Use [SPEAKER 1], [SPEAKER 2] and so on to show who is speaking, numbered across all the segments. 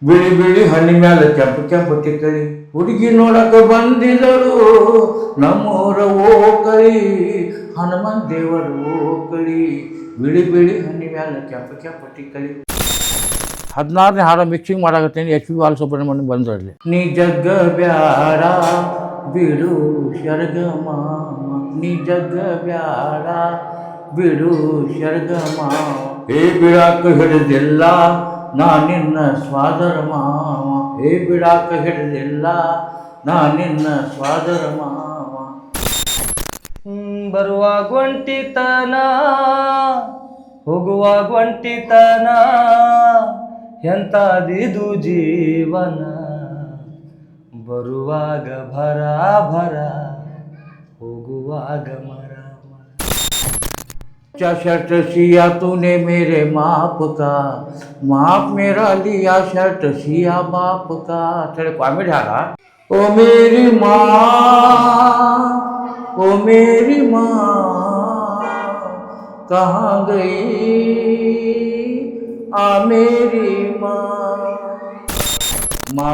[SPEAKER 1] ಬಿಳಿ ಬಿಳಿ ಹಣ್ಣಿ ಮ್ಯಾಲ ಕೆಂಪು ಕೆಂಪು ತಿಕ್ಕಳಿ ಹುಡುಗಿ ನೋಡಕ ಬಂದಿದರು ನಮ್ಮೂರ ಓಕಳಿ ಹನುಮನ್ ದೇವರು ಓಕಳಿ ಬಿಳಿ ಬಿಳಿ ಹಣ್ಣಿ ಮ್ಯಾಲ ಕೆಂಪು ಕೆಂಪು ತಿಕ್ಕಳಿ 16ನೇ ಹಾಡ ಮಿಕ್ಸಿಂಗ್ ಮಾಡಾಕತ್ತೀನಿ ಎಚ್ ಪಿ ಬಾಲಸುಬ್ರಹ್ಮಣ್ಯ ಬಂದ್ರಲ್ಲಿ ನೀ ಜಗ್ಗ ಬ್ಯಾಡ ಬಿಡು ಶರ್ಗ ಮಾಮ ನೀ ಜಗ್ಗ ಬ್ಯಾಡ ಬಿಡು ಶರ್ಗ ಮಾವ ಏ ಬಿಡಾಕ ಹಿಡಿದಿಲ್ಲ ನಾ ನಿನ್ನ ಸ್ವಾದರ ಮಾವ ಏ ಬಿಡಾಕ ಹಿಡಿದಿಲ್ಲ ನಾ ನಿನ್ನ ಸ್ವಾದರ ಮಾವ
[SPEAKER 2] ಬರುವಾಗ ಒಂಟಿತನ ಹೋಗುವಾಗ ಒಂಟಿತನ ಎಂತಾದಿದು ಜೀವನ ಬರುವಾಗ ಭರ ಭರ ಹೋಗುವಾಗ ಮರ
[SPEAKER 1] क्या शर्ट सिया तूने मेरे माप का माप मेरा लिया शर्ट सिया बाप का थोड़े कॉमेडी हारा ओ मेरी माँ कहाँ गई आ मेरी माँ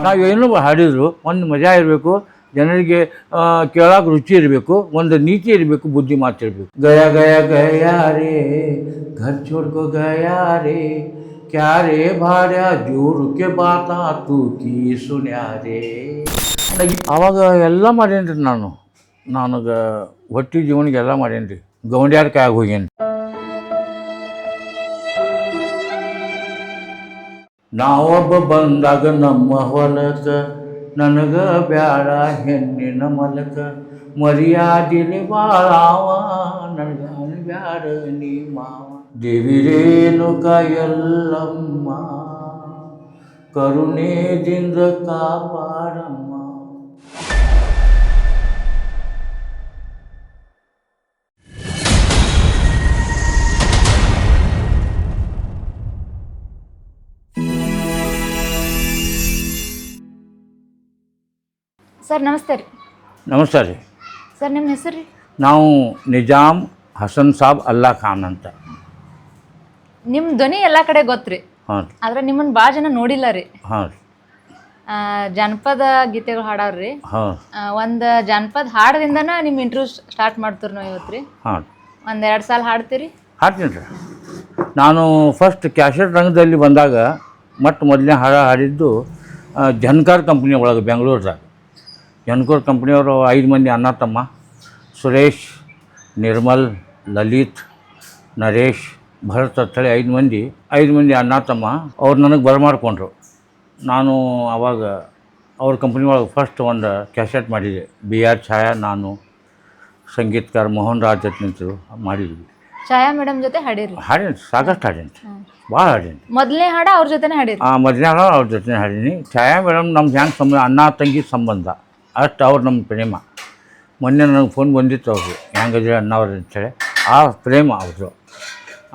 [SPEAKER 1] ನಾವೇನು ಹಾಡಿದ್ರು ಒಂದು ಮಜಾ ಇರಬೇಕು ಜನರಿಗೆ ಕೇಳಕ್ಕೆ ರುಚಿ ಇರಬೇಕು ಒಂದು ನೀತಿ ಇರಬೇಕು ಬುದ್ಧಿ ಮಾತಿರಬೇಕು ಗಯ ಗಯ ಗಯ ರೇ ಘರ್ छोड़को गया रे क्या रे भाड्या ಜೋರು ಕೆ ಬಾತಾ ತೂ ಕಿ ಸುನ್ಯಾ ರೇ ಅವಾಗ ಎಲ್ಲ ಮಾಡೇನ್ರಿ ನನಗೆ ಹೊಟ್ಟಿ ಜೀವನಿಗೆ ಎಲ್ಲ ಮಾಡೇನ್ರಿ ಗೌಂಡ್ಯಾರ ಕಾಯಾಗ ಹೋಗೇನಿ ನಾವೊಬ್ಬ ಬಂದಾಗ ನಮ್ಮ ಹೊಲಕ ನನಗ ಬ್ಯಾಡ ಹೆಣ್ಣಿನ ಮಲಕ ಮರ್ಯಾದಿಲಿ ಬಾಳಾವ ನನಗ ಬ್ಯಾಡ ನೀ ಮಾವ ದೇವಿ ರೇಣುಕಾ ಎಲ್ಲಮ್ಮ ಕರುಣೆದಿಂದ ಕಾಪಾಡಮ್ಮ.
[SPEAKER 3] ಸರ್ ನಮಸ್ತೆ ರೀ.
[SPEAKER 1] ನಮಸ್ಕಾರ ರೀ.
[SPEAKER 3] ಸರ್ ನಿಮ್ಮ ಹೆಸರು ರೀ?
[SPEAKER 1] ನಾವು ನಿಜಾಮ್ ಹಸನ್ ಸಾಬ್ ಅಲ್ಲಾ ಖಾನ್ ಅಂತ.
[SPEAKER 3] ನಿಮ್ಮ ಧ್ವನಿ ಎಲ್ಲ ಕಡೆ ಗೊತ್ತ್ರಿ.
[SPEAKER 1] ಹಾಂ.
[SPEAKER 3] ಆದ್ರೆ ನಿಮ್ಮನ್ನು ಭಾಳ ಜನ ನೋಡಿಲ್ಲ ರೀ.
[SPEAKER 1] ಹಾಂ.
[SPEAKER 3] ಜಾನಪದ ಗೀತೆಗಳು ಹಾಡವ್ರಿ.
[SPEAKER 1] ಹಾಂ.
[SPEAKER 3] ಒಂದು ಜಾನಪದ ಹಾಡದಿಂದನ ನಿಮ್ಮ ಇಂಟರ್ವ್ಯೂ ಸ್ಟಾರ್ಟ್ ಮಾಡ್ತೀರಿ ನಾವು ಇವತ್ತು ರೀ.
[SPEAKER 1] ಹಾಂ.
[SPEAKER 3] 1-2 ಸಾಲ ಹಾಡ್ತೀರಿ?
[SPEAKER 1] ಹಾಡ್ತೀನಿ ರೀ. ನಾನು ಫಸ್ಟ್ ಕ್ಯಾಸೆಟ್ ರಂಗದಲ್ಲಿ ಬಂದಾಗ ಮೊದಲನೇ ಹಾಡಿದ್ದು ಜನ್ಕಾರ್ ಕಂಪ್ನಿ ಒಳಗೆ ಬೆಂಗಳೂರದಾಗ. ಜನ್ಕಾರ್ ಕಂಪ್ನಿಯವರು 5 ಮಂದಿ ಅಣ್ಣ ತಮ್ಮ, ಸುರೇಶ್, ನಿರ್ಮಲ್, ಲಲಿತ್, ನರೇಶ್, ಭರತ್ ಅಂತೇಳಿ 5 ಮಂದಿ ಅಣ್ಣ ತಮ್ಮ. ಅವ್ರು ನನಗೆ ಬರಮಾಡ್ಕೊಂಡ್ರು. ನಾನು ಆವಾಗ ಅವ್ರ ಕಂಪ್ನಿ ಒಳಗೆ ಫಸ್ಟ್ ಒಂದು ಕ್ಯಾಸೆಟ್ ಮಾಡಿದೆ. BR ಛಾಯಾ, ನಾನು, ಸಂಗೀತಕಾರ ಮೋಹನ್ ರಾಜ್ ಜೊತೆ ನಿಂತು ಮಾಡಿದ್ವಿ.
[SPEAKER 3] ಛಾಯಾ ಮೇಡಮ್ ಜೊತೆ ಹಾಡಿರಿ?
[SPEAKER 1] ಹಾಡೇನಿ, ಸಾಕಷ್ಟು ಹಾಡೇನಿ, ಭಾಳ ಹಾಡೇನಿ.
[SPEAKER 3] ಮೊದಲನೇ ಹಾಡ ಅವ್ರ ಜೊತೆನೇ ಹಾಡಿರಿ?
[SPEAKER 1] ಮೊದಲನೇ ಹಾಡ ಅವ್ರ ಜೊತೆ ಹಾಡೀನಿ. ಛಾಯಾ ಮೇಡಮ್ ನಮ್ದು ಹೆಂಗೆ ಅಣ್ಣ ತಂಗಿ ಸಂಬಂಧ ಅಷ್ಟು ಅವ್ರು ನಮ್ಮ ಪ್ರೇಮ. ಮೊನ್ನೆ ನನಗೆ ಫೋನ್ ಬಂದಿತ್ತು ಅವ್ರು, ಹೆಂಗದ್ರೆ ಅಣ್ಣವ್ರು ಅಂತೇಳಿ. ಆ ಪ್ರೇಮ ಅವ್ರದ್ದು.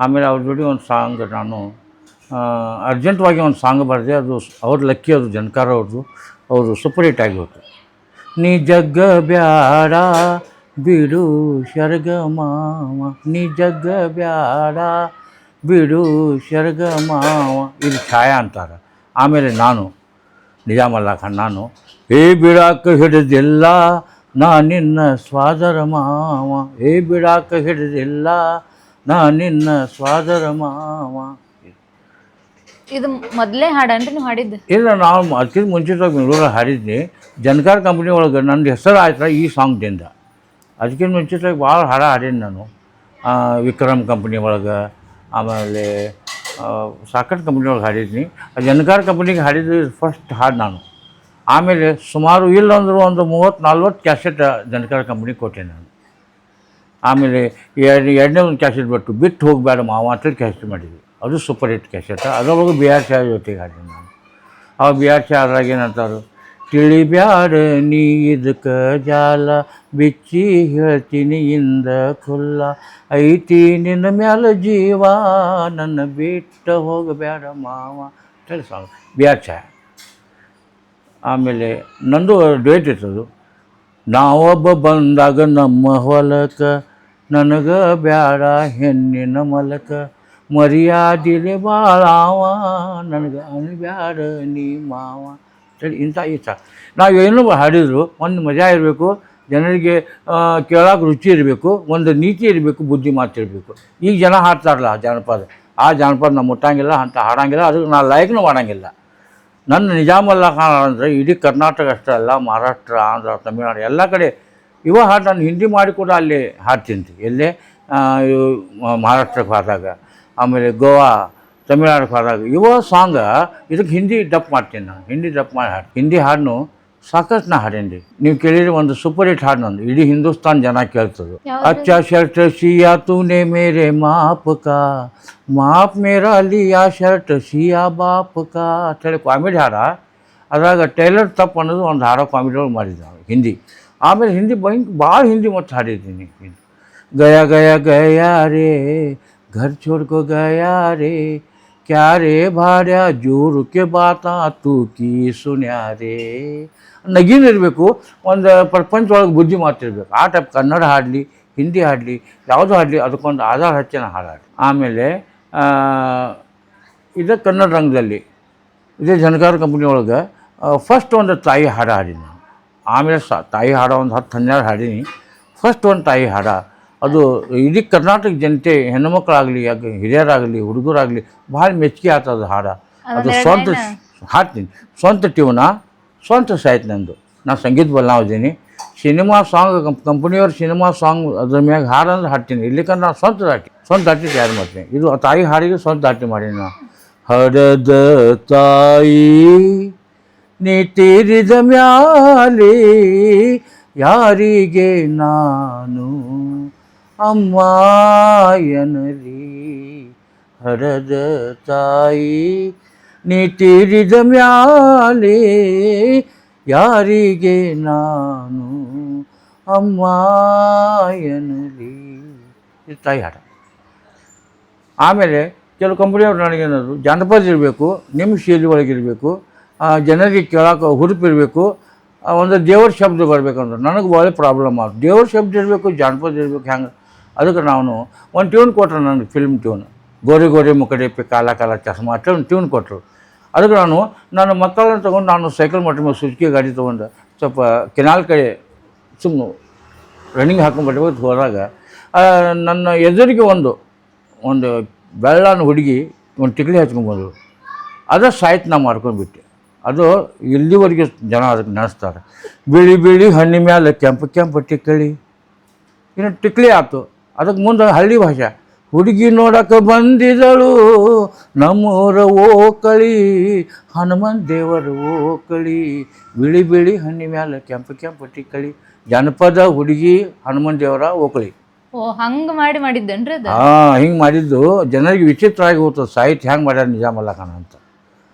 [SPEAKER 1] ಆಮೇಲೆ ಅವ್ರ ಜೋಡಿ ಒಂದು ಸಾಂಗ್ ನಾನು ಅರ್ಜೆಂಟ್ವಾಗಿ ಒಂದು ಸಾಂಗ್ ಬರೆದೆ. ಅದು ಅವ್ರ ಲಕ್ಕಿ, ಅದು ಜನ್ಕಾರ ಅವ್ರದ್ದು. ಅವರು ಸೂಪರ್ ಹಿಟ್ ಆಗಿ ಹೋಯ್ತು. ನೀ ಜಗ್ಗ ಬ್ಯಾಡ ಬಿಡು ಶರ್ಗ ಮಾವ, ನೀ ಜಗ್ಗ ಬ್ಯಾಡ ಬಿಡು ಶರ್ಗ ಮಾವ, ಇದು ಛಾಯಾ ಅಂತಾರೆ. ಆಮೇಲೆ ನಾನು ನಿಜಾಮಲ್ಲ ಖಾನ್, ನಾನು ಏ ಬಿಡಾಕ ಹಿಡಿದಿಲ್ಲ ನಾ ನಿನ್ನ ಸ್ವಾದರ ಮಾವ, ಏ ಬಿಡಾಕ ಹಿಡಿದಿಲ್ಲ ನಾ ನಿನ್ನ ಸ್ವಾದರ ಮಾವ.
[SPEAKER 3] ಇದು ಮೊದಲೇ ಹಾಡನ್ರಿ ನೀವು ಹಾಡಿದ್ದು? ಇಲ್ಲ,
[SPEAKER 1] ನಾವು ಅದಕ್ಕಿಂತ ಮುಂಚಿತವಾಗಿ ಬೆಂಗಳೂರಲ್ಲಿ ಹಾಡಿದ್ನಿ. ಜನ್ಕಾರ್ ಕಂಪ್ನಿ ಒಳಗೆ ನನ್ನ ಹೆಸರು ಆಯ್ತು ಈ ಸಾಂಗ್ದಿಂದ. ಅದಕ್ಕಿಂತ ಮುಂಚಿತವಾಗಿ ಭಾಳ ಹಾಡೀನಿ ನಾನು. ವಿಕ್ರಮ್ ಕಂಪ್ನಿ ಒಳಗೆ, ಆಮೇಲೆ ಸಾಕಷ್ಟು ಕಂಪ್ನಿ ಒಳಗೆ ಹಾಡಿದ್ನಿ. ಜನ್ಕಾರ್ ಕಂಪ್ನಿಗೆ ಹಾಡಿದ್ದು ಫಸ್ಟ್ ಹಾಡು ನಾನು. ಆಮೇಲೆ ಸುಮಾರು ಇಲ್ಲಂದ್ರೂ ಒಂದು 30-40 ಕ್ಯಾಸೆಟ್ ಜನ್ಕಾರ್ ಕಂಪ್ನಿಗೆ ಕೊಟ್ಟೆ ನಾನು. ಆಮೇಲೆ ಎರಡನೇ ಒಂದು ಕ್ಯಾಸೆಟ್ ಬಿಟ್ಟು ಹೋಗಬೇಡ ಮಾವ ಅಂತೇಳಿ ಕ್ಯಾಸೆಟ್ ಮಾಡಿದ್ವಿ. ಅದು ಸೂಪರ್ ಹಿಟ್ ಕ್ಯಾಸೆಟ್. ಅದರೊಳಗೆ BR ಛಾಯಾ ಜೊತೆಗೆ ಹಾಡಿದ್ದೆ ನಾನು. ಅವಾಗ BR ಛಾಯಾ ಅದ್ರಾಗ ಏನಂತಾರೆ, ತಿಳಿಬ್ಯಾಡ ನೀ ಇದಕ್ಕೆ ಜಾಲ ಬಿಚ್ಚಿ ಹೇಳ್ತೀನಿ ಇಂದ ಖುಲ್ಲ, ಐತಿ ನಿನ್ನ ಮ್ಯಾಲ ಜೀವ ನನ್ನ ಬಿಟ್ಟು ಹೋಗಬೇಡ ಮಾವ ಅಂತೇಳಿ ಸಾಂಗ್ BR ಛಾಯಾ. ಆಮೇಲೆ ನಂದು ಡ್ಯೂಯೆಟ್ ಇರ್ತದು. ನಾವೊಬ್ಬ ಬಂದಾಗ ನಮ್ಮ ಹೊಲಕ ನನಗೆ ಬ್ಯಾಡ ಹೆಣ್ಣಿನ ಮಲಕ ಮರ್ಯಾದಿಲೆ ಬಾಳಾವ ನನಗೆ ಅನ್ಬ್ಯಾಡ ನೀ ಮಾವ ಅಂತೇಳಿ ಇಂಥ ಇಷ್ಟ ನಾವೇನು ಹಾಡಿದ್ರು ಒಂದು ಮಜಾ ಇರಬೇಕು, ಜನರಿಗೆ ಕೇಳೋಕೆ ರುಚಿ ಇರಬೇಕು, ಒಂದು ನೀತಿ ಇರಬೇಕು, ಬುದ್ಧಿ ಮಾತಿರಬೇಕು. ಈಗ ಜನ ಹಾಡ್ತಾರಲ್ಲ ಜಾನಪದ, ಆ ಜಾನಪದ ನಾವು ಮುಟ್ಟಂಗಿಲ್ಲ, ಅಂತ ಹಾಡೋಂಗಿಲ್ಲ, ಅದಕ್ಕೆ ನಾನು ಲೈಕ್ನೂ ಮಾಡೋಂಗಿಲ್ಲ. ನನ್ನ ನಿಜಾಮಲ್ಲ ಖಾನ್ ಅಂದರೆ ಇಡೀ ಕರ್ನಾಟಕ ಅಷ್ಟೇ ಅಲ್ಲ, ಮಹಾರಾಷ್ಟ್ರ, ಆಂಧ್ರ, ತಮಿಳ್ನಾಡು ಎಲ್ಲ ಕಡೆ ಇವ ಹಾಡು ನಾನು ಹಿಂದಿ ಮಾಡಿ ಕೂಡ ಅಲ್ಲಿ ಹಾಡ್ತೀನಿ. ಎಲ್ಲೇ ಮಹಾರಾಷ್ಟ್ರಕ್ಕೆ ಹೋದಾಗ, ಆಮೇಲೆ ಗೋವಾ, ತಮಿಳ್ನಾಡಿಗೆ ಹೋದಾಗ ಇವ ಸಾಂಗ ಇದಕ್ಕೆ ಹಿಂದಿ ಡಪ್ ಮಾಡ್ತೀನಿ ನಾನು. ಹಿಂದಿ ಡಪ್ ಮಾಡಿ ಹಾಡು, ಹಿಂದಿ ಹಾಡನ್ನು ಸಾಕಷ್ಟು ನಾ ಹಾಡೇನಿ. ನೀವು ಕೇಳಿದ್ರೆ ಒಂದು ಸೂಪರ್ ಹಿಟ್ ಹಾಡು ನಂದು, ಇಡೀ ಹಿಂದೂಸ್ತಾನ್ ಜನ ಕೇಳ್ತದೆ. ಅಚ್ಚಾ ಶರ್ಟ್ ಸಿಯಾ ತೂನೆ ಮೇರೆ ಮಾಪ್ ಕಾ, ಮಾಪ್ ಮೇರಾ ಲಿಯಾ ಶರ್ಟ್ ಸಿಯಾ ಬಾಪ್ ಕಾ ಅಂತೇಳಿ ಕಾಮಿಡಿ ಹಾಡ. ಅದ್ರಾಗ ಟೈಲರ್ ತಪ್ಪು ಅನ್ನೋದು ಒಂದು ಹಾಡೋ ಕಾಮಿಡಿ ಒಳಗೆ ಮಾಡಿದ್ದೆ ನಾವು ಹಿಂದಿ. ಆಮೇಲೆ ಹಿಂದಿ ಭಾಳ ಹಿಂದಿ ಮತ್ತು ಹಾಡಿದ್ದೀನಿ. ಗಯಾ ಗಯಾ ಗಯಾ ರೇ ಘರ್ छोड़को गया रे, क्या रे भाಡ್ಯ ಜೋರು ಕೆ ಬಾತಾ ತೂ ಕಿ ಸುನ್ಯಾ ರೇ. ನಗೀನು ಇರಬೇಕು, ಒಂದು ಪ್ರಪಂಚ ಒಳಗೆ ಬುದ್ಧಿ ಮಾತಿರ್ಬೇಕು. ಆ ಟೈಪ್ ಕನ್ನಡ ಹಾಡಲಿ, ಹಿಂದಿ ಹಾಡಲಿ, ಯಾವುದೂ ಹಾಡಲಿ ಅದಕ್ಕೊಂದು ಆಧಾರ ಹಚ್ಚಿನ ಹಾಡಾಡಿ. ಆಮೇಲೆ ಇದೇ ಕನ್ನಡ ರಂಗದಲ್ಲಿ ಇದೇ ಜನಕಾರ ಕಂಪ್ನಿ ಒಳಗೆ ಫಸ್ಟ್ ಒಂದು ತಾಯಿ ಹಾಡ ಹಾಡೀನಿ ನಾನು. ಆಮೇಲೆ ತಾಯಿ ಹಾಡ ಒಂದು 10-12 ಹಾಡೀನಿ. ಫಸ್ಟ್ ಒಂದು ತಾಯಿ ಹಾಡ ಅದು ಇಡೀ ಕರ್ನಾಟಕ ಜನತೆ, ಹೆಣ್ಣುಮಕ್ಕಳಾಗಲಿ, ಹಿರಿಯರಾಗಲಿ, ಹುಡುಗರಾಗಲಿ ಭಾಳ ಮೆಚ್ಚುಗೆ ಆಗ್ತದೆ ಹಾಡ. ಅದು ಸ್ವಂತ ಹಾಡ್ತೀನಿ, ಸ್ವಂತ ಟ್ಯೂನ, ಸ್ವಂತ ಸಾಹಿತ್ಯ ನಂದು. ನಾನು ಸಂಗೀತ ಬದಲಾವದೀನಿ. ಸಿನಿಮಾ ಸಾಂಗ್ ಕಂಪ್ನಿಯವ್ರ ಸಿನಿಮಾ ಸಾಂಗ್ ಅದ್ರ ಮ್ಯಾಗ ಹಾಡಂದ್ರೆ ಹಾಡ್ತೀನಿ. ಇಲ್ಲಿಕಂದ್ರೆ ನಾನು ಸ್ವಂತ ದಾಟಿ ತಯಾರು ಮಾಡ್ತೀನಿ. ಇದು ತಾಯಿ ಹಾಡಿಗೆ ಸ್ವಂತ ದಾಟಿ ಮಾಡೀನಿ ನಾನು. ಹಡದ ತಾಯಿ ನೀ ತೀರಿದ ಮ್ಯಾಲೆ ಯಾರಿಗೆ ನಾನು ಅಮ್ಮ ಎನ್ನಲಿ. ಹಡದ ತಾಯಿ ನೀ ತೀರಿದ ಮ್ಯಾಲೆ ಯಾರಿಗೆ ನಾನು ಅಮ್ಮ ಎನ್ನಲಿ. ಇದು ತಾಯಿ ಹಾಡ. ಆಮೇಲೆ ಕೆಲವು ಕಂಪ್ನಿಯವ್ರು ನನಗೇನದು ಜಾನಪದ ಇರಬೇಕು, ನಿಮ್ಮ ಶೈಲಿ ಒಳಗಿರಬೇಕು, ಜನರಿಗೆ ಕೇಳೋಕೆ ಹುರುಪಿರಬೇಕು, ಒಂದು ದೇವ್ರ ಶಬ್ದ ಬರಬೇಕಂದ್ರೆ ನನಗೆ ಭಾಳ ಪ್ರಾಬ್ಲಮ್ ಆಗುತ್ತೆ. ದೇವ್ರ ಶಬ್ದ ಇರಬೇಕು, ಜಾನಪದ ಇರಬೇಕು. ಹೆಂಗೆ ಅದಕ್ಕೆ ನಾನು ಒಂದು ಟ್ಯೂನ್ ಕೊಟ್ಟರು ನನಗೆ, ಫಿಲ್ಮ್ ಟ್ಯೂನ್, ಗೋರಿ ಗೋರಿ ಮುಕಡೆ ಪಿ ಕಾಲ ಕಾಲ ಚಸ್ಮಾ ಟ್ಯೂನ್ ಕೊಟ್ಟರು. ಅದಕ್ಕೆ ನನ್ನ ಮಕ್ಕಳನ್ನ ತೊಗೊಂಡು ನಾನು ಸೈಕಲ್ ಮಟ್ಟ ಮೇಲೆ ಸುಜುಕಿ ಗಾಡಿ ತೊಗೊಂಡು ಸ್ವಲ್ಪ ಕೆನಾಲ್ ಕಡೆ ಸುಮ್ಮನೆ ರನ್ನಿಂಗ್ ಹಾಕೊಂಡ್ಬಿಟ್ಟು ಹೋದಾಗ ನನ್ನ ಎದುರಿಗೆ ಒಂದು ಬೆಳ್ಳನ ಹುಡುಗಿ ಒಂದು ಟಿಕ್ಲಿ ಹಚ್ಕೊಂಡ್ಬಂದು ಅದೇ ಸಾಹಿತ್ಯ ನಾ ಮಾಡ್ಕೊಂಡ್ಬಿಟ್ಟೆ. ಅದು ಇಲ್ಲಿವರೆಗೆ ಜನ ಅದಕ್ಕೆ ನಡೆಸ್ತಾರೆ. ಬಿಳಿ ಬಿಳಿ ಹಣ್ಣಿ ಮ್ಯಾಲೆ ಕೆಂಪು ಕೆಂಪು ಟಿಕ್ಕಳಿ, ಇನ್ನು ಟಿಕ್ಲಿ ಆಯ್ತು. ಅದಕ್ಕೆ ಮುಂದೆ ಹಳ್ಳಿ ಭಾಷೆ, ಹುಡುಗಿ ನೋಡಕ್ಕೆ ಬಂದಿದ್ದಳು ನಮ್ಮೂರ ಓಕಳಿ, ಹನುಮಂತ ದೇವರ ಓಕಳಿ, ಬಿಳಿ ಬಿಳಿ ಹಣ್ಣಿ ಮ್ಯಾಲೆ ಕೆಂಪು ಕೆಂಪು ಟಿಕ್ಕಳಿ. ಜನಪದ ಹುಡುಗಿ ಹನುಮಂತ ದೇವರ ಓಕಳಿ.
[SPEAKER 3] ಓ ಹಂಗೆ ಮಾಡಿದ್ದೇನ್ರಿ ಅದು?
[SPEAKER 1] ಹಿಂಗೆ ಮಾಡಿದ್ದು ಜನರಿಗೆ ವಿಚಿತ್ರ ಆಗಿ ಹೋಗ್ತದೆ. ಸಾಹಿತ್ಯ ಹೆಂಗೆ ಮಾಡ್ಯಾರ ನಿಜಾಮಲ್ಲ ಖಾನ ಅಂತ.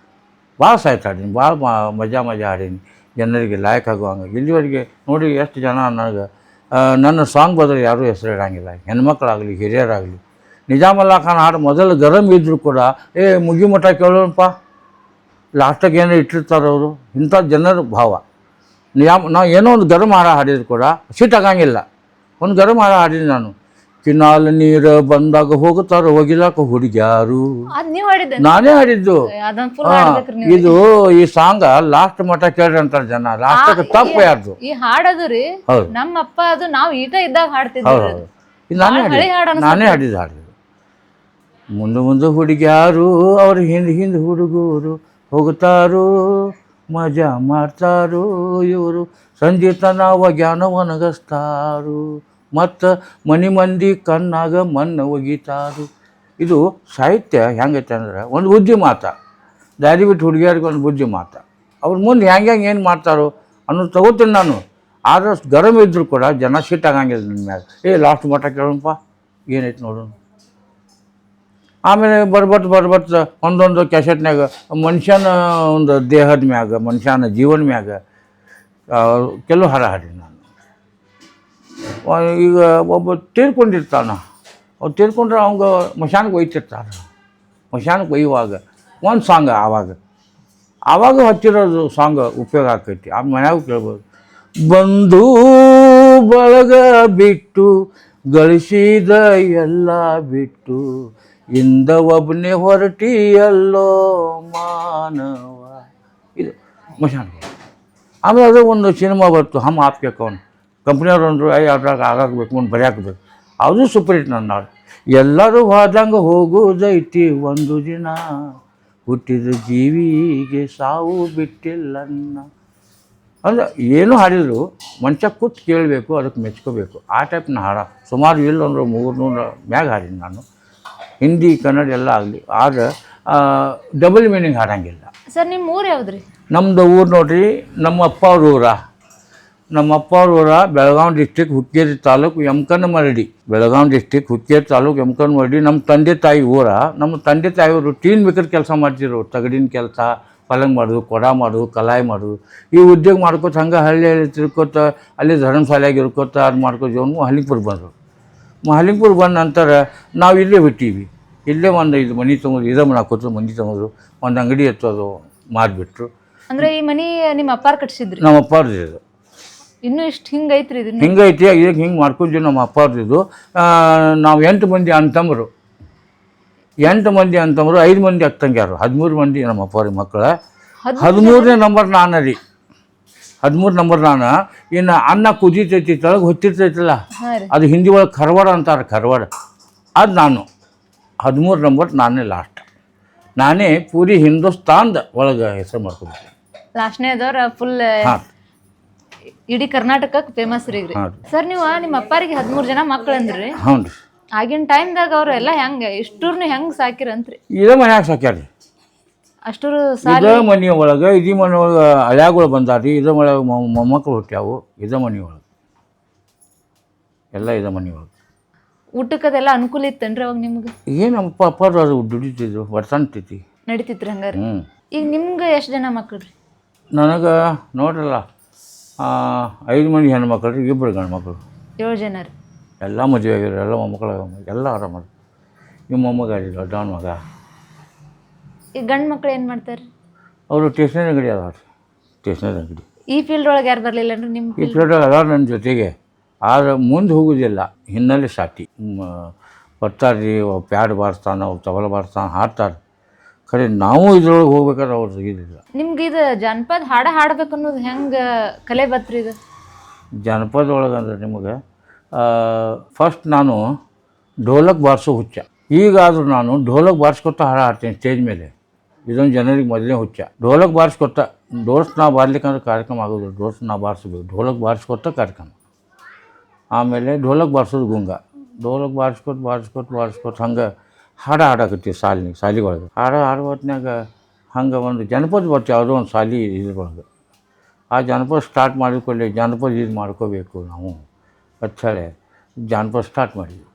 [SPEAKER 1] ಭಾಳ ಸಾಹಿತ್ಯ ಹಾಡೀನಿ, ಭಾಳ ಮಜಾ ಹಾಡೀನಿ, ಜನರಿಗೆ ಲಾಯಕ್ ಆಗುವಂಗೆ. ಇಲ್ಲಿವರೆಗೆ ನೋಡಿ ಎಷ್ಟು ಜನ ನನಗೆ ನನ್ನ ಸಾಂಗ್ ಬದಲು ಯಾರೂ ಹೆಸರು ಇಡೋಂಗಿಲ್ಲ, ಹೆಣ್ಮಕ್ಳಾಗಲಿ ಹಿರಿಯರಾಗಲಿ. ನಿಜಾಮಲ್ಲ ಖಾನ್ ಹಾಡು ಮೊದಲು ಗರಂ ಇದ್ದರೂ ಕೂಡ ಮುಗಿ ಮಠ ಕೇಳೋಣಪ್ಪ, ಲಾಸ್ಟಾಗಿ ಏನೋ ಇಟ್ಟಿರ್ತಾರೆ ಅವರು. ಇಂಥ ಜನರ ಭಾವ. ನಾವು ಏನೋ ಒಂದು ಗರಂ ಹಾಡ ಹಾಡಿದ್ರು ಕೂಡ ಸಿಟ್ಟಾಗಂಗಿಲ್ಲ. ಒಂದು ಗರಂ ಹಾಡ ಹಾಡಿದ್ದೀನಿ ನಾನು. ಕಿನಾಲ್ ನೀರು ಬಂದಾಗ ಹೋಗುತ್ತಾರೆ ಹೋಗಿಲಾಕ ಹುಡುಗ್ಯಾರು, ನಾನೇ ಹಾಡಿದ್ದು. ಇದು ಈ ಸಾಂಗ ಲಾಸ್ಟ್ ಮಠ ಕೇಳ್ರಿ ಅಂತಾರೆ ಜನ. ಲಾಸ್ಟ್ ತಪ್ಪು ಯಾರ್ದು
[SPEAKER 3] ಈ ಹಾಡದು ರೀ? ನಮ್ಮಪ್ಪ ಅದು ನಾವು ಈಟ ಇದ್ದಾಗ ಹಾಡ್ತಿದ್ವಿ.
[SPEAKER 1] ನಾನೇ ಹಾಡಿದ್ದು ಹಾಡಿದ್ದು. ಮುಂದೆ ಹುಡುಗ್ಯಾರು ಅವ್ರ ಹಿಂದೆ ಹುಡುಗರು ಹೋಗುತ್ತಾರು, ಮಜಾ ಮಾಡ್ತಾರು ಇವರು, ಸಂಜೆ ತನವ ಜ್ಞಾನ ಒಣಗಿಸ್ತಾರು, ಮತ್ತು ಮಂದಿ ಕಣ್ಣಾಗ ಮಣ್ಣು ಒಗಿತಾರು. ಇದು ಸಾಹಿತ್ಯ ಹೆಂಗೈತೆ ಅಂದ್ರೆ ಒಂದು ಬುದ್ಧಿ ಮಾತ. ದಾರಿ ಬಿಟ್ಟು ಹುಡುಗಿಯರಿಗೆ ಒಂದು ಬುದ್ಧಿ ಮಾತ. ಅವ್ರ ಮುಂದೆ ಹೆಂಗೆ ಏನು ಮಾಡ್ತಾರೋ ಅನ್ನೋದು ತಗೋತೀನಿ ನಾನು. ಆದ್ರೆ ಗರಂ ಇದ್ದರೂ ಕೂಡ ಜನ ಸಿಟ್ಟಾಗಂಗಿಲ್ಲ ನನ್ನ ಮ್ಯಾಗ. ಲಾಸ್ಟ್ ಮಠ ಕೇಳೋಣಪ್ಪ, ಏನೈತೆ ನೋಡೋಣ. ಆಮೇಲೆ ಬರ್ಬತ್ತು ಒಂದೊಂದು ಕ್ಯಾಸೆಟ್ನಾಗ ಮನುಷ್ಯನ ಒಂದು ದೇಹದ ಮ್ಯಾಗ, ಮನುಷ್ಯನ ಜೀವನ ಮ್ಯಾಗ ಕೆಲವು ಹಾಡ ಹಾಡಿ ನಾನು. ಈಗ ಒಬ್ಬ ತೀರ್ಕೊಂಡಿರ್ತಾನ, ಅವ್ರು ತೀರ್ಕೊಂಡ್ರೆ ಅವಂಗ ಮಶಾನಕ್ಕೆ ಒಯ್ತಿರ್ತಾರೆ. ಮಶಾನಕ್ಕೆ ಒಯ್ಯುವಾಗ ಒಂದು ಸಾಂಗ್ ಆವಾಗ ಹಚ್ಚಿರೋದು ಸಾಂಗ್ ಉಪಯೋಗ ಆಕೈತಿ. ಆ ಮನ್ಯಾಗೂ ಕೇಳ್ಬೋದು. ಬಂದು ಬಳಗ ಬಿಟ್ಟು ಗಳಿಸಿದ ಎಲ್ಲ ಬಿಟ್ಟು ಇಂದ ಒಬ್ಬನೇ ಹೊರಟಿಯಲ್ಲೋ ಮಾನವ, ಇದು ಮಶಾನ. ಆಮೇಲೆ ಅದು ಒಂದು ಸಿನಿಮಾ ಬರ್ತು, ಹಮ್ ಆಪ್ಕೆ ಕೌನ್, ಕಂಪ್ನಿಯವ್ರು ಅಂದರು ಅದ್ರಾಗ ಆಗಾಗಬೇಕು ಮುಂದೆ ಬರೆಯಾಕಬೇಕು, ಅದು ಸೂಪರ್ ಹಿಟ್ ನನ್ನ ಹಾಡು. ಎಲ್ಲರೂ ಹೋದಂಗೆ ಹೋಗುವುದೈತಿ ಒಂದು ದಿನ, ಹುಟ್ಟಿದ ಜೀವಿಗೆ ಸಾವು ಬಿಟ್ಟಿಲ್ಲನ್ನ. ಅಂದ್ರೆ ಏನು ಹಾಡಿದ್ರು ಮನುಷ್ಯ ಕೂತು ಕೇಳಬೇಕು, ಅದಕ್ಕೆ ಮೆಚ್ಕೋಬೇಕು, ಆ ಟೈಪ್ನ ಹಾಡ. ಸುಮಾರು ಇಲ್ಲ ಅಂದ್ರೆ 300 ಮ್ಯಾಗ ಹಾಡಿನಿ ನಾನು, ಹಿಂದಿ ಕನ್ನಡ ಎಲ್ಲ ಆಗಲಿ. ಆದ್ರೆ ಡಬಲ್ ಮೀನಿಂಗ್ ಹಾಡಂಗಿಲ್ಲ.
[SPEAKER 3] ಸರ್ ನಿಮ್ಮ ಊರು ಯಾವ್ದ್ರಿ?
[SPEAKER 1] ನಮ್ಮದು ಊರು ನೋಡ್ರಿ, ನಮ್ಮ ಅಪ್ಪ ಅವ್ರ ಊರ, ನಮ್ಮ ಅಪ್ಪ ಅವ್ರ ಊರ ಬೆಳಗಾವಿ ಡಿಸ್ಟಿಕ್ ಹುಕ್ಕೇರಿ ತಾಲೂಕು ಯಮಕನಮರಡಿ. ಬೆಳಗಾವಿ ಡಿಸ್ಟಿಕ್ ಹುಕ್ಕೇರಿ ತಾಲೂಕು ಯಮಕನಮರಡಿ ನಮ್ಮ ತಂದೆ ತಾಯಿ ಊರ. ನಮ್ಮ ತಂದೆ ತಾಯಿಯವರು ಟೀನ್ ಬೇಕಾದ್ರೆ ಕೆಲಸ ಮಾಡ್ತಿದ್ರು, ತಗಡಿನ ಕೆಲಸ, ಪಲಂಗ್ ಮಾಡೋದು, ಕೊಡ ಮಾಡೋದು, ಕಲಾಯಿ ಮಾಡೋದು, ಈ ಉದ್ಯೋಗ ಮಾಡ್ಕೋತ ಹಂಗೆ ಹಳ್ಳಿ ತಿರ್ಕೋತ ಅಲ್ಲಿ ಧರ್ಮಶಾಲೆಯಾಗಿ ಇರ್ಕೋತ ಅದು ಮಾಡ್ಕೋತ ಜೀವನ ಮಹಲಿಂಗ್ಪುರ್ ಬಂದರು. ಮಹಲಿಂಗ್ಪುರ್ ಬಂದ ನಂತರ ನಾವು ಇಲ್ಲೇ ಬಿಟ್ಟೀವಿ. ಇಲ್ಲೇ ಒಂದು ಇದು ಮನೆ ತೊಗೊಂಡು ಇದೇ ಹಾಕೋದು, ಮನೆ ತೊಗೊಂಡ್ರು, ಒಂದು ಅಂಗಡಿ ಎತ್ತೋದು ಮಾಡಿಬಿಟ್ರು.
[SPEAKER 3] ಅಂದ್ರೆ ಈ ಮನಿ ನಿಮ್ಮ ಅಪ್ಪಾರ್ ಕಟ್ಸಿದ್ರಿ?
[SPEAKER 1] ನಮ್ಮ ಅಪ್ಪ ಅವ್ರದ್ದು
[SPEAKER 3] ಇನ್ನೂ ಇಷ್ಟು ಹಿಂಗೈತ್ರಿ ಇದನ್ನ?
[SPEAKER 1] ಹಿಂಗೈತಿ, ಇದಕ್ಕೆ ಹಿಂಗೆ ಮಾಡ್ಕೊಂಡ್ವಿ. ನಮ್ಮ ಅಪ್ಪ ಅವ್ರದ್ದು ನಾವು 8 ಮಂದಿ ಅಂತಂಬರು, 8 ಮಂದಿ ಅಂತಂಬರು, 5 ಮಂದಿ ಅಕ್ಕಂಗ್ಯಾರು, 13 ಮಂದಿ ನಮ್ಮ ಅಪ್ಪ ಅವ್ರಿಗೆ ಮಕ್ಕಳ. 13ನೇ ನಂಬರ್ ನಾನು ರೀ, 13 ನಂಬರ್ ನಾನು. ಇನ್ನು ಅನ್ನ ಕುದೀತೈತಿ, ತಳಗೆ ಹೊತ್ತಿರ್ತೈತಲ್ಲ, ಅದು ಹಿಂದಿ ಒಳಗೆ ಖರ್ವಾಡ ಅಂತಾರೆ, ಖರ್ವಾಡ, ಅದು ನಾನು 13 ನಂಬರ್, ನಾನೇ ಲಾಸ್ಟ್. ನಾನೇ ಪೂರಿ ಹಿಂದೂಸ್ತಾನ್ದ ಒಳಗೆ ಹೆಸರು ಮಾಡ್ಕೊಬೇಕು.
[SPEAKER 3] ಲಾಸ್ಟ್ನೇದವ್ರ ಫುಲ್
[SPEAKER 1] ಹಾಂ,
[SPEAKER 3] ಇಡೀ ಕರ್ನಾಟಕಕ್ಕೆ ಫೇಮಸ್ ರೀ. ಸರ್ ನೀವು ನಿಮ್ಮ ಅಪ್ಪಾರಿಗೆ 13 ಜನ ಮಕ್ಳು ಅಂದ್ರಿ?
[SPEAKER 1] ಹ್ಞೂ ರೀ.
[SPEAKER 3] ಆಗಿನ ಟೈಮ್ದಾಗ ಅವ್ರು ಎಲ್ಲ ಹೆಂಗೆ ಇಷ್ಟೂರ್ನು ಹೆಂಗೆ ಸಾಕಿರಂತ್ರಿ?
[SPEAKER 1] ಇದೇ ಮನ್ಯಾಗ ಸಾಕ್ಯಾರ.
[SPEAKER 3] ಅಷ್ಟೂರು
[SPEAKER 1] ಇದೇ ಮನೆ ಒಳಗೆ, ಇದೇ ಮನೆ ಒಳಗೆ ಹಳ್ಯಾಗಳು ಬಂದಾರಿ, ಇದೇ ಮನೆ ಮೊಮ್ಮಕ್ಕಳು ಹುಟ್ಟ್ಯಾವು, ಇದೇ ಮನೆ ಒಳಗೆ ಎಲ್ಲ ಇದೇ ಮನೆ ಒಳಗೆ.
[SPEAKER 3] ಊಟಕ್ಕದೆಲ್ಲ ಅನುಕೂಲ ಇತ್ತೇನ್ರಿ ಅವಾಗ ನಿಮ್ಗೆ?
[SPEAKER 1] ಏನು ನಮ್ಮ ಅಪ್ಪಾರು ಅದು ದುಡಿತಿದ್ರು, ವರ್ಷಂತೈತಿ,
[SPEAKER 3] ನಡೀತಿತ್ರಿ ಹಂಗಾರಿ? ಈಗ ನಿಮ್ಗೆ ಎಷ್ಟು ಜನ ಮಕ್ಳು ರೀ?
[SPEAKER 1] ನನಗೆ ನೋಡ್ರಲ್ಲ 5 ಮಂದಿ ಹೆಣ್ಮಕ್ಳು ರೀ, 2 ಗಂಡು ಮಕ್ಕಳು,
[SPEAKER 3] 7 ಜನ ರೀ.
[SPEAKER 1] ಎಲ್ಲ ಮದುವೆ ಆಗಿದ್ರು, ಎಲ್ಲ ಮೊಮ್ಮಕ್ಕಳು ಎಲ್ಲ ಆರಾಮ. ನಿಮ್ಮ ಮೊಮ್ಮಗ ಆಗಿದ್ರು, ದೊಡ್ಡವನ ಮಗ.
[SPEAKER 3] ಈಗ ಗಂಡು ಮಕ್ಳು ಏನು ಮಾಡ್ತಾರೆ?
[SPEAKER 1] ಅವರು ಸ್ಟೇಷನರಿ ಅಂಗಡಿ ಅದಾವ ರೀ, ಸ್ಟೇಷನರಿ ಅಂಗಡಿ.
[SPEAKER 3] ಈ ಫೀಲ್ಡ್ ಒಳಗೆ ಯಾರು ಬರಲಿಲ್ಲನ್ರಿ ನಿಮ್ಮ?
[SPEAKER 1] ಈ ಫೀಲ್ಡಾಗ ಅದಾರ ನನ್ನ ಜೊತೆಗೆ, ಆದ್ರೆ ಮುಂದೆ ಹೋಗೋದಿಲ್ಲ, ಹಿನ್ನೆಲೆ ಸಾಟಿ ಬರ್ತಾರೆ ರೀ. ಪ್ಯಾಡ್ ಬಾರಿಸ್ತಾನೆ, ತಬಲ ಬಾರಿಸ್ತಾನೆ, ಹಾಡ್ತಾರೆ. ಖರೆ ನಾವು ಇದ್ರೊಳಗೆ ಹೋಗ್ಬೇಕಾದ್ರೆ ಅವ್ರು ಸಿಗಿದಿಲ್ಲ.
[SPEAKER 3] ನಿಮ್ಗೆ ಇದು ಜಾನಪದ ಹಾಡ್ಬೇಕು ಅನ್ನೋದು ಹೆಂಗೆ ಕಲೆ ಬತ್ರಿ? ಇದು
[SPEAKER 1] ಜಾನಪದ ಒಳಗೆ ಅಂದ್ರೆ ನಿಮಗೆ ಫಸ್ಟ್ ನಾನು ಢೋಲಕ್ ಬಾರಿಸೋ ಹುಚ್ಚ. ಈಗಾದರೂ ನಾನು ಢೋಲಕ್ ಬಾರಿಸ್ಕೊತ ಹಾಡ್ತೀನಿ ಸ್ಟೇಜ್ ಮೇಲೆ. ಇದೊಂದು ಜನರಿಗೆ ಮೊದಲೇ ಹುಚ್ಚ. ಢೋಲಕ್ ಬಾರಿಸ್ಕೊತ, ಡೋರ್ಸ್ ನಾ ಬಾರ್ಲಿಕ್ಕಂದ್ರೆ ಕಾರ್ಯಕ್ರಮ ಆಗೋದು, ಡೋರ್ಸ್ ನಾ ಬಾರಿಸ್ಬೇಕು, ಢೋಲಕ್ ಬಾರಿಸ್ಕೊತ ಕಾರ್ಯಕ್ರಮ. ಆಮೇಲೆ ಢೋಲಕ್ ಬಾರಿಸೋದು ಗುಂಗ. ಢೋಲಕ್ ಬಾರಿಸ್ಕೊತ ಹಂಗೆ ಹಾಡಾಕತ್ತೀವಿ ಸಾಲಿಗೆ ಒಳಗೆ. ಹಾಡು ಹೊತ್ನಾಗ ಹಂಗೆ ಒಂದು ಜನಪದ ಬರ್ತೀವಿ, ಯಾವುದೋ ಒಂದು ಸಾಲಿ ಇದ್ರೊಳಗೆ. ಆ ಜನಪದ ಸ್ಟಾರ್ಟ್ ಮಾಡಿಕೊಳ್ಳಿ, ಜಾನಪದ ಇದು ಮಾಡ್ಕೋಬೇಕು ನಾವು ಹೇಳಿ ಜಾನಪದ ಸ್ಟಾರ್ಟ್ ಮಾಡಿದ್ವಿ.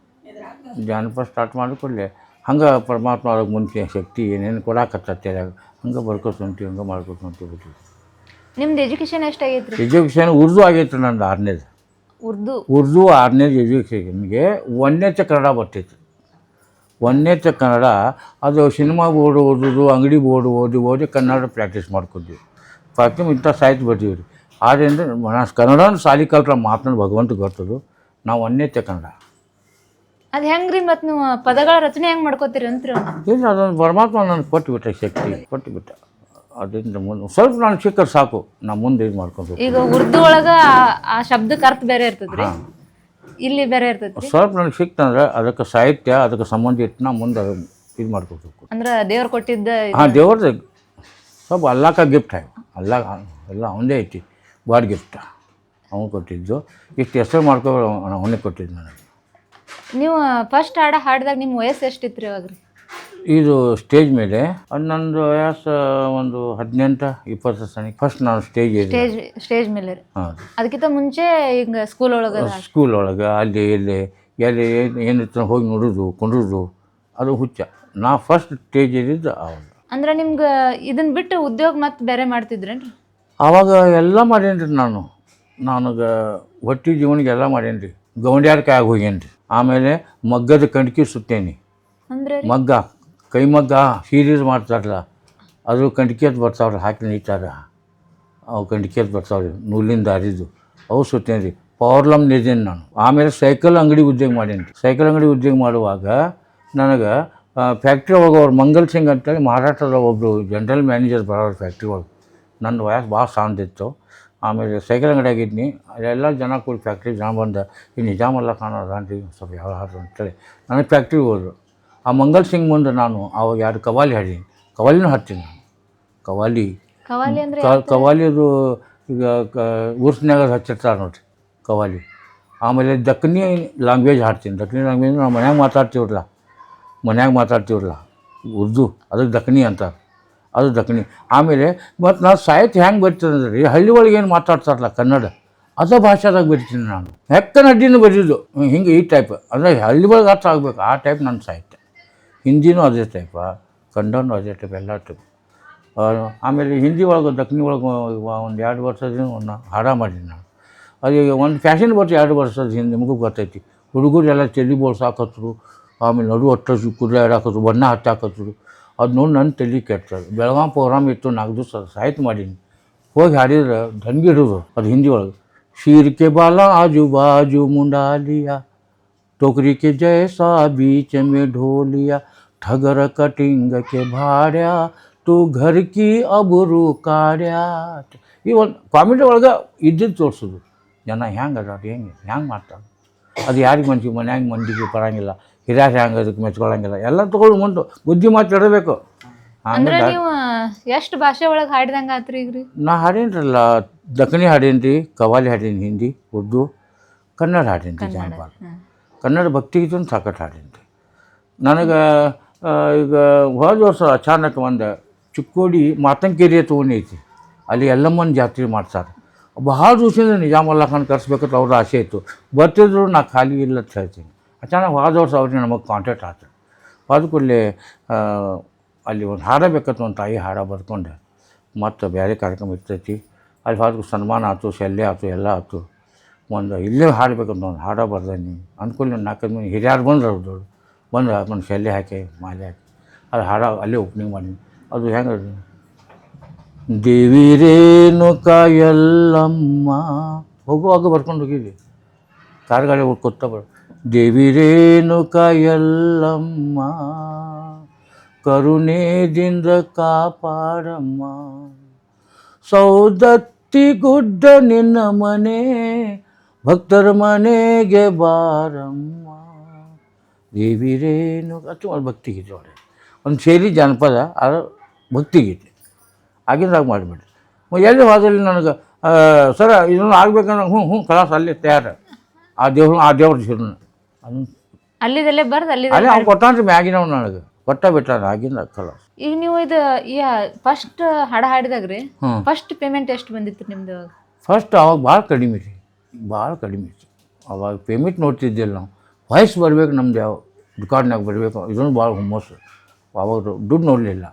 [SPEAKER 1] ಜಾನಪದ ಸ್ಟಾರ್ಟ್ ಮಾಡಿಕೊಳ್ಳಿ ಹಂಗೆ ಪರಮಾತ್ಮ ಅವ್ರಿಗೆ ಮುಂಚೆ ಶಕ್ತಿ ಏನೇನು ಕೊಡಾಕತ್ತೇದಾಗ ಹಂಗೆ ಬರ್ಕೋತ ಹೊಂಟಿವಿ, ಹಂಗೆ ಮಾಡ್ಕೊತ ಹೊಂಟಿಬಿಟ್ಟಿವಿ.
[SPEAKER 3] ನಿಮ್ದು ಎಜುಕೇಷನ್ ಎಷ್ಟಾಗೈತೆ ರೀ?
[SPEAKER 1] ಎಜುಕೇಷನ್ ಉರ್ದು ಆಗೈತೆ ನಂದು 6ನೇದು. ಉರ್ದು 6ನೇದು ಎಜುಕೇಷನ್ಗೆ 1ನೇ ಕನ್ನಡ ಬರ್ತೈತೆ. 1ನೇ ಕನ್ನಡ ಅದು ಸಿನಿಮಾ ಬೋರ್ಡು ಓದೋದು, ಅಂಗಡಿ ಬೋರ್ಡು ಓದಿ ಕನ್ನಡ ಪ್ರಾಕ್ಟೀಸ್ ಮಾಡ್ಕೊತೀವಿ. ಪ್ರಾಕ್ಟೀಸ್ ಇಂಥ ಸಾಹಿತ್ಯ ಬರ್ತೀವಿ ರೀ. ಆದ್ದರಿಂದ ನಾನು ಕನ್ನಡನ ಸಾಲಿ ಕಲ್ತ್ರ ಮಾತನಾಡಿ ಭಗವಂತ ಗೊತ್ತದು. ನಾವು 1ನೇ ಕನ್ನಡ.
[SPEAKER 3] ಅದು ಹೆಂಗೆ ರೀ? ಮತ್ತು ನೀವು ಪದಗಳ ರಚನೆ ಹೆಂಗೆ ಮಾಡ್ಕೋತೀರಿ ಅಂತ್ರಿ?
[SPEAKER 1] ಇಲ್ಲ, ಅದೊಂದು ಪರಮಾತ್ಮ ನನಗೆ ಕೊಟ್ಟುಬಿಟ್ಟ, ಶಕ್ತಿ ಕೊಟ್ಟುಬಿಟ್ಟ. ಅದರಿಂದ ಮುಂದೆ ಸ್ವಲ್ಪ ನಾನು ಸಿಕ್ಕರೆ ಸಾಕು, ನಾ ಮುಂದೆ ಇದು ಮಾಡ್ಕೊಂಡು.
[SPEAKER 3] ಈಗ ಉರ್ದು ಒಳಗೆ ಆ ಶಬ್ದಕ್ಕೆ ಅರ್ಥ ಬೇರೆ ಇರ್ತದ್ರಿ, ಇಲ್ಲಿ ಬೇರೆ ಇರ್ತೈತಿ.
[SPEAKER 1] ಸ್ವಲ್ಪ ನನಗೆ ಸಿಕ್ತಂದ್ರೆ ಅದಕ್ಕೆ ಸಾಹಿತ್ಯ, ಅದಕ್ಕೆ ಸಂಬಂಧ ಇಟ್ಟು ನಾ ಮುಂದೆ ಇದು ಮಾಡ್ಕೋಬೇಕು.
[SPEAKER 3] ಅಂದ್ರೆ ದೇವ್ರು ಕೊಟ್ಟಿದ್ದ?
[SPEAKER 1] ಹಾಂ, ದೇವ್ರದ್ದು ಸ್ವಲ್ಪ ಅಲ್ಲಾಕ ಗಿಫ್ಟ್ ಆಗಿ, ಅಲ್ಲ ಎಲ್ಲ ಅವನದೇ ಐತಿ, ಗಾಡ್ ಗಿಫ್ಟ್ ಅವನು ಕೊಟ್ಟಿದ್ದು. ಇಷ್ಟು ಹೆಸರು ಮಾಡ್ಕೊಂಡು ಅವನೇ ಕೊಟ್ಟಿದ್ದು ನನಗೆ.
[SPEAKER 3] ನೀವು ಫಸ್ಟ್ ಹಾಡಿದಾಗ ನಿಮ್ಮ ವಯಸ್ಸು ಎಷ್ಟಿತ್ತು ರೀ ಅವಾಗ ರೀ?
[SPEAKER 1] ಇದು ಸ್ಟೇಜ್ ಮೇಲೆ ನಂದು ವಯಸ್ಸು ಒಂದು 18-20 ಸನಿಗೆ ಫಸ್ಟ್ ನಾನು
[SPEAKER 3] ಸ್ಟೇಜ್ ಮೇಲೆ ರೀ. ಹಾಂ, ಅದಕ್ಕಿಂತ ಮುಂಚೆ ಈಗ ಸ್ಕೂಲ್
[SPEAKER 1] ಒಳಗೆ ಅಲ್ಲಿ ಇಲ್ಲಿ ಎಲ್ಲಿ ಏನಿತ್ತು ಹೋಗಿ ನೋಡೋದು, ಕೊಂಡ್ರದು, ಅದು ಹುಚ್ಚ. ನಾ ಫಸ್ಟ್ ಸ್ಟೇಜ್ ಇದ್ದಿದ್ದು ಅವಾಗ.
[SPEAKER 3] ಅಂದ್ರೆ ನಿಮ್ಗೆ ಇದನ್ನ ಬಿಟ್ಟು ಉದ್ಯೋಗ ಮತ್ತೆ ಬೇರೆ ಮಾಡ್ತಿದ್ರೇನ್ರಿ?
[SPEAKER 1] ಆವಾಗ ಎಲ್ಲ ಮಾಡೇನ್ರಿ ನನಗೆ ಹೊಟ್ಟೆ ಜೀವನಿಗೆ ಎಲ್ಲ ಮಾಡೇನ್ರಿ. ಗೌಂಡ್ಯಾರ ಕಾಯಾಗ ಹೋಗೇನ್ರಿ. ಆಮೇಲೆ ಮಗ್ಗದ ಕಂಡ್ಕಿ ಸುತ್ತೇನಿ.
[SPEAKER 3] ಅಂದರೆ
[SPEAKER 1] ಮಗ್ಗ, ಕೈ ಮಗ್ಗ ಸೀರೀಸ್ ಮಾಡ್ತಾರಲ್ಲ, ಅದು ಕಂಡ್ಕಿಯದು ಬರ್ತಾವ್ರಿ, ಹಾಕಿ ನೀಟಾರ ಅವು ಕಂಡ್ಕಿಯದು ಬರ್ತಾವ್ರಿ, ನೂಲಿಂದ ಹರಿದು ಅವು ಸುತ್ತೇನೆ ರೀ. ಪವರ್ಲಮ್ ನಿದೇನು ನಾನು. ಆಮೇಲೆ ಸೈಕಲ್ ಅಂಗಡಿ ಉದ್ಯೋಗ ಮಾಡೇನಿ. ಸೈಕಲ್ ಅಂಗಡಿ ಉದ್ಯೋಗ ಮಾಡುವಾಗ ನನಗೆ ಫ್ಯಾಕ್ಟ್ರಿ ಒಳಗೆ ಅವ್ರು ಮಂಗಲ್ ಸಿಂಗ್ ಅಂತೇಳಿ ಮಹಾರಾಷ್ಟ್ರದ ಒಬ್ಬರು ಜನರಲ್ ಮ್ಯಾನೇಜರ್ ಬರೋರು ಫ್ಯಾಕ್ಟ್ರಿ ಒಳಗೆ. ನನ್ನ ವಯಸ್ಸು ಭಾಳ ಸಣ್ಣದಿತ್ತು. ಆಮೇಲೆ ಸೈಕಲ್ ಅಂಗಡಿ ಆಗಿದ್ನಿ. ಅಲ್ಲೆಲ್ಲ ಜನ ಕೂಡಿ ಫ್ಯಾಕ್ಟ್ರಿ ಜನ ಬಂದು ಈ ನಿಜಾಮಲ್ಲ ಕಾಣೋದಾನ್ರಿ ಸ್ವಲ್ಪ ಯಾರು ಅಂತೇಳಿ ನನಗೆ ಫ್ಯಾಕ್ಟ್ರಿಗೆ ಹೋದರು. ಆ ಮಂಗಲ್ ಸಿಂಗ್ ಮುಂದೆ ನಾನು ಅವಾಗ 2 ಕವಾಲಿ ಹಾಡೀನಿ. ಕವಾಲಿನೂ ಹಾಡ್ತೀನಿ ನಾನು. ಕವಾಲಿ
[SPEAKER 3] ಅಂದ್ರೆ
[SPEAKER 1] ಕವಾಲಿದು ಈಗ ಉರ್ಸ್ನ್ಯಾಗ ಹಚ್ಚಿರ್ತಾರೆ ನೋಡ್ರಿ ಕವಾಲಿ. ಆಮೇಲೆ ದಕ್ಕನಿ ಲ್ಯಾಂಗ್ವೇಜ್ ಹಾಡ್ತೀನಿ. ದಕ್ಕನಿ ಲ್ಯಾಂಗ್ವೇಜ್ ನಾವು ಮನ್ಯಾಗ ಮಾತಾಡ್ತೀವ್ರಲ್ಲ ಉರ್ದು, ಅದಕ್ಕೆ ದಕ್ಕನಿ ಅಂತಾರೆ, ಅದು ದಕ್ಕನಿ. ಆಮೇಲೆ ಮತ್ತು ನಾನು ಸಾಹಿತ್ಯ ಹೆಂಗೆ ಬರಿತೀನಿ ಅಂದ್ರೆ ಹಳ್ಳಿ ಒಳಗೆ ಏನು ಮಾತಾಡ್ತಾರಲ್ಲ ಕನ್ನಡ, ಅದೇ ಭಾಷೆದಾಗ ಬರಿತೀನಿ ನಾನು. ಹೆಕ್ಕನ ಅಡ್ಡಿನೂ ಬರೀದು ಹಿಂಗೆ ಈ ಟೈಪ್ ಅಂದರೆ ಹಳ್ಳಿ ಒಳಗೆ ಅರ್ಥ ಆಗಬೇಕು ಆ ಟೈಪ್ ನನ್ನ ಸಾಹಿತ್ಯ. ಹಿಂದಿನೂ ಅದೇ ಟೈಪ, ಕನ್ನಡನೂ ಅದೇ ಟೈಪ್, ಎಲ್ಲ ಟೈಪ್. ಆಮೇಲೆ ಹಿಂದಿ ಒಳಗೆ ದಕ್ಕನಿ ಒಳಗೆ ಒಂದು 2 ವರ್ಷದಿಂದ ಒಂದು ಹಾಡ ಮಾಡೀನಿ ನಾನು. ಅದು ಒಂದು ಫ್ಯಾಷನ್ ಬರ್ತು 2 ವರ್ಷದ ಹಿಂದೆ, ನಿಮಗೂ ಗೊತ್ತೈತಿ. ಹುಡುಗರು ಎಲ್ಲ ತಲೆ ಬೋಳ್ಸಾಕತ್ರು, ಆಮೇಲೆ ನಡು ಒಟ್ಟು ಕುದುರೆ ಆಡಾಕತ್ರು, ಬಣ್ಣ ಹಚ್ಚಾಕತ್ರು. ಅದು ನೋಡಿ ನನ್ನ ತಲೆ ಕೆಟ್ಟದು. ಬೆಳಗಾಂ ಪ್ರೋಗ್ರಾಮ್ ಇತ್ತು 4 ದಿವಸ ಸಾಹಿತ್ಯ ಮಾಡೀನಿ. ಹೋಗಿ ಹಾಡಿದ್ರೆ ಧನ್ಗಿಡೋದು ಅದು ಹಿಂದಿ ಒಳಗೆ. शीर के बाला आजू बाजू मुंडा लिया, टोकरी के जैसा बीच में ढोलिया, ठगर कटिंग के भाड्या तू घर की अबरू काड्या. ಈ ಒಂದು ಕಾಮಿಡಿ ಒಳಗೆ ಇದ್ದಿದ್ದು ತೋರಿಸೋದು. ಜನ ಹೆಂಗೆ ಅದಾರ ಹೆಂಗೆ ಮಾಡ್ತಾರೆ, ಅದು ಯಾರಿಗೆ ಮನ್ಯಾಗ ಮಂದಿಗೆ ಬರೋಂಗಿಲ್ಲ, ಹಿರಿಯರು ಹೆಂಗೆ ಅದಕ್ಕೆ ಮೆಚ್ಕೊಳ್ಳೋಂಗಿಲ್ಲ, ಎಲ್ಲ ತೊಗೊಳ್ಳೋ ಮುಂದೆ ಬುದ್ಧಿ ಮಾತಾಡಬೇಕು.
[SPEAKER 3] ಅಂದ್ರೆ ನೀವು ಎಷ್ಟು ಭಾಷೆ ಒಳಗೆ ಹಾಡಿದಂಗೆ ಆತ್ರಿ ಈಗ ರೀ?
[SPEAKER 1] ನಾ ಹಾಡೇನ್ರಲ್ಲ, ದಕ್ಕನಿ ಹಾಡೇನಿ ರೀ, ಕವಾಲಿ ಹಾಡೀನಿ, ಹಿಂದಿ, ಉರ್ದು, ಕನ್ನಡ ಹಾಡೀನಿ ರೀ, ಜಾನಪದ ಕನ್ನಡ ಭಕ್ತಿಗೀತನ ಸಾಕಟ್ಟು ಹಾಡೀನಿ ರೀ. ನನಗೆ ಈಗ ಹೋದ ವರ್ಷ ಅಚಾನಕ್ ಒಂದು ಚಿಕ್ಕೋಡಿ ಮಾತಂಕೇರಿ ತೊಗೊಂಡು ಐತಿ, ಅಲ್ಲಿ ಎಲ್ಲಮ್ಮನ ಜಾತ್ರೆ ಮಾಡ್ತಾರೆ. ಬಹಳ ದಿವಸದಿಂದ ನಿಜಾಮಲ್ಲ ಖಾನ್ ಕರ್ಸ್ಬೇಕಂತ ಅವ್ರ ಆಸೆ ಇತ್ತು. ಬರ್ತಿದ್ರು ನಾ ಖಾಲಿ ಇಲ್ಲ ಅಂತ ಹೇಳ್ತೀನಿ. ಅಚಾನಕ್ ಹೋದ ವರ್ಷ ಅವ್ರಿಗೆ ನಮಗೆ ಕಾಂಟ್ಯಾಕ್ಟ್ ಆಯ್ತು. ಹೋದ ಕೂಡಲೇ ಅಲ್ಲಿ ಒಂದು ಹಾಡ ಬೇಕಂತ ಒಂದು ತಾಯಿ ಹಾಡ ಬರ್ಕೊಂಡೆ. ಮತ್ತು ಬೇರೆ ಕಾರ್ಯಕ್ರಮ ಇರ್ತೈತಿ, ಅಲ್ಲಿ ಹೋದ ಸನ್ಮಾನ ಆಯ್ತು, ಶಲ್ಯ ಆಯ್ತು, ಎಲ್ಲ ಆಯ್ತು. ಒಂದು ಇಲ್ಲೇ ಹಾಡಬೇಕಂತ ಒಂದು ಹಾಡ ಬರ್ದೇನಿ ಅಂದ್ಕೊಂಡು 4-5 ಮಂದಿ ಹಿರಿಯರು ಬಂದರು. ಅವ್ರದ್ದು ಬಂದು ಒಂದು ಶಲ್ಯ ಹಾಕಿ ಮಾಲೆ ಹಾಕಿ ಅದು ಹಾಡ ಅಲ್ಲೇ ಓಪನಿಂಗ್ ಮಾಡೀನಿ. ಅದು ಹೆಂಗೆ ದೇವಿ ರೇಣುಕಾ ಯಲ್ಲಮ್ಮ ಹೋಗುವಾಗ ಬರ್ಕೊಂಡು ಹೋಗಿದ್ವಿ, ಕಾರ್ ಗಾಡಿ ಕೂತ ದೇವಿ ರೇಣುಕಾ ಯಲ್ಲಮ್ಮ ಕರುಣೆದಿಂದ ಕಾಪಾಡಮ್ಮ, ಸೌದತ್ತಿ ಗುಡ್ಡ ನಿನ್ನ ಮನೆ, ಭಕ್ತರ ಮನೆಗೆ ಬಾರಮ್ಮ, ದೇವಿ ರೇಣುಕಾ ಅದು ಒಂದು ಭಕ್ತಿಗೀತೆ ಒಳ್ಳೆ ಒಂದು ಶೈಲಿ ಜಾನಪದ, ಅದು ಭಕ್ತಿಗೀತೆ ಆಗಿಂದಾಗ ಮಾಡಿಬಿಡ್ರಿ. ಎಲ್ಲಿ ಹೋದಲ್ಲಿ ನನಗೆ ಸರ ಇದನ್ನು ಆಗ್ಬೇಕಂದ್ರೆ ಹ್ಞೂ ಕಲಾಸ ಅಲ್ಲಿ ತಯಾರು ಆ ದೇವ್ರ ಹೆಸರು ಅದನ್ನು
[SPEAKER 3] ಅಲ್ಲಿದಲ್ಲೇ ಬರ್ದು ಅಲ್ಲಿ
[SPEAKER 1] ಅವ್ನು ಕೊಟ್ಟಾನ್ರಿ ಮ್ಯಾಗಿನವ್ ನನಗೆ ಕೊಟ್ಟ ಬಿಟ್ಟಾರ ಆಗಿಂದ ಕಲಾಸ.
[SPEAKER 3] ಈಗ ನೀವು ಇದು ಫಸ್ಟ್ ಹಾಡ ಹಾಡಿದಾಗ್ರಿ ಫಸ್ಟ್ ಪೇಮೆಂಟ್ ಎಷ್ಟು ಬಂದಿತ್ತು ನಿಮ್ದು?
[SPEAKER 1] ಫಸ್ಟ್ ಅವಾಗ ಭಾಳ ಕಡಿಮೆ ರೀ, ಭಾಳ ಕಡಿಮೆ ಇತ್ತು ಅವಾಗ. ಪೇಮೆಂಟ್ ನೋಡ್ತಿದ್ದಿಲ್ಲ ನಾವು, ವಾಯ್ಸ್ ಬರಬೇಕು ನಮ್ದು, ಯಾವ ರೆಕಾರ್ಡ್ನಾಗ ಬರಬೇಕು, ಇದನ್ನು ಭಾಳ ಹುಮ್ಮಸ್ಸು. ಅವಾಗ ದುಡ್ಡು ನೋಡಲಿಲ್ಲ,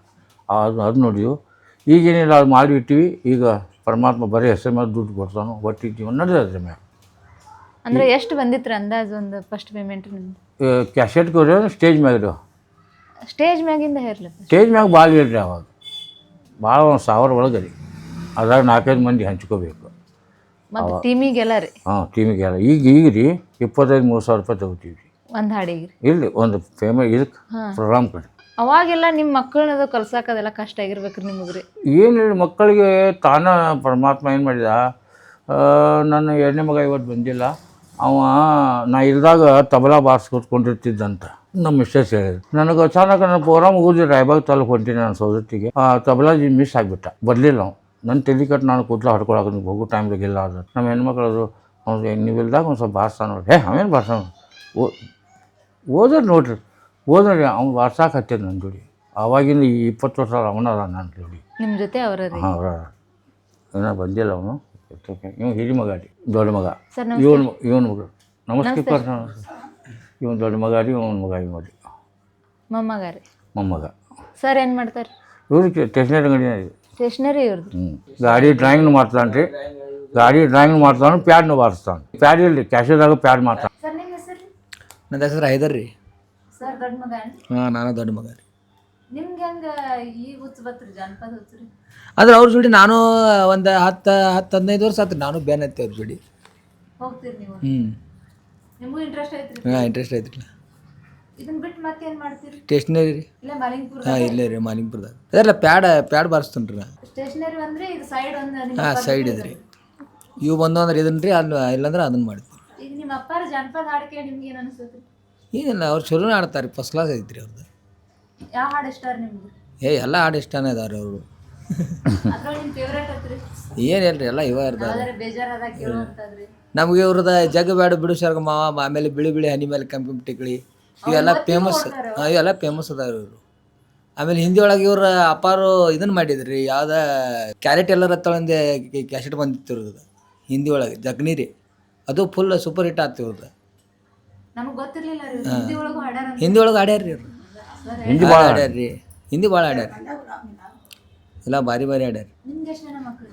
[SPEAKER 1] ಅದು ನೋಡಿದ್ವು. ಈಗೇನಿಲ್ಲ ಅದು ಮಾಡಿಬಿಟ್ಟಿವಿ. ಈಗ ಪರಮಾತ್ಮ ಬರೀ ಹೆಸರು ಮೇಲೆ ದುಡ್ಡು ಕೊಡ್ತಾನೋ ಒಟ್ಟಿದ್ದೀವಿ ಅನ್ನೋದು ಅದ್ರ ಮ್ಯಾಗ.
[SPEAKER 3] ಅಂದರೆ ಎಷ್ಟು ಬಂದಿತ್ತು ಅಂದಾಜು ಒಂದು ಫಸ್ಟ್ ಪೇಮೆಂಟ್ ನಿಮ್ದು?
[SPEAKER 1] ಕ್ಯಾಸೆಟ್ಗೆ ಹೋದ್ರೆ ಸ್ಟೇಜ್ ಮ್ಯಾಗ ರೀ,
[SPEAKER 3] ಸ್ಟೇಜ್ ಮ್ಯಾಗಿಂದ ಹೇರ್ಲಿ
[SPEAKER 1] ಸ್ಟೇಜ್ ಮ್ಯಾಗ ಭಾಳ ಇಲ್ರಿ ಅವಾಗ, ಭಾಳ 1000 ಒಳಗೆ ರೀ. ಅದ್ರಾಗ 4-5 ಮಂದಿ ಹಂಚ್ಕೋಬೇಕು.
[SPEAKER 3] ಮತ್ತು ಟೀಮಿಗೆಲ್ಲ ರೀ?
[SPEAKER 1] ಹಾಂ ಟೀಮಿಗೆಲ್ಲ. ಈಗ ರೀ 25,000-30,000 ರೂಪಾಯಿ ತಗೋತೀವಿ ರೀ
[SPEAKER 3] ಒಂದು ಹಾಡಿಗೆ ರೀ.
[SPEAKER 1] ಇಲ್ಲಿ ಒಂದು ಇದಕ್ಕೆ ಪ್ರೋಗ್ರಾಮ್ ಕಡೆ.
[SPEAKER 3] ಅವಾಗೆಲ್ಲ ನಿಮ್ಮ ಮಕ್ಕಳನ್ನದು ಕಲ್ಸೋಕದೆಲ್ಲ ಕಷ್ಟ ಆಗಿರ್ಬೇಕ್ರಿ ನಿಮಗೆ ರೀ?
[SPEAKER 1] ಏನಿಲ್ಲ, ಮಕ್ಕಳಿಗೆ ತಾನ ಪರಮಾತ್ಮ ಏನು ಮಾಡಿದ. ನನ್ನ 2ನೇ ಮಗ ಇವತ್ತು ಬಂದಿಲ್ಲ. ನಾ ಇಲ್ದಾಗ ತಬಲಾ ಬಾರಿಸ್ಕೊತ್ಕೊಂಡಿರ್ತಿದ್ದಂತ ನಮ್ಮ ಮಿಸ್ಟರ್ಸ್ ಹೇಳಿದ್ರು. ನನಗೆ ಅಚಾನಕ ನನ್ನ ಪ್ರೋಗ್ರಾಮ್ ಹೋಗಿ ರಾಯಬಾಗ್ ತಾಲೂಕು ಹೊಂಟೀನಿ ನಾನು ಸೌದತ್ತಿಗೆ. ತಬಲಾ ಮಿಸ್ ಆಗಿಬಿಟ್ಟ, ಬರಲಿಲ್ಲ ಅವ್ನು. ನನ್ನ ತಲೆ ಕಟ್ಟು ನಾನು ಕೂದಲ ಹೊಡ್ಕೊಳಕ್ಕೆ ಹೋಗೋ ಟೈಮ್ದಾಗೆಲ್ಲ ಅದು ನಮ್ಮ ಹೆಣ್ಮಕ್ಳದು ಅವ್ನು ನೀವು ಇಲ್ದಾಗ ಒಂದು ಸ್ವಲ್ಪ ಬಾರಿಸ್ತಾನ ನೋಡ್ರಿ. ಅವೇನು ಬಾರ್ಸಾನ ಓದೋದು ನೋಡ್ರಿ, ಓದ್ರಿ ಅವ್ನು ಬಾರ್ಸಾಕ ಹತ್ತಿದ ನನ್ನ ಜೋಡಿ. ಆವಾಗಿಂದ 20 ವರ್ಷ ಅವನದ ನನ್ನ ಜೋಡಿ
[SPEAKER 3] ನಿಮ್ಮ ಜೊತೆ ಅವರ?
[SPEAKER 1] ಹಾಂ ಅವರ. ಏನೋ ಬಂದಿಲ್ಲ ಅವನು. ಇವ್ ಹಿರಿ ಮಗ ರೀ, ದೊಡ್ಡ ಮಗ. ಇವನು ಮಗ ನಮಸ್ಕಾರ. ಇವನು ದೊಡ್ಡ ಮಗ ರೀ, ಇವನ ಮಗ ಇವ್ರಿ
[SPEAKER 3] ಮೊಮ್ಮಗ ರೀ.
[SPEAKER 1] ಮೊಮ್ಮಗ.
[SPEAKER 3] ಸರ್ ಏನು ಮಾಡ್ತಾರೆ?
[SPEAKER 1] ಇವ್ರಿಗೆ ಸ್ಟೇಷನರಿ ಅಂಗಡಿನ ರೀ.
[SPEAKER 3] ಸ್ಟೇಷನರಿ ಇವ್ರದ್ದು?
[SPEAKER 1] ಗಾಡಿ ಡ್ರಾಯಿಂಗ್ನು ಮಾಡ್ತಾನೆ ರೀ, ಗಾಡಿ ಡ್ರಾಯಿಂಗ್ ಮಾಡ್ತಾನೆ, ಪ್ಯಾಡ್ನು ಬಾರಿಸ್ತಾನೆ. ಪ್ಯಾಡ್ ಇಲ್ರಿ, ಕ್ಯಾಶದಾಗ ಪ್ಯಾಡ್ ಮಾಡ್ತಾನೆ.
[SPEAKER 3] ಸರ್ ನಿಮ್ಮ ಹೆಸರು?
[SPEAKER 4] ನನ್ನ ಹೆಸರು ಹೈದರ್ ರೀ.
[SPEAKER 3] ಸರ್ ದೊಡ್ಡ ಮಗ?
[SPEAKER 4] ಹಾಂ ನಾನು ದೊಡ್ಡ ಮಗ ರೀ.
[SPEAKER 3] ನಿಮ್ಗೆ ಹೆಂಗೆ ಈ ಹುಚ್ಚು ಬತ್ರಿ, ಜಾನಪದ ಹುಚ್ಚು ರೀ?
[SPEAKER 4] ಅಂದ್ರೆ ಅವ್ರ ಜೋಡಿ ನಾನು ಒಂದು 10-15 ವರ್ಷ ಆತ್ರಿ ನಾನು ಬೇನ್ ಐತಿ ಅವ್ರ ಜೋಡಿ
[SPEAKER 3] ಹೋಗ್ತೀರಿ ನೀವು? ನಿಮಗೂ ಇಂಟ್ರೆಸ್ಟ್ ಐತ್ರಿ?
[SPEAKER 4] ಹಾಂ ಇಂಟ್ರೆಸ್ಟ್ ಐತ್ರಿ.
[SPEAKER 3] ಇದನ್ನ ಬಿಟ್ಟು ಮತ್ತೇನ್ ಮಾಡ್ತೀರಿ?
[SPEAKER 4] ಸ್ಟೇಷನರಿ ರೀ.
[SPEAKER 3] ಇಲ್ಲ ಮಾಲಿಂಗ್ಪುರ
[SPEAKER 4] ಹಾಂ ಇಲ್ಲೇ ರೀ ಮಾಲಿಂಗ್ಪುರದಾಗ. ಅದೆಲ್ಲ ಪ್ಯಾಡ್ ಬಾರಿಸ್ತೀನಿ ರೀ ನಾನು.
[SPEAKER 3] ಸ್ಟೇಷನರಿ ಅಂದ್ರೆ ಇದು ಸೈಡ್ ಒಂದು
[SPEAKER 4] ಹಾಂ ಸೈಡ್ ಇದೆ ರೀ. ಇವು ಬಂದು ಅಂದ್ರೆ ಇದನ್ನ ರೀ, ಅಲ್ಲಿ ಇಲ್ಲಾಂದ್ರೆ ಅದನ್ನು ಮಾಡ್ತೀವಿ.
[SPEAKER 3] ಈಗ ನಿಮ್ಮ ಅಪ್ಪಾರ ಜಾನಪದ ಹಾಡು ಕೇಳಿ ನಿಮ್ಗೆ ಏನು ಅನಿಸ್ತದೆ?
[SPEAKER 4] ಏನಿಲ್ಲ, ಅವ್ರು ಚಲೋನೇ ಆಡ್ತಾರೆ ರೀ, ಫಸ್ಟ್ ಕ್ಲಾಸ್ ಐತ್ರಿ ಅವ್ರದ್ದು.
[SPEAKER 3] ಯಾವ ಹಾಡು ಇಷ್ಟ ನಿಮ್ಗೆ?
[SPEAKER 4] ಎಲ್ಲ ಹಾಡು ಇಷ್ಟನೇ ಇದಾವೆ ಅವರು.
[SPEAKER 3] ಅದ್ರೊಳಗೆ ನಿಮ್ಮ ಫೇವ್ರೇಟ್ ಐತ್ರಿ?
[SPEAKER 4] ಏನಿಲ್ಲ ರೀ, ಎಲ್ಲ ಇವ ಇರ್ತಾರೆ.
[SPEAKER 3] ಯಾವ್ದಾರ ಬೇಜಾರಾದಾಗ ಕೇಳುವಂಥದ್ರಿ?
[SPEAKER 4] ನಮಗೆ ಇವ್ರದ ಜಗ ಬೇಡ ಬಿಡು ಸರ್ಗ ಮಾವ, ಆಮೇಲೆ ಬಿಳಿ ಬಿಳಿ ಹನಿ ಮೇಲೆ ಕೆಂಪು ಟಿಕ್ಳಿ, ಇವೆಲ್ಲ ಫೇಮಸ್. ಇವೆಲ್ಲ ಫೇಮಸ್ ಅದಾವ ಇವರು. ಆಮೇಲೆ ಹಿಂದಿ ಒಳಗೆ ಇವ್ರ ಅಪ್ಪಾರು ಇದನ್ನು ಮಾಡಿದ್ರಿ, ಯಾವ್ದ ಕ್ಯಾರೆಟ್ ಎಲ್ಲರ ತಗೊಂಡೆ ಕ್ಯಾಸೆಟ್ ಬಂದಿತ್ತು ಇವ್ರದ್ದು ಹಿಂದಿ ಒಳಗೆ, ಜಗ್ನಿ ರೀ. ಅದು ಫುಲ್ ಸೂಪರ್ ಹಿಟ್ ಆಗ್ತಿ ಇವ್ರದ್ದು.
[SPEAKER 3] ನಮಗೆ ಗೊತ್ತಿರ್ಲಿಲ್ಲ ರೀ ಹಿಂದಿ ಒಳಗೂ ಹಾಡ್ಯಾರ.
[SPEAKER 4] ಹಿಂದಿ ಒಳಗೆ ಆಡ್ಯಾರ ರೀ ಅವ್ರು.
[SPEAKER 1] ಹಿಂದಿ ಭಾಳ
[SPEAKER 4] ಆಡ್ಯಾರ ರೀ, ಹಿಂದಿ ಭಾಳ ಆಡ್ಯಾರ. ಎಲ್ಲ ಭಾರಿ ಆಡ್ಯಾರ.
[SPEAKER 3] ನಿಮ್ಗೆ ಎಷ್ಟು ಜನ ಮಕ್ಕಳು?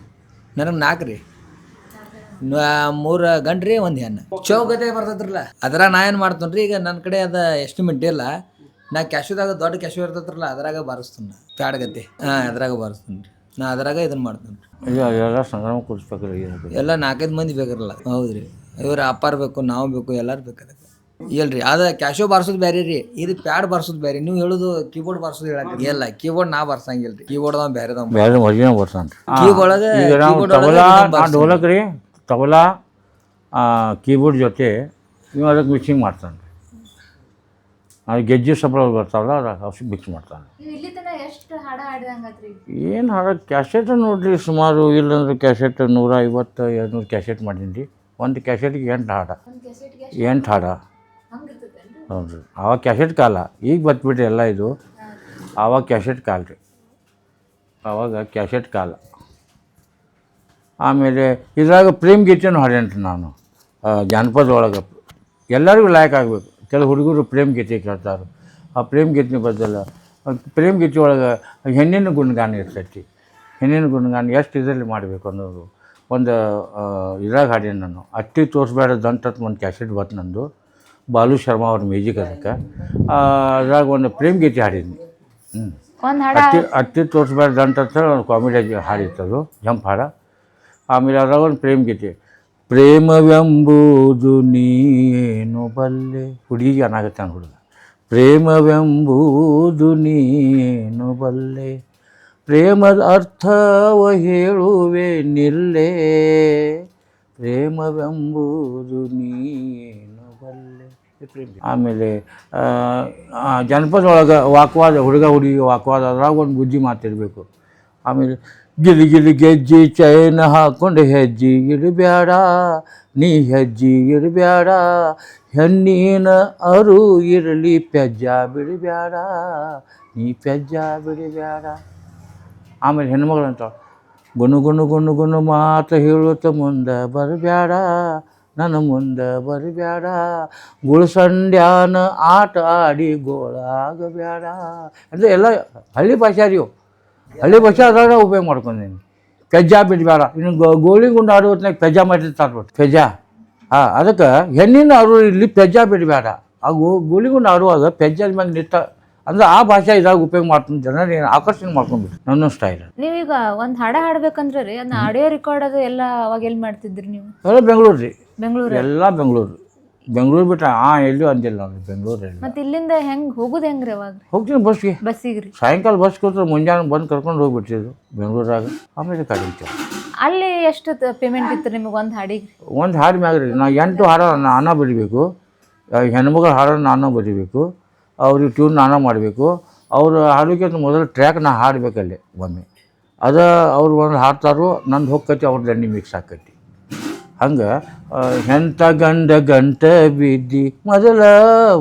[SPEAKER 4] ನನಗೆ 4 ರೀ. 3 ಗಂಡು ರೀ, 1 ಹೆಣ್ಣು. ಚೌಕತೆ ಬರ್ತೈತ್ರಲ್ಲ ಅದ್ರಾಗ ನಾ ಏನು ಮಾಡ್ತೀನಿ ರೀ, ಈಗ ನನ್ನ ಕಡೆ ಅದು ಎಸ್ಟಿಮೇಟ್ ಇಲ್ಲ, ನಾ ಕ್ಯಾಶುದಾಗ ದೊಡ್ಡ ಕ್ಯಾಶು ಇರ್ತೈತ್ರಲ್ಲ ಅದ್ರಾಗ ಬಾರಿಸ್ತೀನಿ ಪ್ಯಾಡ್ ಗತೆ. ಹಾಂ ಅದ್ರಾಗ ಬಾರಿಸ್ತೀನಿ ರೀ, ನಾ ಅದ್ರಾಗ ಇದನ್ನು ಮಾಡ್ತೀನಿ ರೀ.
[SPEAKER 1] ಎಲ್ಲ ಸಂಗ್ರಾಮ ಕೂರಿಸ್ಬೇಕ್ರಿ.
[SPEAKER 4] ಎಲ್ಲ 4-5 ಮಂದಿ ಬೇಕಿರಲ್ಲ. ಹೌದು ರೀ, ಇವ್ರು ಅಪ್ಪಾರು ಬೇಕು, ನಾವು ಬೇಕು, ಎಲ್ಲರೂ ಬೇಕು ಅದಕ್ಕೆ. ಇಲ್ರಿ, ಅದು ಕ್ಯಾಶೋ ಬಾರಿಸೋದು ಬೇರೆ ರೀ, ಇದು ಪ್ಯಾಡ್ ಬಾರಿಸೋದು ಬೇರೆ. ನೀವು ಹೇಳೋದು ಕೀಬೋರ್ಡ್ ಬಾರಿಸೋದು ಹೇಳಕ್ಕೆ ಇಲ್ಲ, ಕೀಬೋರ್ಡ್ ನಾ ಬಾರ್ಸಂಗಿಲ್ಲ ರೀ, ಕೀಬೋರ್ಡ್ ಬೇರೆ
[SPEAKER 1] ಬೇರೆ ಒರಿಜಿನಲ್ ಬರ್ತಾನೆ
[SPEAKER 4] ಕೀಬೋರ್ಡ್
[SPEAKER 1] ಢೋಲಕ್ ರೀ, ತಬಲಾ ಕೀಬೋರ್ಡ್ ಜೊತೆ ನೀವು ಅದಕ್ಕೆ ಮಿಕ್ಸಿಂಗ್ ಮಾಡ್ತಾನೆ. ಅದು ಗೆಜ್ಜೆ ಸಪ್ಲ ಬರ್ತಾವಲ್ಲ ಅದ್ರ ಮಿಕ್ಸ್ ಮಾಡ್ತಾನೆ.
[SPEAKER 3] ನೀವು ಇಲ್ಲಿ ತನಕ ಎಷ್ಟು ಹಾಡು ಹಾಡಿದಂಗಾತ್ರಿ?
[SPEAKER 1] ಏನು ಹಾಡೋದು ಕ್ಯಾಸೆಟ್ ನೋಡಿರಿ, ಸುಮಾರು ಇಲ್ಲಂದ್ರೆ ಕ್ಯಾಸೆಟ್ 150-200 ಕ್ಯಾಸೆಟ್ ಮಾಡೀನಿ ರೀ. ಒಂದು ಕ್ಯಾಸೆಟ್ಗೆ 8 ಹಾಡ,
[SPEAKER 3] ಒಂದು ಕೆಸೆಟ್ಗೆ
[SPEAKER 1] 8 ಹಾಡ.
[SPEAKER 3] ಹಂಗಿರ್ತೈತೇನ್ರಿ?
[SPEAKER 1] ಹೌದು ರೀ, ಆವಾಗ ಕ್ಯಾಸೆಟ್ ಕಾಲ, ಈಗ ಬತ್ಬಿಟ್ರಿ ಎಲ್ಲ ಇದು. ಆವಾಗ ಕ್ಯಾಸೆಟ್ ಕಾಲ ರೀ, ಆವಾಗ ಕ್ಯಾಸೆಟ್ ಕಾಲ. ಆಮೇಲೆ ಇದ್ರಾಗ ಪ್ರೇಮ್ ಗೀತೆನೂ ಹಾಡೇನ್ರಿ ನಾನು. ಜಾನಪದ ಒಳಗೆ ಎಲ್ಲರಿಗೂ ಲಾಯಕ್ ಆಗಬೇಕು. ಕೆಲವು ಹುಡುಗರು ಪ್ರೇಮ್ ಗೀತೆ ಕೇಳ್ತಾರೆ. ಆ ಪ್ರೇಮ್ ಗೀತೆ ಬದಲು ಪ್ರೇಮ್ ಗೀತೆ ಒಳಗೆ ಹೆಣ್ಣಿನ ಗುಣಗಾನ ಇರ್ತೈತಿ. ಹೆಣ್ಣಿನ ಗುಣಗಾನ ಎಷ್ಟು ಇದರಲ್ಲಿ ಮಾಡಬೇಕು ಅನ್ನೋದು ಒಂದು ಇದ್ರಾಗ ಹಾಡೇನು ನಾನು. ಅಟ್ಟಿ ತೋರಿಸ್ಬೇಡ ದಂಟತ್ ಒಂದು ಕ್ಯಾಸೆಟ್ ಬತ್ತು ನಂದು, ಬಾಲು ಶರ್ಮಾ ಅವ್ರ ಮ್ಯೂಸಿಕ್ ಅದಕ್ಕೆ. ಅದ್ರಾಗ ಒಂದು ಪ್ರೇಮ್ ಗೀತೆ ಹಾಡೀನಿ.
[SPEAKER 3] ಒಂದು ಹಾಡು
[SPEAKER 1] ಅಟ್ಟಿ ತೋರಿಸ್ಬೇಡ ದಂಟತ್ ಕಾಮಿಡಿ ಹಾಡಿತ್ತದು, ಜಂಪ್ ಹಾಡ. ಆಮೇಲೆ ಅದ್ರಾಗ ಒಂದು ಪ್ರೇಮ್ ಗೀತೆ, ಪ್ರೇಮವೆಂಬುದು ನೀನು ಬಲ್ಲೆ. ಹುಡುಗಿಗೆ ಅನಾಗತ್ತಾನ ಹುಡುಗ, ಪ್ರೇಮವೆಂಬುದು ನೀನು ಬಲ್ಲೆ, ಪ್ರೇಮದ ಅರ್ಥವ ಹೇಳುವೆ ನಿಲ್ಲೆ, ಪ್ರೇಮವೆಂಬುದು ನೀನು ಬಲ್ಲೆ. ಆಮೇಲೆ ಜನಪದ ಒಳಗೆ ವಾಕ್ವಾದ, ಹುಡುಗ ಹುಡುಗಿ ವಾಕ್ವಾದ, ಅದ್ರಾಗ ಒಂದು ಬುದ್ಧಿ ಮಾತಿರಬೇಕು. ಆಮೇಲೆ ಗಿಲಿ ಗಿಲಿ ಗೆಜ್ಜಿ ಚೈನ್ ಹಾಕೊಂಡು ಹೆಜ್ಜಿ ಇಡಬೇಡ, ನೀ ಹೆಜ್ಜಿ ಇಡಬೇಡ, ಹೆಣ್ಣಿನ ಅರು ಇರಲಿ ಪೆಜ್ಜ ಬಿಡಬೇಡ, ನೀ ಪೆಜ್ಜ ಬಿಡಬೇಡ. ಆಮೇಲೆ ಹೆಣ್ಮಗಳು ಅಂತ, ಗುನು ಗುನು ಗುನು ಗುನು ಮಾತು ಹೇಳುತ್ತ ಮುಂದೆ ಬರಬೇಡ, ನನ್ನ ಮುಂದೆ ಬರಬೇಡ, ಗುಳಸಂಡ್ಯಾನ ಆಟ ಆಡಿ ಗೋಳಾಗಬೇಡ. ಅಂದರೆ ಎಲ್ಲ ಹಳ್ಳಿ ಭಾಷೆ ರೀ, ಹಳ್ಳಿ ಭಾಷೆ ಅದ್ರಾಗ ಉಪಯೋಗ ಮಾಡ್ಕೊಂಡೀನಿ. ಪೆಜ್ಜ ಬಿಡಬೇಡ, ಇನ್ನು ಗೋಳಿ ಗುಂಡು ಆಡೋ ಹೊತ್ನಾಗ ಪೆಜ್ಜ ಮಾಡಿರ್ತಾರೆ ಪೆಜ್ಜ. ಅದಕ್ಕೆ ಹೆಣ್ಣಿನ ಅವರು ಇಲ್ಲಿ ಪೆಜ್ಜ ಬಿಡಬೇಡ. ಆ ಗೋಳಿ ಗುಂಡು ಆಡುವಾಗ ಪೆಜ್ಜದ ಮ್ಯಾಗ ನಿಂತ ಅಂದ್ರೆ ಆ ಭಾಷೆ ಇದಾಗ ಉಪಯೋಗ ಮಾಡ್ಕೊಂಡು ಜನರಿಗೆ ಆಕರ್ಷಣೆ ಮಾಡ್ಕೊಂಡ್ಬಿಟ್ಟು ನನ್ನ ಸ್ಟೈಲ್.
[SPEAKER 3] ನೀವೀಗ ಒಂದು ಹಾಡು ಹಾಡ್ಬೇಕಂದ್ರೆ ರೀ, ಅದನ್ನ ಆಡಿಯೋ ರೆಕಾರ್ಡ್ ಅದು ಎಲ್ಲ ಅವಾಗ ಎಲ್ಲಿ ಮಾಡ್ತಿದ್ರಿ ನೀವು?
[SPEAKER 1] ಎಲ್ಲ ಬೆಂಗಳೂರು ರೀ,
[SPEAKER 3] ಬೆಂಗಳೂರು
[SPEAKER 1] ಎಲ್ಲ ಬೆಂಗಳೂರು. ಬೆಂಗಳೂರು ಬಿಟ್ಟರೆ ಎಲ್ಲೂ ಅಂದಿಲ್ಲ ನಾನು ಬೆಂಗಳೂರಲ್ಲಿ.
[SPEAKER 3] ಮತ್ತೆ ಇಲ್ಲಿಂದ ಹೆಂಗೆ ಹೋಗೋದು ಹೆಂಗ್ರಿ ಅವಾಗ?
[SPEAKER 1] ಹೋಗ್ತೀನಿ ಬಸ್ಗೆ,
[SPEAKER 3] ಬಸ್ಸಿಗೆ ರೀ.
[SPEAKER 1] ಸಾಯಂಕಾಲ ಬಸ್ ಕೊಟ್ಟರೆ ಮುಂಜಾನೆ ಬಂದು ಕರ್ಕೊಂಡು ಹೋಗ್ಬಿಡ್ತಿದ್ರು ಬೆಂಗಳೂರಾಗ. ಆಮೇಲೆ ಕಡಿಮೆ
[SPEAKER 3] ಅಲ್ಲಿ ಎಷ್ಟು ಪೇಮೆಂಟ್ ಇತ್ತು ನಿಮಗೆ ಒಂದು ಹಾಡಿಗೆ?
[SPEAKER 1] ಒಂದು ಹಾಡು ಮ್ಯಾಗ ರೀ, ನಾ 8 ಹಾಡು ನಾನೇ ಬರೀಬೇಕು, ಹೆಣ್ಮಗಳ ಹಾಡು ನಾನೇ ಬರೀಬೇಕು, ಅವ್ರಿಗೆ ಟ್ಯೂನ್ ನಾನೇ ಮಾಡಬೇಕು. ಅವ್ರು ಹಾಡೋಕ್ಕಿಂತ ಮೊದಲು ಟ್ರ್ಯಾಕ್ ನಾ ಹಾಡಬೇಕಲ್ಲಿ ಒಮ್ಮೆ. ಅದು ಅವ್ರು ಒಂದು ಹಾಡ್ತಾರೋ ನಂದು ಹೋಗ್ತೈತಿ, ಅವ್ರ ದಂಡಿ ಮಿಕ್ಸ್ ಆಕೈತಿ. ಹಂಗೆ ಎಂಥ ಗಂಡ ಗಂಟ ಬಿದ್ದಿ ಮೊದಲ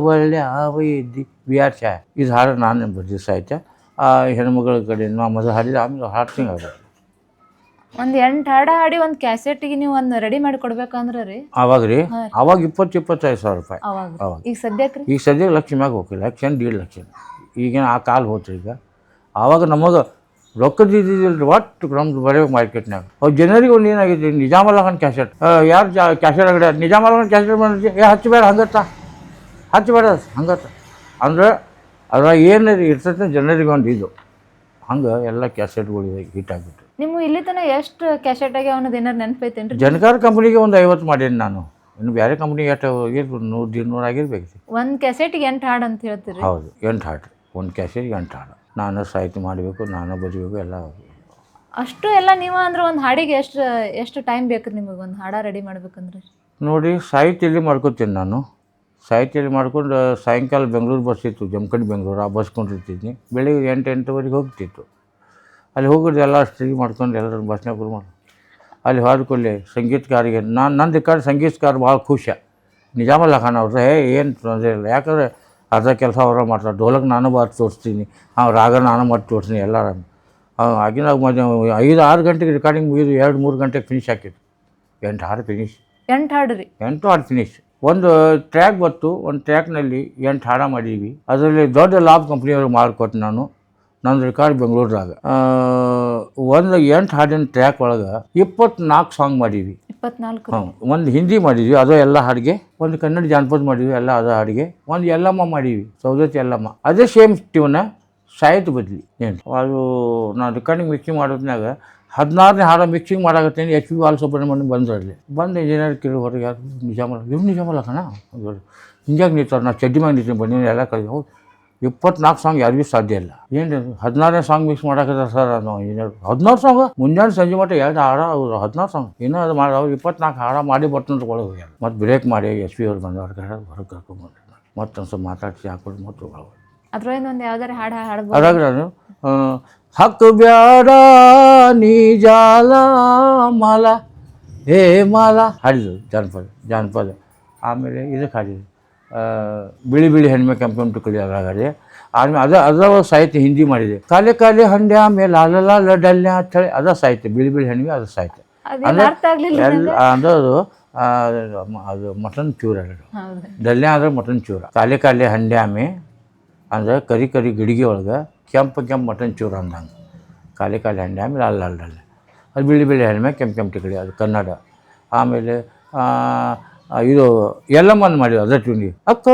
[SPEAKER 1] ಒಳ್ಳೆವ ಇದ್ದಿ ವಿಆರ್ ಶಾ ಇದು ಹಾಡು ನಾನು ಬರ್ದಿ ಸಾಹಿತ್ಯ. ಆ ಹೆಣ್ಮಗಳ ಕಡೆ ನಾ ಮೊದಲು ಹಾಡಿದ, ಆಮೇಲೆ ಹಾಡ್ತೀನಿ ಅದು.
[SPEAKER 3] ಒಂದು 8 ಹಾಡು ಹಾಡಿ ಒಂದು ಕ್ಯಾಸೆಟ್ಗೆ ನೀವು ಒಂದು ರೆಡಿ ಮಾಡಿ ಕೊಡ್ಬೇಕಂದ್ರೆ ರೀ
[SPEAKER 1] ಆವಾಗ ರೀ, ಆವಾಗ 20-25 ಸಾವಿರ ರೂಪಾಯಿ
[SPEAKER 3] ಅವಾಗ. ಈಗ ಸದ್ಯಕ್ಕೆ
[SPEAKER 1] ಈಗ ಸದ್ಯಕ್ಕೆ ಲಕ್ಷ ಮ್ಯಾಗ ಹೋಗಿಲ್ಲ, 1.5 ಲಕ್ಷ. ಈಗೇನು ಆ ಕಾಲ ಹೋತ್ರಿ ಈಗ. ಆವಾಗ ನಮಗೆ ರೊಕ್ಕದ ಇದ್ದಿದ್ದಿಲ್ಲ ರೀ, ಒಟ್ಟು ನಮ್ದು ಬರೀ ಮಾರ್ಕೆಟ್ನಾಗ. ಅವ್ರು ಜನರಿಗೆ ಒಂದು ಏನಾಗೈತಿ, ನಿಜಾಮಲ್ಲಖನ್ ಕ್ಯಾಸೆಟ್, ಯಾರು ಕ್ಯಾಸೆಟ್ ಅಂಗಡಿ ನಿಜಾಮಲ್ಲಖನ್ ಕ್ಯಾಸೆಟ್ ಬಂದ್ರೆ ಹಚ್ಚಬೇಡ ಹಂಗತ್ತ, ಹಚ್ಚಬೇಡ ಹಂಗತ್ತ ಅಂದ್ರೆ ಅದ್ರಾಗ ಏನು ಇರ್ತೈತೆ ಜನರಿಗೆ ಒಂದು ಇದು. ಹಂಗೆ ಎಲ್ಲ ಕ್ಯಾಸೆಟ್ಗಳು ಹಿಟ್ ಆಗಿಬಿಟ್ಟು.
[SPEAKER 3] ನಿಮ್ಮ ಇಲ್ಲಿ ತನಕ ಎಷ್ಟು ಕ್ಯಾಸೆಟ್ ಆಗಿ ಅವನದು ಏನಾರು ನೆನಪೈತೇನ್ರಿ?
[SPEAKER 1] ಜನಕಾರ ಕಂಪ್ನಿಗೆ ಒಂದು 50 ಮಾಡೀನಿ ನಾನು. ಇನ್ನು ಬೇರೆ ಕಂಪ್ನಿಗೆ ಎಷ್ಟು ಆಗಿರ್ಬೋದು 100-200 ಆಗಿರ್ಬೇಕು.
[SPEAKER 3] ಒಂದ್ ಕೆಸೆಟ್ಗೆ 8 ಹಾಡು ಅಂತ ಹೇಳ್ತೀರಿ?
[SPEAKER 1] ಹೌದು, 8 ಹಾಡು, ಒಂದು ಕ್ಯಾಸೆಟ್ಗೆ 8 ಹಾಡು. ನಾನು ಸಾಹಿತ್ಯ ಮಾಡಬೇಕು, ನಾನು ಬರೀಬೇಕು ಎಲ್ಲ.
[SPEAKER 3] ಅಷ್ಟು ಎಲ್ಲ ನೀವು ಅಂದ್ರೆ ಒಂದು ಹಾಡಿಗೆ ಎಷ್ಟು ಟೈಮ್ ಬೇಕು ನಿಮಗೆ ಒಂದು ಹಾಡ ರೆಡಿ ಮಾಡ್ಬೇಕಂದ್ರೆ?
[SPEAKER 1] ನೋಡಿ, ಸಾಹಿತ್ಯಲ್ಲಿ ಮಾಡ್ಕೊತೀನಿ ನಾನು. ಸಾಹಿತ್ಯಲ್ಲಿ ಮಾಡ್ಕೊಂಡು ಸಾಯಂಕಾಲ ಬೆಂಗಳೂರು ಬಸ್ ಇತ್ತು, ಜಮಖಂಡಿ ಬೆಂಗಳೂರು, ಆ ಬಸ್ ಕೊಂಡಿರ್ತಿದ್ನಿ. ಬೆಳಿಗ್ಗೆ 8-8ವರೆಗೆ ಹೋಗ್ತಿತ್ತು. ಅಲ್ಲಿ ಹೋಗೋದು ಎಲ್ಲ ಸ್ಟಡಿ ಮಾಡ್ಕೊಂಡು ಎಲ್ಲರೂ ಬಸ್ನಾಗ ಮಾಡಿ ಅಲ್ಲಿ ಹಾಡ್ಕೊಳ್ಳಿ ಸಂಗೀತಕಾರಿಗೆ ನಂದು ಕಾಡು ಸಂಗೀತಕಾರ ಭಾಳ ಖುಷಿ. ನಿಜಾಮಲ್ಲ ಖಾನ್ ಅವ್ರದ್ದು ಏನು ತೊಂದರೆ ಇಲ್ಲ. ಯಾಕಂದರೆ ಅರ್ಧ ಕೆಲಸ ಅವರ ಮಾಡ್ತಾರೆ. ಡೋಲಕ್ ನಾನು ಬಾರಿ ತೋರಿಸ್ತೀನಿ, ರಾಗ ನಾನು ಮಾಡಿ ತೋರಿಸ್ತೀನಿ ಎಲ್ಲ. ಆಗಿನ 5-6 ಗಂಟೆಗೆ ರೆಕಾರ್ಡಿಂಗ್ ಮುಗಿದು 2-3 ಗಂಟೆಗೆ ಫಿನಿಶ್ ಹಾಕಿತ್ತು. 8 ಹಾಡು ಫಿನಿಶ್.
[SPEAKER 3] 8 ಹಾಡು ರೀ?
[SPEAKER 1] 8 ಹಾಡು ಫಿನಿಶ್. ಒಂದು ಟ್ರ್ಯಾಕ್ ಬಂತು, ಒಂದು ಟ್ರ್ಯಾಕ್ನಲ್ಲಿ 8 ಹಾಡು ಮಾಡೀವಿ. ಅದರಲ್ಲಿ ದೊಡ್ಡ ಲಾಭ ಕಂಪ್ನಿಯವ್ರಿಗೆ ಮಾಡಿಕೊಟ್ಟು ನಾನು. ನಂದು ರೆಕಾರ್ಡ್ ಬೆಂಗಳೂರದಾಗ ಒಂದು 8 ಹಾಡಿನ ಟ್ರ್ಯಾಕ್ ಒಳಗೆ 24 ಸಾಂಗ್ ಮಾಡೀವಿ.
[SPEAKER 3] 24?
[SPEAKER 1] ಹಾಂ. ಒಂದು ಹಿಂದಿ ಮಾಡಿದ್ವಿ, ಅದು ಎಲ್ಲ ಹಾಡಿಗೆ. ಒಂದು ಕನ್ನಡ ಜಾನಪದ ಮಾಡಿದ್ವಿ, ಎಲ್ಲ ಅದು ಹಾಡಿಗೆ. ಒಂದು ಎಲ್ಲಮ್ಮ ಮಾಡೀವಿ, ಸೌದತ್ತಿ ಎಲ್ಲಮ್ಮ. ಅದೇ ಸೇಮ್ ಟ್ಯೂನ ಸಾಹಿತ್ಯ ಬದಲಿ ಏನು. ಅದು ನಾನು ರೆಕಾರ್ಡಿಂಗ್ ಮಿಕ್ಸಿಂಗ್ ಮಾಡೋದ್ನಾಗ 16ನೇ ಹಾಡು ಮಿಕ್ಸಿಂಗ್ ಮಾಡಾಕತ್ತೇನೆ. ಎಚ್ ಪಿ ಬಾಲಸುಬ್ರಹ್ಮಣ್ಯ ಬಂದ್ರಲ್ಲಿ ಬಂದು ಇಂಜಿನಿಯರ್ ಕೇಳಿ ಹೊರಗೆ ಯಾರು ನಿಜಾಮಲ್ಲ ಕಣ ಹಿಂಗಾಗಿ ನಿಂತಾರೆ. ನಾವು ಚಡ್ಡಿ ಮ್ಯಾಗ ನಿಂತೀನಿ ಬನ್ನಿ ಎಲ್ಲ ಕಳಿಸಿ. ಹೌದು, 24 ಸಾಂಗ್ ಯಾರಿಗೂ ಸಾಧ್ಯ ಇಲ್ಲ. ಏನು 16ನೇ ಸಾಂಗ್ ಮಿಕ್ಸ್ ಮಾಡಾಕತ್ತಾರೆ ಸರ್ ಅದು ಇಂಜಿನಿಯರ್. 16 ಸಾಂಗ್ ಮುಂಜಾನೆ ಸಂಜೆ ಮಟ್ಟ 2 ಹಾಡು ಅವರು 16 ಸಾಂಗ್ ಇನ್ನೂ ಅದು ಮಾಡಿ ಅವ್ರು 24 ಹಾಡು ಮಾಡಿ ಬರ್ತಂತ ಒಳಗೆ ಹೋಗ್ಯಾರ. ಮತ್ತು ಬ್ರೇಕ್ ಮಾಡಿ ಎಸ್ ಪಿ ಅವ್ರು ಬಂದು ಹೊರಗೆ ಕರ್ಕೊಂಡ್ಬಂದ್ರೆ ಮತ್ತೊಂದು ಸ್ವಲ್ಪ ಮಾತಾಡಿಸಿ ಹಾಕೊಂಡು ಮತ್ತು ಹೋಗೋದು.
[SPEAKER 3] ಅದ್ರೊಳಗೆ ಒಂದು ಯಾವ್ದಾರು ಹಾಡು ಹಾಡ್ಬೋದು?
[SPEAKER 1] ಅದಾಗ ನಾನು ಹಕ್ಕು ಬ್ಯಾಡ ನೀ ಜಾಲ ಮಾಲ ಹೇ ಮಾಲ ಹಾಡಿದ್ರು ಜಾನಪದ. ಆಮೇಲೆ ಇದಕ್ಕೆ ಹಾಡಿದ್ರು ಬಿಳಿ ಬಿಳಿ ಹೆಣ್ಮೆ ಕೆಂಪು ಕಲಿ ಅದಾಗದೆ. ಆಮೇಲೆ ಅದ ಸಾಹಿತ್ಯ ಹಿಂದಿ ಮಾಡಿದೆ. ಕಾಲೆ ಕಾಲೆ ಹಂಡ್ಯ ಮೇಲೆ ಲಾಲ ಡಲ್ಯ ಅಂತ ಹೇಳಿ ಅದ ಸಾಹಿತ್ಯ. ಬಿಳಿ ಬಿಳಿ ಹೆಣ್ಮೆ ಅದು ಸಾಹಿತ್ಯ. ಅಂದದು ಅದು ಮಟನ್ ಚೂರ. ಡಲ್ಯ ಅಂದ್ರೆ ಮಟನ್ ಚೂರ. ಕಾಲೆ ಕಾಲೆ ಹಂಡ್ಯಾಮೆ ಅಂದ್ರೆ ಕರಿ ಕರಿ ಗಿಡಿಗೆ ಒಳಗೆ ಕೆಂಪು ಮಟನ್ ಚೂರ ಅಂದಂಗೆ. ಕಾಲೆ ಕಾಲೆ ಹಂಡ್ಯಾಮೆ ಲಾಲ್ ಡಲ್ಯ ಅದು ಬಿಳಿ ಬಿಳಿ ಹೆಣ್ಮೆ ಕೆಂಪು ಟಿಕಡಿ, ಅದು ಕನ್ನಡ. ಆಮೇಲೆ ಇದು ಎಲ್ಲಮ್ಮನ ಮಾಡಿದ್ದು ಅದ ಟ್ಯೂನಿಗೆ. ಅಕ್ಕ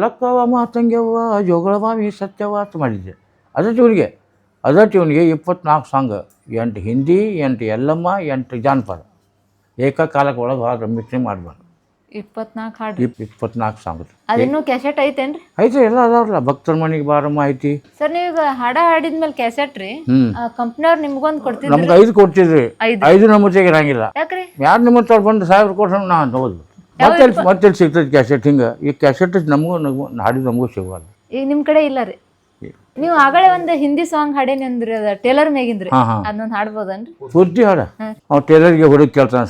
[SPEAKER 1] ಲಕ್ಕವ ಮಾತಂಗ್ಯವ್ವ ಜೋಗಳ ಮಾವಿ ಸತ್ಯವ ಅಂತ ಮಾಡಿದ್ದೆ ಅದ ಟ್ಯೂನ್ಗೆ 24 ಸಾಂಗ್. 8 ಹಿಂದಿ, 8 ಎಲ್ಲಮ್ಮ, 8 ಜಾನಪದ ಏಕಕಾಲಕ್ಕೆ ಒಳಗೆ ಹೋದ್ರೆ ಮಿಕ್ಸಿಂಗ್ ಮಾಡಬಾರ್ದು.
[SPEAKER 3] 24 ಹಾಡು?
[SPEAKER 1] 24 ಸಾಂಗ್.
[SPEAKER 3] ಅದಿನ್ನೂ ಕ್ಯಾಸೆಟ್ ಐತೇನ್ರಿ?
[SPEAKER 1] ಐತೆ, ಎಲ್ಲ ಅದಾವ್ರಲ್ಲ. ಭಕ್ತರ ಮನೆಗೆ ಬಾರಮ್ಮ ಐತಿ.
[SPEAKER 3] ಸರ್ ನೀವೀಗ ಹಾಡ ಹಾಡಿದ್ಮೇಲೆ ಕ್ಯಾಸೆಟ್ ರೀ ಕಂಪ್ನಿಯವ್ರು ನಿಮ್ಗೊಂದು ಕೊಡ್ತಿದ್ರು?
[SPEAKER 1] ನಮ್ಗೆ 5 ಕೊಡ್ತಿದ್ರಿ. 5 ನಮ್ಮತೆಗೆ ಇರಂಗಿಲ್ಲ.
[SPEAKER 3] ಯಾಕ್ರಿ?
[SPEAKER 1] ಯಾರು ನಿಮ್ಮತ್ತ ಬಂದು 1000 ಕೊಟ್ರೆ ನಾ ಹೌದು ಮತ್ತೆ ಸಿಗ್ತದೆ ಕ್ಯಾಸೆಟ್. ಹಿಂಗೆ ಈ ಕ್ಯಾಸೆಟ್ ನಮಗೂ ಹಾಡಿದ್ದು ನಮಗೂ ಸಿಗೋಲ್ಲ. ಈಗ ನಿಮ್ಮ ಕಡೆ ಇಲ್ಲ ರೀ? ನೀವು ಆಗಲೇ ಒಂದು ಹಿಂದಿ ಸಾಂಗ್ ಹಾಡೇನಿ ಅಂದ್ರಿ, ಅದ ಟೇಲರ್ ಮೇಗಿಂದ್ರಿ, ಅದನ್ನೊಂದು ಹಾಡ್ಬೋದನ್ರಿ? ಪೂರ್ತಿ ಹಾಡ. ಅವ್ನು ಟೇಲರ್ಗೆ ಹುಡುಗ ಕೇಳ್ತಾನೆ,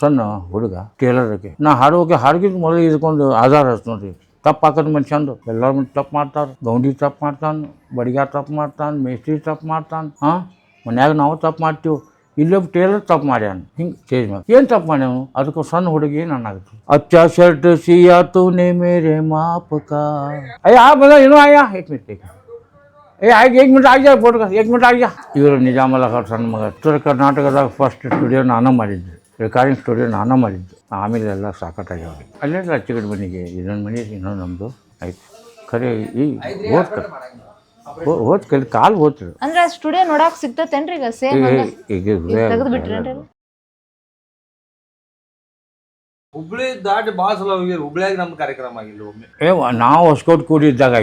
[SPEAKER 1] ಸಣ್ಣ ಹುಡುಗ ಟೇಲರ್ಗೆ. ನಾ ಹಾಡೋಕೆ ಮೊದಲು ಇದಕ್ಕೊಂದು ಆಧಾರ ಹಚ್ಚ ನೋಡ್ರಿ. ತಪ್ಪು ಹಾಕೋದು ಮನುಷ್ಯಂದು. ಎಲ್ಲರ ಮುಂದೆ ತಪ್ಪು ಮಾಡ್ತಾರೆ. ಗೌಂಡಿ ತಪ್ಪು ಮಾಡ್ತಾನೆ, ಬಡಿಗ ತಪ್ಪು ಮಾಡ್ತಾನೆ, ಮೇಸ್ತ್ರಿ ತಪ್ಪು ಮಾಡ್ತಾನೆ. ಮನ್ಯಾಗ ನಾವು ತಪ್ಪು ಮಾಡ್ತೀವಿ. ಇಲ್ಲೊಬ್ಬ ಟೇಲರ್ ತಪ್ಪು ಮಾಡ್ಯಾನ. ಹಿಂಗೆ ಸ್ಟೇಜ್ ಮೇಲೆ ಏನು ತಪ್ಪು ಮಾಡ್ಯಾವ? ಅದಕ್ಕೆ ಸಣ್ಣ ಹುಡುಗಿ ಏನಾಗುತ್ತೆ, ಅಚ್ಚಾ ಶರ್ಟ್ ಸಿಯಾ ತೂನೆ ಮೇರೆ ಮಾಪಕ ಅಯ್ಯ ಬದ ಏನೋ ಆಯ್ಯ 1 ಮಿನಿಟ್ ಆಯ್ತು 1 ಮಿನಿಟ್ ಆಗ್ಯಾ ಫೋಟೋ 1 ಮಿನಿಟ್ ಆಗ್ಯಾ. ಇವರು ನಿಜಾಮಲ್ಲ ಸಣ್ಣ ಮಗ. ಉತ್ತರ ಕರ್ನಾಟಕದಾಗ ಫಸ್ಟ್ ಸ್ಟುಡಿಯೋ ನಾನು ಮಾಡಿದ್ದೆ, ರೆಕಾರ್ಡಿಂಗ್ ಸ್ಟುಡಿಯೋ ನಾನು ಮಾಡಿದ್ದು. ಆಮೇಲೆ ಎಲ್ಲ ಸಾಕತ್ತಾಗ್ಯಾವ. ಅಲ್ಲೇ ಅಚ್ಚಗಡೆ ಮನೆಗೆ ಇನ್ನೊಂದು ಮನೆ ಇನ್ನೊಂದು ನಮ್ಮದು ಆಯ್ತು. ಖರೆ ಈ ಹೋದ್ ಕಲಿ ಕಾಲು ಹೋತ್ರಿ. ಅಂದ್ರೆ ಸ್ಟುಡಿಯೋ ನೋಡಕ್ ಸಿಗ್ತೇನ್ರಿ ಈಗ? ಸೇಮ್ ಈಗ ತೆಗೆದು ಬಿಟ್ರೇನ್ರಿ?
[SPEAKER 2] ಹುಬ್ಳಿ ದಾಟಿ ಭಾಳ ಸಲ ಹೋಗಿರಿ. ಹುಬ್ಳಿಯಾಗ ನಮ್ಮ ಕಾರ್ಯಕ್ರಮ ಆಗಿಲ್ಲ ಒಮ್ಮೆ.
[SPEAKER 1] ನಾವು ಹೊಸಕೋಟ್ ಕೂಡಿದ್ದಾಗ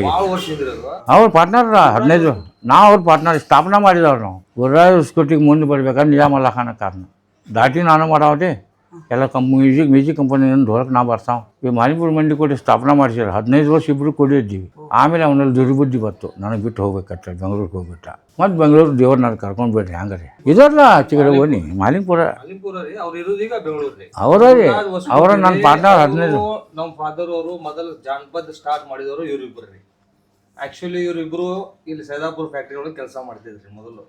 [SPEAKER 1] ಅವ್ರ ಪಾರ್ಟ್ನರ್ 15 ನಾವು ಅವ್ರ ಪಾರ್ಟ್ನರ್ ಸ್ಥಾಪನಾ ಮಾಡಿದವ್ರು. ನಾವು ಗುರುರಾಜ್ ಹೊಸಕೋಟಿಗೆ ಮುಂದೆ ಬರ್ಬೇಕಾದ್ರೆ ನಿಜಾಮಲ್ಲ ಖಾನ ಕಾರಣ ದಾಟಿ ನಾನು ಮಾಡಾವಟಿ. ಎಲ್ಲ ಮ್ಯೂಸಿಕ್ ಕಂಪನಿಯಿಂದ ಢೋಲಕ್ ನಾ ಬರ್ತಾವ. ಈ ಮಾಲಿಪುರ ಮಂಡಿ ಕೊಟ್ಟು ಸ್ಥಾಪನಾ ಮಾಡಿಸಿರ. 15 ವರ್ಷ ಇಬ್ಬರು ಕೊಡಿದ್ದೀವಿ. ಆಮೇಲೆ ಅವನಲ್ಲಿ ದುರ್ಬುದ್ಧಿ ಬತ್ತು, ನನಗೆ ಬಿಟ್ಟು ಹೋಗ್ಬೇಕತ್ತ, ಬೆಂಗ್ಳೂರಿಗೆ ಹೋಗ್ಬಿಟ್ಟ. ಮತ್ತು ಬೆಂಗಳೂರು ದೇವ್ರು ನಾನು ಕರ್ಕೊಂಡು ಬಿಡ್ರಿ. ಹಂಗಾರೆ ಇದಲ್ಲ ಚಿಗಡೆ ಓನಿ ಮಾಲಿಪುರ ಅವರ ನನ್ನ ಪಾರ್ಟ್ನರ್ 15.
[SPEAKER 2] ನಮ್ಮ ಫಾದರ್ ಅವರು ಮೊದಲು ಜಾನಪದ ಸ್ಟಾರ್ಟ್ ಮಾಡಿದವರು ಇವರಿಬ್ಬರು ರೀ. ಆ್ಯಕ್ಚುಲಿ ಇವರಿಬ್ಬರು ಇಲ್ಲಿ ಸೈದಾಪುರ ಫ್ಯಾಕ್ಟ್ರಿ ಒಳಗೆ ಕೆಲಸ ಮಾಡ್ತಿದ್ರಿ ಮೊದಲು.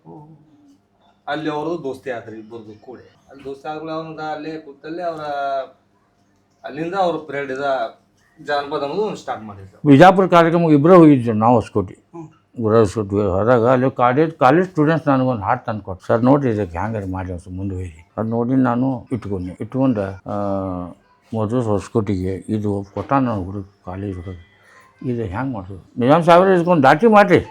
[SPEAKER 2] ಅಲ್ಲಿ ಅವ್ರದ್ದು ದೋಸ್ತಿ ಆದ್ರಿ ಇಬ್ಬರದು ಕೂಡಿ. ಅಲ್ಲಿ ದೋಸ್ತಿ ಆದ್ಮೇಲೆ ಅವ್ನ ಅಲ್ಲೇ ಕೂತಲ್ಲಿ ಅಲ್ಲಿಂದ ಅವ್ರ ಪ್ರೇಡ್ ಜಾನಪದ ಅನ್ನೋದು ಸ್ಟಾರ್ಟ್ ಮಾಡಿದ್ರು.
[SPEAKER 1] ಬಿಜಾಪುರ ಕಾರ್ಯಕ್ರಮ ಇಬ್ಬರೇ ಹೋಗಿದ್ವಿ ನಾವು ಹೊಸಕೋಟಿ. ಹೊಸಕೋಟಿ ಹೋದಾಗ ಅಲ್ಲಿ ಕಾಲೇಜ್ ಸ್ಟೂಡೆಂಟ್ಸ್ ನನಗೊಂದು ಹಾಡು ತಂದು ಕೊಟ್ಟು, ಸರ್ ನೋಡಿರಿ ಇದಕ್ಕೆ ಹ್ಯಾಂಗಾರೆ ಮಾಡಿ ಮುಂದೆ ಹೋಗಿ ಅದು ನೋಡಿ ನಾನು ಇಟ್ಕೊಂಡು ಮೊದಲು ಹೊಸಕೋಟಿಗೆ ಇದು ಕೊಟ್ಟ ನಾನು ಹುಡುಗ ಕಾಲೇಜ್ ಹುಡುಗ ಇದು ಹೆಂಗೆ ಮಾಡೋದು ನಿಜಾಮ್ ಸಾಹೇಬ್ರು ಇಸ್ಕೊಂಡು ದಾಟಿ ಮಾಡಿರಿ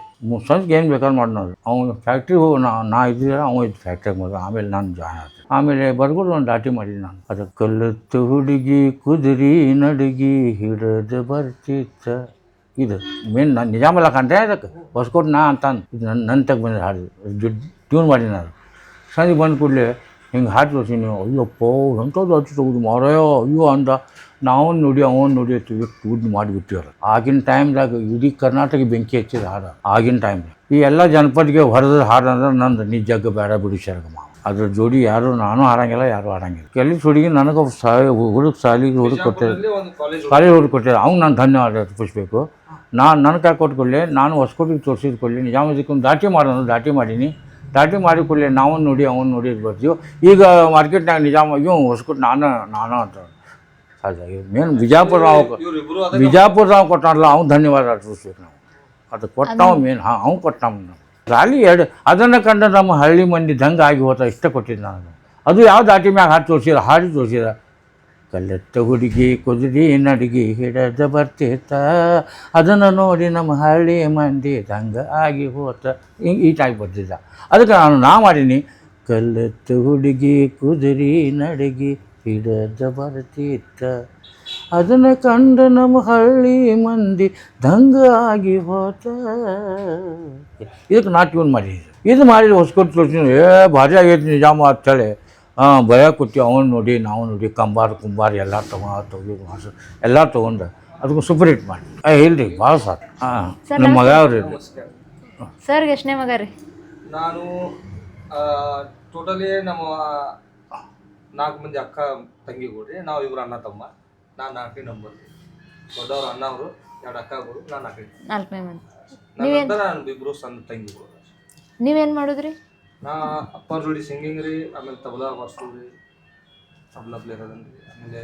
[SPEAKER 1] ಸಂಜೆಗೆ ಏನು ಬೇಕಾದ್ರೆ ಮಾಡೋದು. ಅವ್ನು ಫ್ಯಾಕ್ಟ್ರಿಗೆ ಹೋಗಿ ನಾ ಇದ್ದಿದ್ರೆ ಅವ ಇದ್ದು ಫ್ಯಾಕ್ಟ್ರಿಗೆ ಮೊದಲು, ಆಮೇಲೆ ನಾನು ಜಾಯ್ನ್ ಆಗ್ತೀನಿ. ಆಮೇಲೆ ಬರ್ಬೋದು ಒಂದು ದಾಟಿ ಮಾಡಿದ್ದು ನಾನು. ಅದು ಕಲ್ಲತ್ತು ಹುಡುಗಿ ಕುದುರಿ ನಡುಗಿ ಹಿಡಿದು ಬರ್ತಿತ್ತ, ಇದು ಮೇನ್ ನಾನು ನಿಜಾಮಲ್ಲ ಕಂಡ್ರೆ ಅದಕ್ಕೆ ಹೊಸ್ಕೊಟ್ಟು ನಾ ಅಂತ ಇದು ನನ್ನ ತಗ ಬಂದ ಹಾಡು ಟ್ಯೂನ್ ಮಾಡಿ ನಾನು. ಸಂಜೆ ಬಂದ ಕೂಡಲೇ ಹಿಂಗೆ ಹಾಡು ತೋರಿಸಿನಿ. ಅಯ್ಯಪ್ಪೋ ಎಂಥದ್ದು ಹಚ್ಚಿ ತೆಗೆದು ಮಾರಾಯೋ ಅಯ್ಯೋ ಅಂದ. ನಾವೊಂದು ನೋಡಿ ಅವನು ನೋಡಿ ಟೂಡ್ ಮಾಡಿಬಿಟ್ಟಿವ್ರು. ಆಗಿನ ಟೈಮ್ದಾಗ ಇಡೀ ಕರ್ನಾಟಕ ಬೆಂಕಿ ಹಚ್ಚಿದ ಹಾಡು ಆಗಿನ ಟೈಮ್ದಾಗ. ಈ ಎಲ್ಲ ಜನಪದಿಗೆ ಹೊರದ ಹಾಡು ಅಂದ್ರೆ ನಂದು ನೀ ಜಗ್ಗ ಬೇಡ ಬಿಡು ಶರ್ಗಮ್ಮ. ಅದ್ರ ಜೋಡಿ ಯಾರು ನಾನು ಹಾಡಂಗಿಲ್ಲ, ಯಾರು ಹಾಡಂಗಿಲ್ಲ. ಕೆಲವು ಹುಡುಗಿ ನನಗೆ ಹುಡುಗ ಸಾಲಿಗೆ ಹುಡುಗ ಕೊಟ್ಟಿದ್ದೆ, ಕಾಲೇಜ್ ಹುಡುಗ ಕೊಟ್ಟಿದ್ದೆ. ಅವ್ನು ನಾನು ಧನ್ಯವಾದ ಅರ್ಪಿಸ್ಬೇಕು. ನಾನು ನನ್ನ ಕೈ ಕೊಟ್ಕೊಳ್ಳಿ, ನಾನು ಹೊಸಕೋಟಿಗೆ ತೋರಿಸಿದ ಕೊಡಲಿ ನಿಜಾಮದಕ್ಕೊಂದು ದಾಟಿ ಮಾಡೋದು, ದಾಟಿ ಮಾಡೀನಿ. ದಾಟಿ ಮಾಡಿ ಕೊಡಲಿ ನಾವೊಂದು ನೋಡಿ ಅವನು ನೋಡಿ ಬರ್ತೀವಿ. ಈಗ ಮಾರ್ಕೆಟ್ನಾಗ ನಿಜಾಮ ಇವ್ ಹೊಸಕೋಟು ನಾನು ಅಂತ ಹಾಗಾಗಿ ಮೇನ್ ಬಿಜಾಪುರದಾಗ ಕೊಟ್ಟಾರಲ್ಲ ಅವ್ನು ಧನ್ಯವಾದ ಅರ್ಪಿಸ್ಬೇಕು ನಾವು. ಅದು ಕೊಟ್ಟಾವ ಮೇನ್. ಹಾಂ ಅವ್ನು ಕೊಟ್ಟಾವ ನಾವು ರಾಲಿ ಎರಡು. ಅದನ್ನು ಕಂಡು ನಮ್ಮ ಹಳ್ಳಿ ಮಂದಿ ದಂಗ ಆಗಿ ಹೋತ ಇಷ್ಟ ಕೊಟ್ಟಿದ್ದು ನಾನು. ಅದು ಯಾವ ದಾಟಿ ಮ್ಯಾಗ ಹಾಡು ತೋರಿಸಿದ, ಹಾಡಿ ತೋರಿಸಿದ. ಕಲ್ಲತ್ತ ಹುಡುಗಿ ಕುದುರಿ ನಡುಗಿ ಹಿಡಿದು ಬರ್ತಿತ್ತ, ಅದನ್ನು ನೋಡಿ ನಮ್ಮ ಹಳ್ಳಿ ಮಂದಿ ದಂಗ ಆಗಿ ಹೋತ, ಹಿಂಗೆ ಈ ಟೈಪ್ ಬರ್ತಿದ್ದ. ಅದಕ್ಕೆ ನಾ ಮಾಡೀನಿ. ಕಲ್ಲತ್ತ ಹುಡುಗಿ ಕುದುರಿ ನಡುಗಿ ಹಿಡಿದು ಬರ್ತಿತ್ತ, ಅದನ್ನು ಕಂಡು ನಮ್ಮ ಹಳ್ಳಿ ಮಂದಿ ದಂಗ ಆಗಿ ಹೋತ. ಇದಕ್ಕೆ ನಾ ಟ್ಯೂನ್ ಮಾಡಿದ್ದೆ. ಇದು ಮಾಡಿದ್ರೆ ಹೊಸ್ಕೊಟ್ಟು ತೋರಿಸಿ ಭಾರಿ ಆಗೈತಿ ನಿಜಾಮ ಅಂತೇಳಿ ಭಯ ಕೊಟ್ಟು ಅವನು ನೋಡಿ ನಾವು ನೋಡಿ ಕುಂಬಾರ ಎಲ್ಲ ತೊಗೊಂಡು ಎಲ್ಲ ತೊಗೊಂಡು ಅದಕ್ಕೆ ಸೂಪರ್ ಹಿಟ್ ಮಾಡಿ ಇಲ್ರಿ ಭಾಳ ಸಾಕು. ಹಾಂ ನಮ್ಮ ಮಗ ಅವ್ರಿ.
[SPEAKER 3] ಸರ್ ಎಷ್ಟನೇ ಮಗ ರೀ?
[SPEAKER 2] ನಾನು ಟೋಟಲಿ ನಮ್ಮ 4 ಮಂದಿ ಅಕ್ಕ ತಂಗಿಗಳ್ರಿ. ನಾವು ಇಬ್ಬರು ಅಣ್ಣ ತಮ್ಮ. ನಾನು 4ನೇ ನಂಬರ್. ದೊಡ್ಡವ್ರು ಅಣ್ಣ ಅವರು, 2 ಅಕ್ಕಗಳು, ನಾನು 4ನೇ ಮಂದಿ. ನನ್ನ ನಾನು ಇಬ್ಬರು ಸಣ್ಣ ತಂಗಿಗಳು.
[SPEAKER 3] ನೀವೇನು ಮಾಡೋದ್ರಿ?
[SPEAKER 2] ನಾ ಅಪ್ಪ ಜೋಡಿ ಸಿಂಗಿಂಗ್ ರೀ, ಆಮೇಲೆ ತಬಲಾ ಮಾಸ್ಟರ್ ರೀ, ತಬಲಾ ಪ್ಲೇಯರ್ ಅದನ್ರಿ. ಆಮೇಲೆ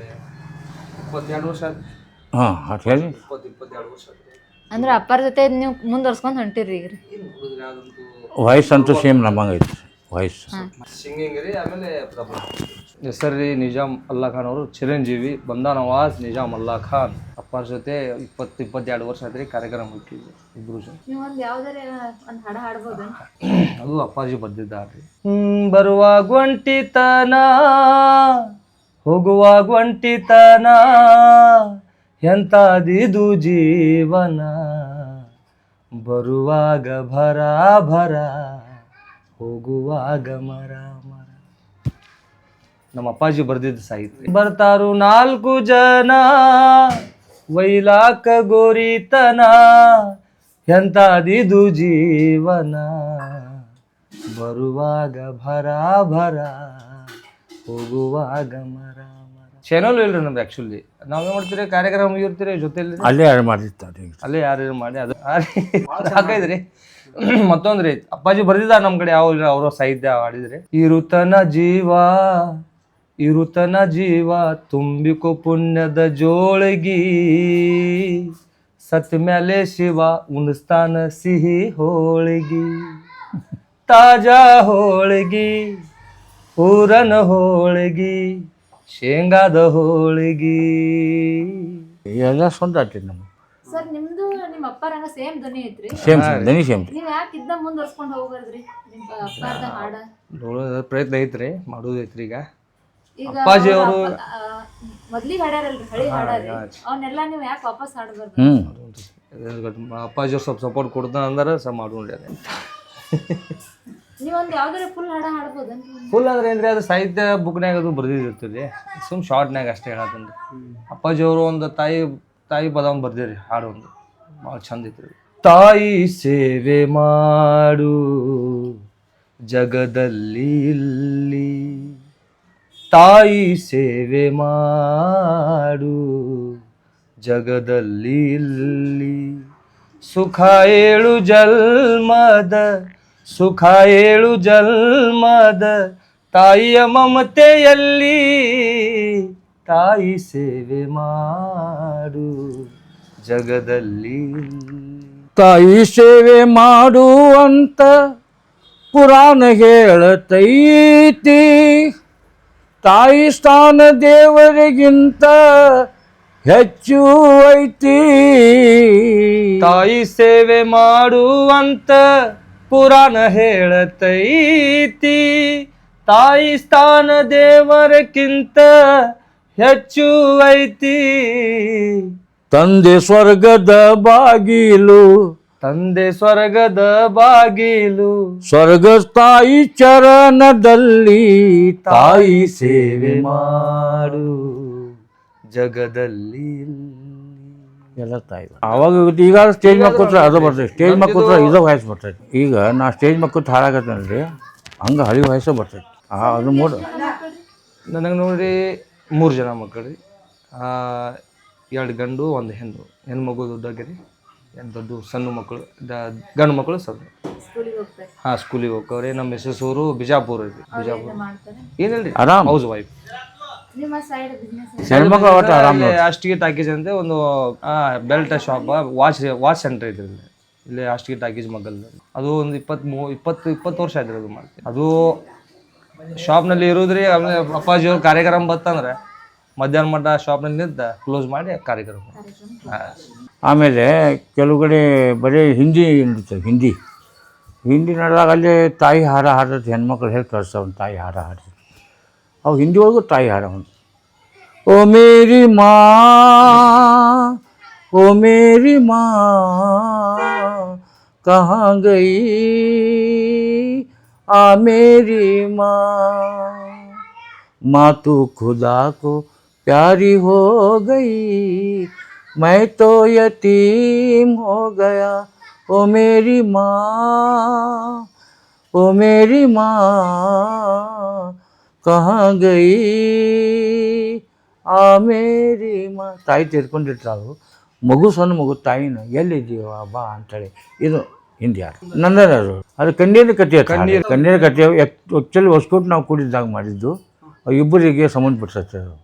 [SPEAKER 2] 22 ವರ್ಷ ಆಯ್ತು.
[SPEAKER 1] ಹಾಂ ಹೇಳಿ
[SPEAKER 2] 22 ವರ್ಷ ಆಯ್ತು.
[SPEAKER 3] ಅಂದ್ರೆ ಅಪ್ಪರ ಜೊತೆ ನೀವು ಮುಂದುವರ್ಸ್ಕೊಂಡು ಹೊಂಟಿರಿ ಈಗ ರೀ?
[SPEAKER 1] ವಾಯ್ಸ್ ಅಂತೂ ಸೇಮ್ ನಮ್ಮಂಗೆ ಐತಿ ವಾಯ್ಸ್.
[SPEAKER 2] ಸಿಂಗಿಂಗ್ ರೀ, ಆಮೇಲೆ ತಬಲಾ. ಹೆಸರು ರೀ ನಿಜಾಮ್ ಅಲ್ಲಾ ಖಾನ್ ಅವರು, ಚಿರಂಜೀವಿ ಬಂದಾ ನವಾಜ್ ನಿಜಾಮ್ ಅಲ್ಲಾ ಖಾನ್. ಅಪ್ಪರ ಜೊತೆ 22 ವರ್ಷ ಆಯ್ತು ರೀ. ಕಾರ್ಯಕ್ರಮ ಹುಟ್ಟಿದ್ವಿ ಇಬ್ರು ಜೊತೆ. ಅದು ಅಪ್ಪಾಜಿ ಬರ್ದಿದ್ದಾರ್ರಿ. ಬರುವಾಗ ಒಂಟಿತನ ಹೋಗುವಾಗ ಒಂಟಿತನ ಎಂತಾದಿದು ಜೀವನ, ಬರುವಾಗ ಭರ ಭರ ಹೋಗುವಾಗ ಮರ ಮರ. ನಮ್ಮ ಅಪ್ಪಾಜಿ ಬರ್ದಿದ್ದ ಸಾಹಿತ್ಯ. ಬರ್ತಾರು 4 ಜನ ವೈಲಾಕ ಗೋರಿತನ ಎಂತಾದಿದು ಜೀವನ, ಬರುವಾಗ ಭರ ಭರ ಹೋಗುವಾಗ ಮರ ಮರ. ಚಾನಲ್ ಇಲ್ರಿ ನಮ್ದು. ಆ್ಯಕ್ಚುಲಿ ನಾವೇನು ಮಾಡ್ತೀರಿ, ಕಾರ್ಯಕ್ರಮ ಮುಗಿರ್ತೀರಿ ಜೊತೆಲಿ
[SPEAKER 1] ಅಲ್ಲೇ ಯಾರು ಮಾಡಿರ್ತಾರೆ,
[SPEAKER 2] ಅಲ್ಲೇ ಯಾರು ಮಾಡಿ ಅದು ಸಾಕೈದ್ರಿ. ಮತ್ತೊಂದ್ರಿ ಅಪ್ಪಾಜಿ ಬರ್ದಿದ್ದ ನಮ್ಮ ಕಡೆ ಯಾವ ಅವರ ಸಾಹಿತ್ಯ ಹಾಡಿದ್ರಿ. ಇರುತನ ಜೀವ ತುಂಬಿಕೊ ಪುಣ್ಯದ ಜೋಳಗಿ, ಸತ್ ಮ್ಯಾಲೆ ಶಿವ ಉಣಿಸ್ತಾನ ಸಿಹಿ ಹೋಳಿಗಿ, ತಾಜಾ ಹೋಳಿಗಿ ಊರನ ಹೋಳಿಗಿ ಶೇಂಗಾದ ಹೋಳಿಗಿ.
[SPEAKER 1] ಎಲ್ಲ ಸ್ವಂತ ಆಗ್ತೈತಿ ನಮ್ಗೆ.
[SPEAKER 3] ಸರ್ ನಿಮ್ದು ನಿಮ್ಮ ಅಪ್ಪರಂಗ ಸೇಮ್ ಧ್ವನಿ ಐತ್ರಿ?
[SPEAKER 1] ಸೇಮ್ ದನಿ ಸೇಮ್.
[SPEAKER 3] ನೀವು ಯಾಕೆ ಇದ್ದ ಮುಂದುವರ್ಸ್ಕೊಂಡು ಹೋಗ್ಬಾರ್ದ್ರಿ ನಿಮ್ಮ ಅಪ್ಪದ ಹಾಡ?
[SPEAKER 2] ನೋಡೋದ್ರ ಪ್ರಯತ್ನ ಐತ್ರಿ, ಮಾಡೋದು ಐತ್ರಿ.
[SPEAKER 3] ಈಗ
[SPEAKER 2] ಅಪ್ಪಾಜಿ ಅವರು
[SPEAKER 3] ಮೊದ್ಲಿಗೆ ಹಾಡ್ಯಾರಲ್ರಿ ಹಳಿ ಹಾಡಾರಿ, ಅವನ್ನೆಲ್ಲ ನೀವು ಯಾಕೆ ವಾಪಸ್ ಹಾಡಬಾರ್ದು?
[SPEAKER 2] ಅಪ್ಪಾಜಿ ಅವ್ರು ಸ್ವಲ್ಪ ಸಪೋರ್ಟ್ ಕೊಡ್ತಾನ ಅಂದ್ರೆ ಸ್ವಲ್ಪ ಮಾಡ್ಕೊಂಡ್ರಿ.
[SPEAKER 3] ನೀವೊಂದು ಯಾವ್ದಾರ ಫುಲ್ ಹಾಡ ಹಾಡ್ಬೋದನ್ರಿ?
[SPEAKER 2] ಫುಲ್ ಅಂದ್ರೆ ಏನ್ರಿ, ಅದು ಸಾಹಿತ್ಯ ಬುಕ್ನಾಗ ಅದು ಬರ್ದಿರ್ತೀರಿ, ಸುಮ್ ಶಾರ್ಟ್ನಾಗ ಅಷ್ಟೇ ಹೇಳತ್ತಂದ್ರಿ. ಅಪ್ಪಾಜಿ ಅವರು ಒಂದು ತಾಯಿ ಪದ ಒಂದು ಬರ್ದಿರಿ, ಹಾಡು ಒಂದು ಭಾಳ ಚಂದ ಐತ್ರಿ. ತಾಯಿ ಸೇವೆ ಮಾಡು ಜಗದಲ್ಲಿ ಇಲ್ಲಿ, ತಾಯಿ ಸೇವೆ ಮಾಡು ಜಗದಲ್ಲಿ ಇಲ್ಲಿ, ಸುಖ ಏಳು ಜನ್ಮದ ಸುಖ ಏಳು ಜನ್ಮದ ತಾಯಿಯ ಮಮತೆಯಲ್ಲಿ, ತಾಯಿ ಸೇವೆ ಮಾಡು ಜಗದಲ್ಲಿ.
[SPEAKER 1] ತಾಯಿ ಸೇವೆ ಮಾಡು ಅಂತ ಪುರಾಣ ಹೇಳತೈತಿ, ತಾಯಿ ಸ್ಥಾನ ದೇವರಿಗಿಂತ ಹೆಚ್ಚು ಐತಿ.
[SPEAKER 2] ತಾಯಿ ಸೇವೆ ಮಾಡುವಂತ ಪುರಾಣ ಹೇಳತೈತಿ. ತಾಯಿ ಸ್ಥಾನ ದೇವರಕ್ಕಿಂತ ಹೆಚ್ಚು ಐತಿ.
[SPEAKER 1] ತಂದೆ ಸ್ವರ್ಗದ ಬಾಗಿಲು,
[SPEAKER 2] ತಂದೆ ಸ್ವರ್ಗದ ಬಾಗಿಲು,
[SPEAKER 1] ಸ್ವರ್ಗ ತಾಯಿ ಚರಣದಲ್ಲಿ ತಾಯಿ ಸೇವೆ
[SPEAKER 2] ಮಾಡು ಜಗದಲ್ಲಿ.
[SPEAKER 1] ಎಲ್ಲ ತಾಯಿ. ಅವಾಗ ಈಗ ಸ್ಟೇಜ್ ಮೇಲೆ ಕೂತ್ರೆ ಅದು ಬರ್ತೈತೆ, ಸ್ಟೇಜ್ ಮೇಲೆ ಕೂತ್ರೆ ಇದು ವಯಸ್ಸು ಬರ್ತೈತಿ. ಈಗ ನಾ ಸ್ಟೇಜ್ ಮೇಲೆ ಕೂತು ಹಾಡಾಕತ್ತೇನ್ರಿ, ಹಂಗೆ ಹಳಿ ವಯಸ್ಸು ಬರ್ತೈತಿ. ಅದು ಮೂಡು.
[SPEAKER 2] ನನಗೆ ನೋಡ್ರಿ 3 ಜನ ಮಕ್ಕಳು ರೀ. 2 ಗಂಡು 1 ಹೆಣ್ಣು. ಹೆಣ್ಣು ಮಗು ದೊಡ್ಡಾಗ್ಯಾರಿ, ದೊಡ್ಡ ಸಣ್ಣ ಮಕ್ಕಳು, ಗಂಡು ಮಕ್ಕಳು ಸಣ್ಣ. ಹಾಂ, ಸ್ಕೂಲಿಗೆ ಹೋಗ್ತಾವ್ರಿ. ನಮ್ಮ ಮಿಸಸ್ ಊರು ಬಿಜಾಪುರ ರೀ. ಬಿಜಾಪುರ ಏನಿಲ್ರಿ,
[SPEAKER 1] ಆರಾಮ್
[SPEAKER 2] ಹೌಸ್ ವೈಫ್.
[SPEAKER 1] ಹೆಣ್ಮಕ್ಳು ಒಟ್ಟು ಆರಾಮ್.
[SPEAKER 2] ಅಷ್ಟಿಗೆ ಟಾಕೀಸ್ ಅಂತ ಒಂದು ಬೆಲ್ಟ್ ಶಾಪ್, ವಾಚ್ ಸೆಂಟರ್ ಐತ್ರಿ ಇಲ್ಲಿ ಅಷ್ಟಿಗೆ ಟಾಕೀಸ್ ಮಗಲ್. ಅದು ಒಂದು 20 ವರ್ಷ ಆಯ್ತು ಅದು ಮಾಡ್ತೀವಿ. ಅದು ಶಾಪ್ನಲ್ಲಿ ಇರೋದ್ರಿ. ಆಮೇಲೆ ಅಪ್ಪಾಜಿಯವ್ರ ಕಾರ್ಯಕ್ರಮ ಬರ್ತಂದ್ರೆ ಮಧ್ಯಾಹ್ನ ಮಟ್ಟ ಶಾಪ್ನಲ್ಲಿ ನಿಂತ ಕ್ಲೋಸ್ ಮಾಡಿ ಕಾರ್ಯಕ್ರಮ.
[SPEAKER 1] ಆಮೇಲೆ ಕೆಲವು ಕಡೆ ಬರೀ ಹಿಂದಿ ನಡೀತದೆ. ಹಿಂದಿ ನಡೆದಾಗ ಅಲ್ಲಿ ತಾಯಿ ಹಾರ ಹಾಡ್ತೈತಿ. ಹೆಣ್ಮಕ್ಳು ಹೇಳಿ ಕಳಿಸ್ತಾವ ತಾಯಿ ಹಾರ ಹಾಡ್ತೈತಿ. ಅವು ಹಿಂದಿ ಒಳಗೂ ತಾಯಿ ಹಾರ ಒಂದು. ಓ ಮೇರಿ ಮಾ, ಓ ಮೇರಿ ಮಾ ಕहाँ गई आ मेरी माँ तू खुदा को प्यारी हो गई, मैं तो यतीम हो गया. ओ मेरी माँ, ओ मेरी माँ कहाँ गई ಆ ಮೇರಿ ಮಾ. ತಾಯಿ ತೀರ್ಕೊಂಡಿರ್ತಾಳು. ಮಗು ಸಣ್ಣ ಮಗು ತಾಯಿನ ಎಲ್ಲಿದ್ದೀವ ಬಾ ಅಂತೇಳಿ. ಇದು ಹಿಂದಿ ಹಾಡು. ನಂದನರು ಅದು ಕಣ್ಣೀರಿನ ಕಥೆ. ಕಣ್ಣೀರ ಕಥೆ ಆ್ಯಕ್ಚುಲಿ ಹೊಸಕೋಟು ನಾವು ಕೂಡಿದ್ದಾಗ ಮಾಡಿದ್ದು. ಇಬ್ಬರಿಗೆ ಸಂಬಂಧಪಟ್ಟೈತೆ ಅದು.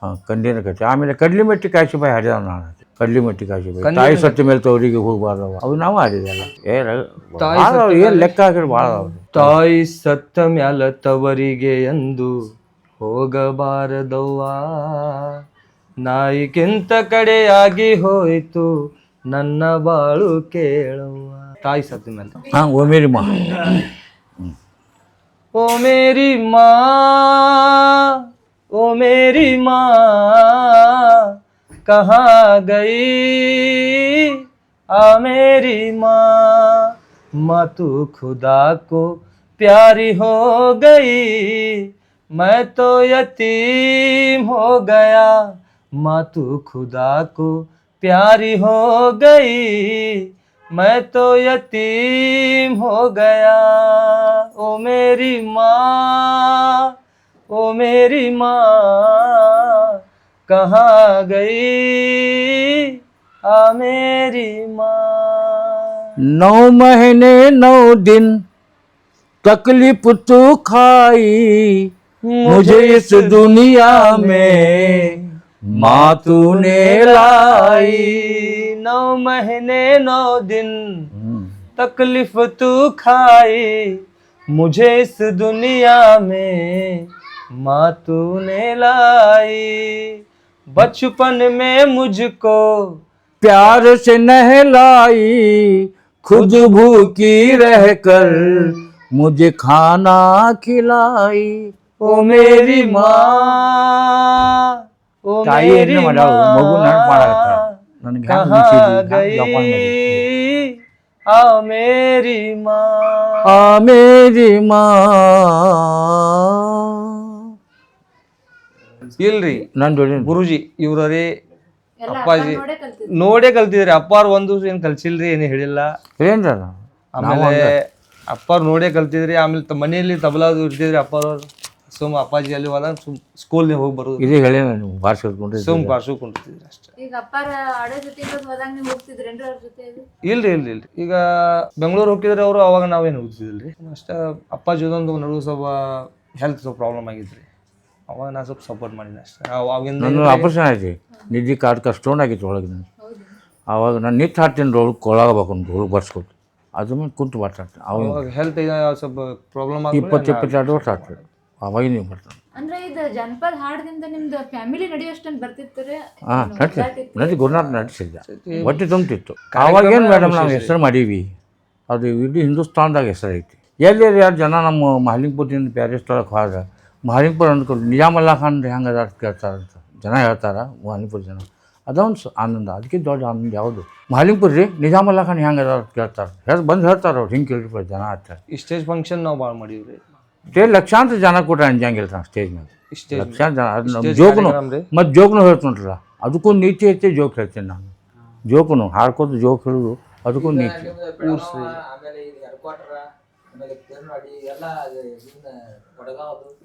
[SPEAKER 1] ಹಾಂ, ಕಣ್ಣೀರಿನ ಕಥೆ. ಆಮೇಲೆ ಕಡ್ಲಿ ಮೆಟ್ಟಿ ಕಾಶಿಬಾಯಿ ಹಾಡಿದ ನಾನು. ಕಡ್ಲಿ ಮೆಟ್ಟಿ ಕಾಶಿಬಾಯಿ, ತಾಯಿ ಸತ್ತ ಮೇಲೆ ತವರಿಗೆ ಹೋಗಬಾರ್ದವ, ಅವು ನಾವು ಹಾಡಿದೆಲ್ಲ. ಏನು ಲೆಕ್ಕ ಹಾಕಿದ್ರೆ ಭಾಳ ಅದಾವ.
[SPEAKER 2] ತಾಯಿ ಸತ್ತ ಮ್ಯಾಲ ತವರಿಗೆ ಎಂದು ಹೋಗಬಾರದವ್ವ, ನಾಯಿಗಿಂತ ಕಡೆಯಾಗಿ ಹೋಯಿತು ನನ್ನ ಬಾಳು ಕೇಳವ್ವ. ತಾಯಿ ಸತ್ತ ಮೇಲೆ.
[SPEAKER 1] ಹಾಂ, ಓ ಮೇರಿ ಮಾ.
[SPEAKER 2] ಓ ಮೇರಿ ಮಾ, ಓ ಮೇರಿ ಮಾ ಕಹಾ ಗೈ ಆ ಮೇರಿ माँ तू खुदा को प्यारी हो गई, मैं तो यतीम हो गया. माँ तू खुदा को प्यारी हो गई, मैं तो यतीम हो गया. ओ मेरी माँ, ओ मेरी माँ कहाँ गई आ मेरी माँ.
[SPEAKER 1] 9 महीने 9 दिन तकलीफ तू खाई, मुझे इस दुनिया में माँ तूने लाई.
[SPEAKER 2] 9 महीने 9 दिन तकलीफ तू खाई, मुझे इस दुनिया में माँ तूने लाई. बचपन में मुझको
[SPEAKER 1] प्यार से नहलाई, खुद भूखी रहकर मुझे खाना खिलाई.
[SPEAKER 2] ओ मेरी माँ, ओ मेरी माँ कहाँ गई आ मेरी माँ,
[SPEAKER 1] आ मेरी माँ.
[SPEAKER 2] ಇಲ್ರಿ
[SPEAKER 1] ನಾನು ಜೋಡಿ
[SPEAKER 2] ಗುರುಜಿ ಇವ್ರೇ ಅಪ್ಪಾಜಿ ನೋಡೇ ಕಲ್ತಿದ್ರಿ. ಅಪ್ಪಾರು ಒಂದು ಏನ್ ಕಲ್ಸಿಲ್ರಿ, ಏನು ಹೇಳಿಲ್ಲ.
[SPEAKER 1] ಏನ್ರ
[SPEAKER 2] ಆಮೇಲೆ ಅಪ್ಪಾರು ನೋಡೇ ಕಲ್ತಿದ್ರಿ. ಆಮೇಲೆ ಮನೆಯಲ್ಲಿ ತಬಲಾ ಇರ್ತಿದ್ರಿ ಅಪ್ಪಾರವ್ರು. ಸುಮ್ ಅಪ್ಪಾಜಿ ಅಲ್ಲಿ ಹೋದಾಗ ಸ್ಕೂಲ್ ಹೋಗಿ ಬರೋದು.
[SPEAKER 1] ಇದೇ ಹೇಳಿ ನಾನು ಬಾರ್ಸ್ಕೊಂಡ್ರಿ,
[SPEAKER 2] ಸುಮ್ ಬಾರ್ಸ್ಕೊಂಡಿರ್ತಿದ್ರಿ ಅಷ್ಟೇ.
[SPEAKER 3] ಈಗ ಅಪ್ಪಾರ ಆಡೋ ಜೊತೆ ಹೋದಾಗ ನೀವು ಹೋಗ್ತಿದ್ರೇನ್ರಿ ಅವ್ರ ಜೊತೆ?
[SPEAKER 2] ಇಲ್ರಿ. ಈಗ ಬೆಂಗಳೂರು ಹೋಗಿದ್ರೆ ಅವರು, ಅವಾಗ ನಾವೇನು ಹೋಗ್ತಿದಿಲ್ರಿ ಅಷ್ಟೇ. ಅಪ್ಪಾಜಿ ಒಂದು ನಡುವೆ ಸ್ವಲ್ಪ ಹೆಲ್ತ್ ಸ್ವಲ್ಪ ಪ್ರಾಬ್ಲಮ್ ಆಗಿದ್ರಿ. ಅವಾಗ ನಾ ಸ್ವಲ್ಪ ಸಪೋರ್ಟ್ ಮಾಡಿದ್ದೆ ಅಷ್ಟೇ. ಅವಾಗಿಂದ
[SPEAKER 1] ನನ್ನ ಆಪರೇಷನ್ ಆಯ್ತು, ನಿದ್ದೆ ಕಾಡ್ಕ ಸ್ಟೋನ್ ಆಗಿತ್ತು ಒಳಗೆ. ನಾನು ಆವಾಗ ನಾನು ನಿಂತು ಹಾಡ್ತೀನಿ ರೋಲ್ ಕೊಳಗಬೇಕು ರೋಲ್ ಬರ್ಸ್ಕೊಟ್ಟು, ಅದ್ರ ಮೇಲೆ ಕುಂತು ಬರ್ತಾನೆ. ಅವಾಗ
[SPEAKER 2] ಹೆಲ್ತ್ ಸ್ವಲ್ಪ ಪ್ರಾಬ್ಲಮ್
[SPEAKER 1] 20-22 ವರ್ಷ ಆಗ್ತದೆ. ಅವಾಗ ನೀವು ಬರ್ತಾನೆ.
[SPEAKER 3] ಅಂದ್ರೆ ಇದು ಜನಪದ ಹಾಡದಿಂದ ನಿಮ್ದು ಫ್ಯಾಮಿಲಿ ನಡೆಯೋಷ್ಟೊಂದು ಬರ್ತಿರ್ತಾರೆ.
[SPEAKER 1] ಹಾಂ ನಡಿ ಗುರುನಾಥ್ ನಡೆಸಿದ್ದ ಹೊಟ್ಟೆ ತುಂಬ್ತಿತ್ತು. ಆವಾಗೇನು ಮೇಡಮ್ ನಾವು ಹೆಸರು ಮಾಡೀವಿ, ಅದು ಇಡೀ ಹಿಂದೂಸ್ತಾನ್ದಾಗ ಹೆಸರು ಐತಿ. ಎಲ್ಲಿ ಯಾರು ಜನ ನಮ್ಮ ಮಹಾಲಿಂಗ್ಪುರದಿಂದ ಪ್ಯಾರಿಸ್ ಒಳಗೆ ಹೋದ್ರೆ ಮಹಾಲಿಂಗ್ಪುರ ಅಂದ್ಕೊಂಡು ನಿಜಾಮಲ್ಲಾ ಖಾನ್ ಹೆಂಗೆ ಅದ ಕೇಳ್ತಾರಂತ ಜನ ಹೇಳ್ತಾರೆ. ಮಹಾಲಿಂಗ್ಪುರ ಜನ ಅದೊಂದು ಆನಂದ, ಅದಕ್ಕೆ ದೊಡ್ಡ ಆನಂದ ಯಾವುದು ಮಹಾಲಿಂಗ್ಪುರ ರೀ ನಿಜಾಮಲ್ಲಾ ಖಾನ್ ಹೆಂಗೆ ಅದ ಕೇಳ್ತಾರೆ, ಬಂದು ಹೇಳ್ತಾರೆ ಅವ್ರು ಹಿಂಗೆ ಕೇಳಿರ್ಬೋದು ಜನ ಆಗ್ತಾರೆ.
[SPEAKER 2] ಈ ಸ್ಟೇಜ್ ಫಂಕ್ಷನ್ ನಾವು ಭಾಳ ಮಾಡೀವಿ ರೀ.
[SPEAKER 1] ಸ್ಟೇಜ್ ಲಕ್ಷಾಂತರ ಜನ ಕೂಡ ಅಂಜಂಗಿಲ್ಲ ನಾವು ಸ್ಟೇಜ್ ಮೇಲೆ. ಲಕ್ಷಾಂತರ ಜನ ಅದು ನಮ್ಮ ಜೋಕ್ನು ಮತ್ತು ಜೋಕ್ನು ಹೇಳ್ತುಂಟ್ರಲ್ಲ ಅದಕ್ಕೂ ನೀತಿ ಐತಿ. ಜೋಕ್ ಹೇಳ್ತೀನಿ ನಾನು, ಜೋಕ್ನು ಹಾಡ್ಕೋದು ಜೋಕ್ ಹೇಳೋದು ಅದಕ್ಕೂ ನೀತಿ.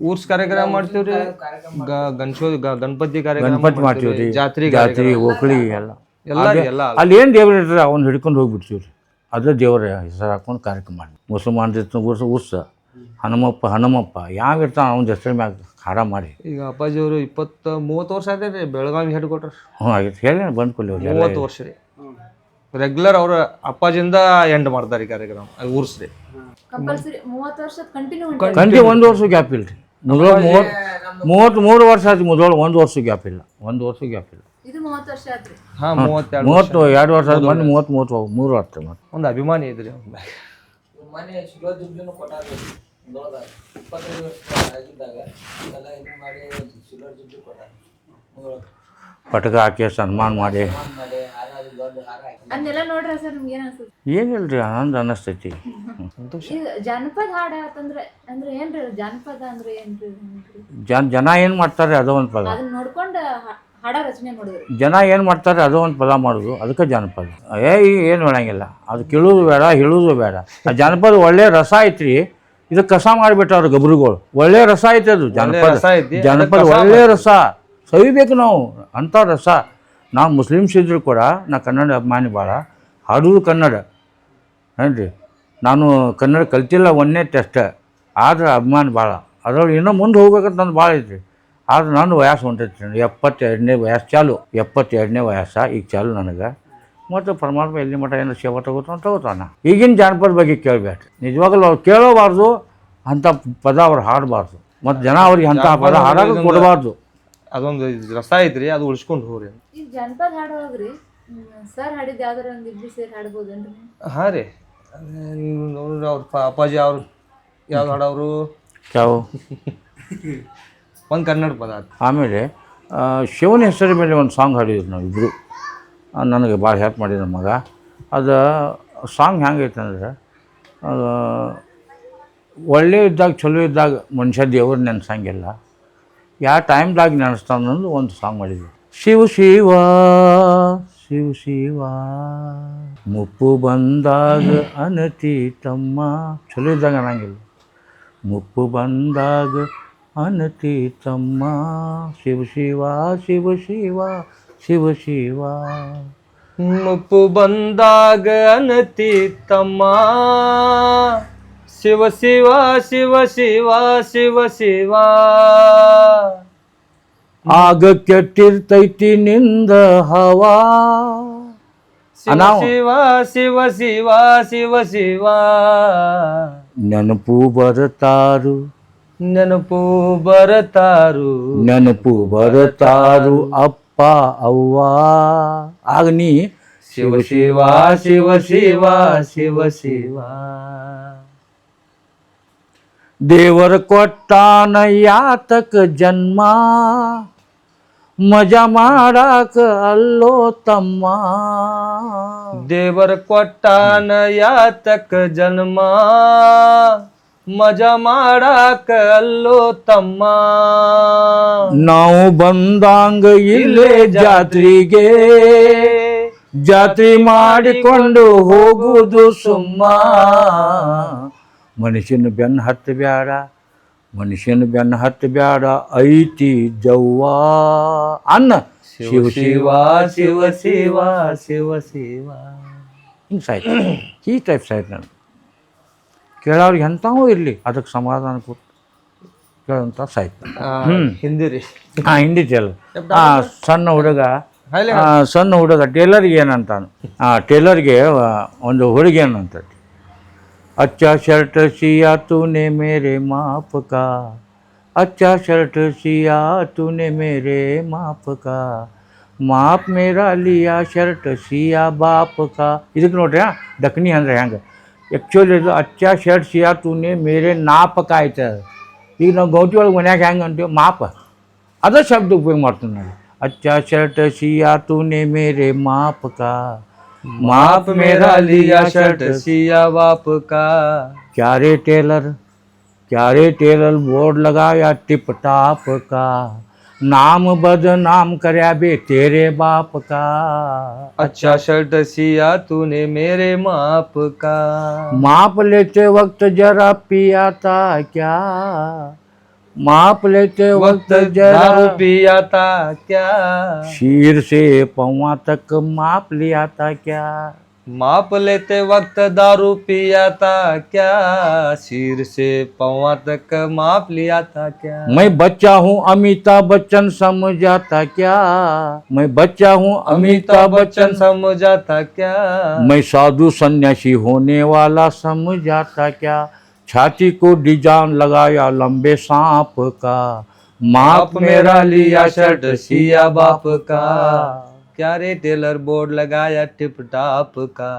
[SPEAKER 2] ಊರ್ಸ್ ಕಾರ್ಯಕ್ರಮ ಮಾಡ್ತೀವ್ರಿ, ಗಣಪತಿ
[SPEAKER 1] ಗಣಪತಿ ಮಾಡ್ತೀವಿ ರೀ,
[SPEAKER 2] ಜಾತ್ರೆ
[SPEAKER 1] ಓಕಳಿ ಎಲ್ಲ
[SPEAKER 2] ಎಲ್ಲ
[SPEAKER 1] ಅಲ್ಲಿ ಏನು ದೇವ್ರು ಇರ್ತಾರೆ ಅವ್ನು ಹಿಡ್ಕೊಂಡು ಹೋಗ್ಬಿಡ್ತೀವಿ ರೀ. ಅದೇ ದೇವ್ರ ಹೆಸರು ಹಾಕೊಂಡು ಕಾರ್ಯಕ್ರಮ ಮಾಡಿ ಮುಸಲ್ಮಾನ್ರ ಉರ್ಸ ಹನುಮಪ್ಪ ಯಾವ ಇರ್ತಾನೆ ಅವ್ನ ಹೆಸರು ಮ್ಯಾಗ ಹಾಡ ಮಾಡಿ.
[SPEAKER 2] ಈಗ ಅಪ್ಪಾಜಿಯವರು 20-30 ವರ್ಷ ಆಯ್ತು ರೀ ಬೆಳಗಾವಿ ಹೆಡ್ ಕ್ವಾರ್ಟರ್.
[SPEAKER 1] ಹ್ಞೂ ಆಗಿತ್ತು ಹೇಳಿ ಬಂದು ಕೊಲ್ಲಿ
[SPEAKER 2] 30 ವರ್ಷ ರೀ ರೆಗ್ಯುಲರ್ ಅವ್ರ ಅಪ್ಪಾಜಿಂದ ಎಂಡ್ ಮಾಡ್ತಾರೆ ಈ ಕಾರ್ಯಕ್ರಮ ಊರ್ಸ್ ರೀ.
[SPEAKER 3] ಕಂಪಲ್ಸರಿ 30 ವರ್ಷದ ಕಂಟಿನ್ಯೂ
[SPEAKER 1] ಕಂಟಿ 1 ವರ್ಷ ಗ್ಯಾಪ್ ಇಲ್ಲ ರೀ. ಮೊದಲು 33 ವರ್ಷ ಆಯ್ತು, ಮೊದಲು 1 ವರ್ಷ ಗ್ಯಾಪ್ ಇಲ್ಲ. 1 ವರ್ಷ ಗ್ಯಾಪ್ ಇಲ್ಲ.
[SPEAKER 3] ಇದು 30 ವರ್ಷ ಆತ್ರಿ.
[SPEAKER 2] ಹಾ
[SPEAKER 1] 32 ವರ್ಷ ಆಯ್ತು, ಮೊನ್ನೆ 33 ವರ್ಷ ಮತ್ತೆ
[SPEAKER 2] ಒಂದು ಅಭಿಮಾನಿ ಇದ್ರಿ.
[SPEAKER 4] ಮನೆ ಶಿಲೋಜಿಬ್ಜುನು ಕೊಟ್ಟಾರ 25 ವರ್ಷ ಆಗಿದ್ದಾಗ ಎಲ್ಲ ಇದು ಮಾಡಿ ಶಿಲೋಜಿಬ್ಜು ಕೊಟ್ಟಾರ.
[SPEAKER 1] ಪಟಕ ಹಾಕಿ ಸನ್ಮಾನ ಮಾಡಿ
[SPEAKER 3] ಅದನ್ನೆಲ್ಲ ನೋಡ್ರಿ ಸರ್ ನಿಮ್ಗೆ ಏನು ಅನ್ಸುತ್ತೆ?
[SPEAKER 1] ಏನಿಲ್ಲ ರೀ ಆನಂದ ಅನ್ನಿಸ್ತೈತಿ.
[SPEAKER 3] ಈಗ ಜನಪದ ಹಾಡ ಅಂತಂದ್ರೆ ಅಂದ್ರೆ ಏನ್ರಿ ಜಾನಪದ ಅಂದ್ರೆ ಏನ್ರಿ?
[SPEAKER 1] ಜನ ಏನು ಮಾಡ್ತಾರೆ ಅದೋ ಒಂದು ಪದ,
[SPEAKER 3] ಅದನ್ನ ನೋಡ್ಕೊಂಡು ಹಾಡ ರಚನೆ ಮಾಡಿದ್ರು.
[SPEAKER 1] ಜನ ಏನು ಮಾಡ್ತಾರೆ ಅದೋ ಒಂದು ಪದ ಮಾಡೋದು, ಅದಕ್ಕೆ ಜಾನಪದ. ಏನು ಹೇಳಂಗಿಲ್ಲ, ಅದು ಕೇಳೋದು ಬೇಡ ಹೇಳೋದು ಬೇಡ. ಆ ಜಾನಪದ ಒಳ್ಳೆ ರಸ ಐತ್ರಿ, ಇದು ಕಸ ಮಾಡಿಬಿಟ್ಟವ್ರು ಗಬ್ರುಗಳು. ಒಳ್ಳೆ ರಸ ಐತೆ ಅದು ಜಾನಪದ ಒಳ್ಳೆ ರಸ ಸವಿಬೇಕು ನಾವು ಅಂಥ ರಸ. ನಾವು ಮುಸ್ಲಿಮ್ಸ್ ಇದ್ದರೂ ಕೂಡ ನಾ ಕನ್ನಡ ಅಭಿಮಾನಿ ಭಾಳ, ಹಾಡೋದು ಕನ್ನಡ ಏನ್ರಿ. ನಾನು ಕನ್ನಡ ಕಲ್ತಿಲ್ಲ ಒಂದೇ ಟೆಸ್ಟ್, ಆದ್ರೆ ಅಭಿಮಾನಿ ಭಾಳ. ಅದ್ರೊಳಗೆ ಇನ್ನೂ ಮುಂದೆ ಹೋಗ್ಬೇಕಂತ ನಂದು ಭಾಳ ಐತ್ರಿ. ಆದ್ರೆ ನನ್ನ ವಯಸ್ಸು ಹೊಂಟೈತಿ, 72ನೇ ವಯಸ್ಸು ಚಾಲು, 72ನೇ ವಯಸ್ಸು ಈಗ ಚಾಲು ನನಗೆ. ಮತ್ತು ಪರಮಾತ್ಮ ಎಲ್ಲಿ ಮಠ ಏನು ಸೇವೆ ತಗೋತಾನ. ಈಗಿನ ಜಾನಪದ ಬಗ್ಗೆ ಕೇಳಬೇಡ್ರಿ, ನಿಜವಾಗಲೂ ಅವ್ರು ಕೇಳೋಬಾರ್ದು, ಅಂಥ ಪದ ಅವ್ರು ಹಾಡಬಾರ್ದು, ಮತ್ತು ಜನ ಅವ್ರಿಗೆ ಅಂಥ ಪದ ಹಾಡೋಕೆ ಕೊಡಬಾರ್ದು. ಅದೊಂದು
[SPEAKER 2] ರಸ ಐತ್ರಿ, ಅದು ಉಳಿಸ್ಕೊಂಡು ಹೋಗ್ರಿ.
[SPEAKER 3] ಈಗ ಜನಪದ ಹಾಡೋಗ್ರಿ ಸರ್ ಹಾಡಿದ್ದು ಯಾವ್ದಾರ ಒಂದು ಇಬ್ರು ಸೇರಿ ಹಾಡ್ಬೋದೇನ್ರಿ?
[SPEAKER 2] ಹಾಂ ರೀ, ನೋಡ್ರಿ ಅವ್ರ ಅಪ್ಪಾಜಿ ಅವ್ರು ಯಾವ್ದು ಹಾಡೋರು
[SPEAKER 1] ಯಾವ
[SPEAKER 2] ಒಂದು ಕನ್ನಡ ಪದ.
[SPEAKER 1] ಆಮೇಲೆ ಶಿವನ ಹೆಸರ ಮೇಲೆ ಒಂದು ಸಾಂಗ್ ಹಾಡಿದ್ರು ನಾವು ಇಬ್ಬರು, ನನಗೆ ಭಾಳ ಹೆಲ್ಪ್ ಮಾಡಿದ್ರು ಮಗ. ಅದು ಸಾಂಗ್ ಹೆಂಗೈತೆ ಅಂದ್ರೆ, ಒಳ್ಳೆ ಇದ್ದಾಗ ಚಲೋ ಇದ್ದಾಗ ಮನುಷ್ಯ ದೇವ್ರು ನೆನೆಸಂಗಿಲ್ಲ, ಯಾವ ಟೈಮ್ದಾಗ ನೆನೆಸ್ತಾನ ಅನ್ನೋದು ಒಂದು ಸಾಂಗ್ ಮಾಡಿದ್ವಿ. ಶಿವ ಶಿವ ಶಿವ ಶಿವ ಮುಪ್ಪು ಬಂದಾಗ ಅನತಿ ತಮ್ಮ, ಚಲೋ ಇದ್ದಾಗ ಅನ್ನಂಗಿಲ್ಲ, ಮುಪ್ಪು ಬಂದಾಗ ಅನತಿ ತಮ್ಮ, ಶಿವ ಶಿವ ಶಿವ ಶಿವ ಶಿವ ಶಿವ.
[SPEAKER 2] ಮುಪ್ಪು ಬಂದಾಗ ಅನತಿ ತಮ್ಮ, ಶಿವ ಶಿವ ಶಿವ ಶಿವ ಶಿವ ಶಿವ.
[SPEAKER 1] ಆಗ ಕೆಟ್ಟಿರ್ತೈತಿ ನಿಂದ ಹವಾ,
[SPEAKER 2] ಶಿವ ಶಿವ ಶಿವ ಶಿವ ಶಿವ ಶಿವ.
[SPEAKER 1] ನೆನಪು ಬರತಾರು
[SPEAKER 2] ನೆನಪು ಬರತಾರು
[SPEAKER 1] ನೆನಪು ಬರತಾರು ಅಪ್ಪ ಅವ್ವ. ಆಗ ನೀ
[SPEAKER 2] ಶಿವ ಶಿವ ಶಿವ ಶಿವ ಶಿವ ಶಿವ.
[SPEAKER 1] ದೇವರ ಕೊಟ್ಟಾನ ಯಾತಕ ಜನ್ಮ, ಮಜಾ ಮಾಡಾಕ ಅಲ್ಲೋ ತಮ್ಮ.
[SPEAKER 2] ದೇವರ ಕೊಟ್ಟಾನ ಯಾತಕ ಜನ್ಮ, ಮಜಾ ಮಾಡಾಕ ಅಲ್ಲೋ ತಮ್ಮ.
[SPEAKER 1] ನಾವು ಬಂದಂಗ ಇಲ್ಲೇ ಜಾತ್ರೆಗೆ, ಜಾತ್ರೆ ಮಾಡಿಕೊಂಡು ಹೋಗುವುದು ಸುಮ್ಮ. ಮನುಷ್ಯನ ಬೆನ್ನು ಹತ್ತು ಬ್ಯಾಡ, ಮನುಷ್ಯನ ಬೆನ್ನು ಹತ್ತು ಬ್ಯಾಡ, ಐತಿ ಜವ್ವ ಅನ್ನ. ಶಿವ ಶಿವ ಶಿವ ಶಿವ ಶಿವ ಶಿವ. ಹಿಂಗೆ ಸಾಯ್ತು, ಈ ಟೈಪ್ ಸಾಯ್ತು ನಾನು. ಕೇಳೋರಿಗೆ ಎಂಥವೂ ಇರಲಿ, ಅದಕ್ಕೆ ಸಮಾಧಾನ ಕೊಟ್ಟು ಕೇಳೋಂಥ ಸಾಯ್ತು.
[SPEAKER 2] ಹಿಂದಿ ರೀ.
[SPEAKER 1] ಹಾಂ ಹಿಂದಿ ಚಲ. ಸಣ್ಣ ಹುಡುಗ ಟೇಲರ್ಗೆ ಏನಂತಾನು, ಟೇಲರ್ಗೆ ಒಂದು ಹುಡುಗಿ ಏನಂತೈತಿ, अच्छा शर्ट सिया तूने मेरे माप का, अच्छा शर्ट सिया तूने मेरे माप का ಮಾಪ್ ಮೇರಾ ಲಿಯಾ ಶರ್ಟ್ ಸಿಯಾ ಬಾಪ್ ಕಾ. ಇದಕ್ಕೆ ನೋಡ್ರಿ ದಕ್ಕನಿ ಅಂದ್ರೆ ಹೆಂಗೆ ಆ್ಯಕ್ಚುಲಿ ಇದು ಅಚ್ಚ ಶರ್ಟ್ ಸಿಯಾ ತೂನೆ ಮೇರೆ ನಾಪಕ ಆಯ್ತು. ಈಗ ನಾವು ಗೌಟಿ ಒಳಗೆ ಮನ್ಯಾಗ ಹೆಂಗೆ ಅಂತೀವಿ ಮಾಪ, ಅದೇ ಶಬ್ದ ಉಪಯೋಗ ಮಾಡ್ತೀನಿ ನಾನು. ಅಚ್ಚ ಶರ್ಟ್ ಸಿಯಾ ತೂನೆ ಮೇರೆ ಮಾಪ್ ಕಾ
[SPEAKER 2] माप मेरा लिया शर्ट सिया बाप का.
[SPEAKER 1] क्या रे टेलर बोर्ड लगाया टिप टाप का नाम बदनाम करया बे तेरे बाप का.
[SPEAKER 2] अच्छा शर्ट सिया तूने मेरे माप का.
[SPEAKER 1] माप लेते वक्त जरा पिया था क्या, माप लेते वक्त जरा
[SPEAKER 2] दारू पिया था क्या.
[SPEAKER 1] शीर से पौवा तक माप लिया था क्या.
[SPEAKER 2] माप लेते वक्त दारू पिया था क्या. सिर से पौवा तक माप लिया था क्या.
[SPEAKER 1] मैं बच्चा हूँ अमिताभ बच्चन समझा था क्या, मैं बच्चा हूँ
[SPEAKER 2] अमिताभ बच्चन समझा था क्या.
[SPEAKER 1] मैं साधु सन्यासी होने वाला समझा था क्या. छाती को डिजाइन लगाया लंबे सांप का
[SPEAKER 2] माप मेरा लिया शर्ट सिया बाप का. क्या रे टेलर बोर्ड लगाया टिप टाप का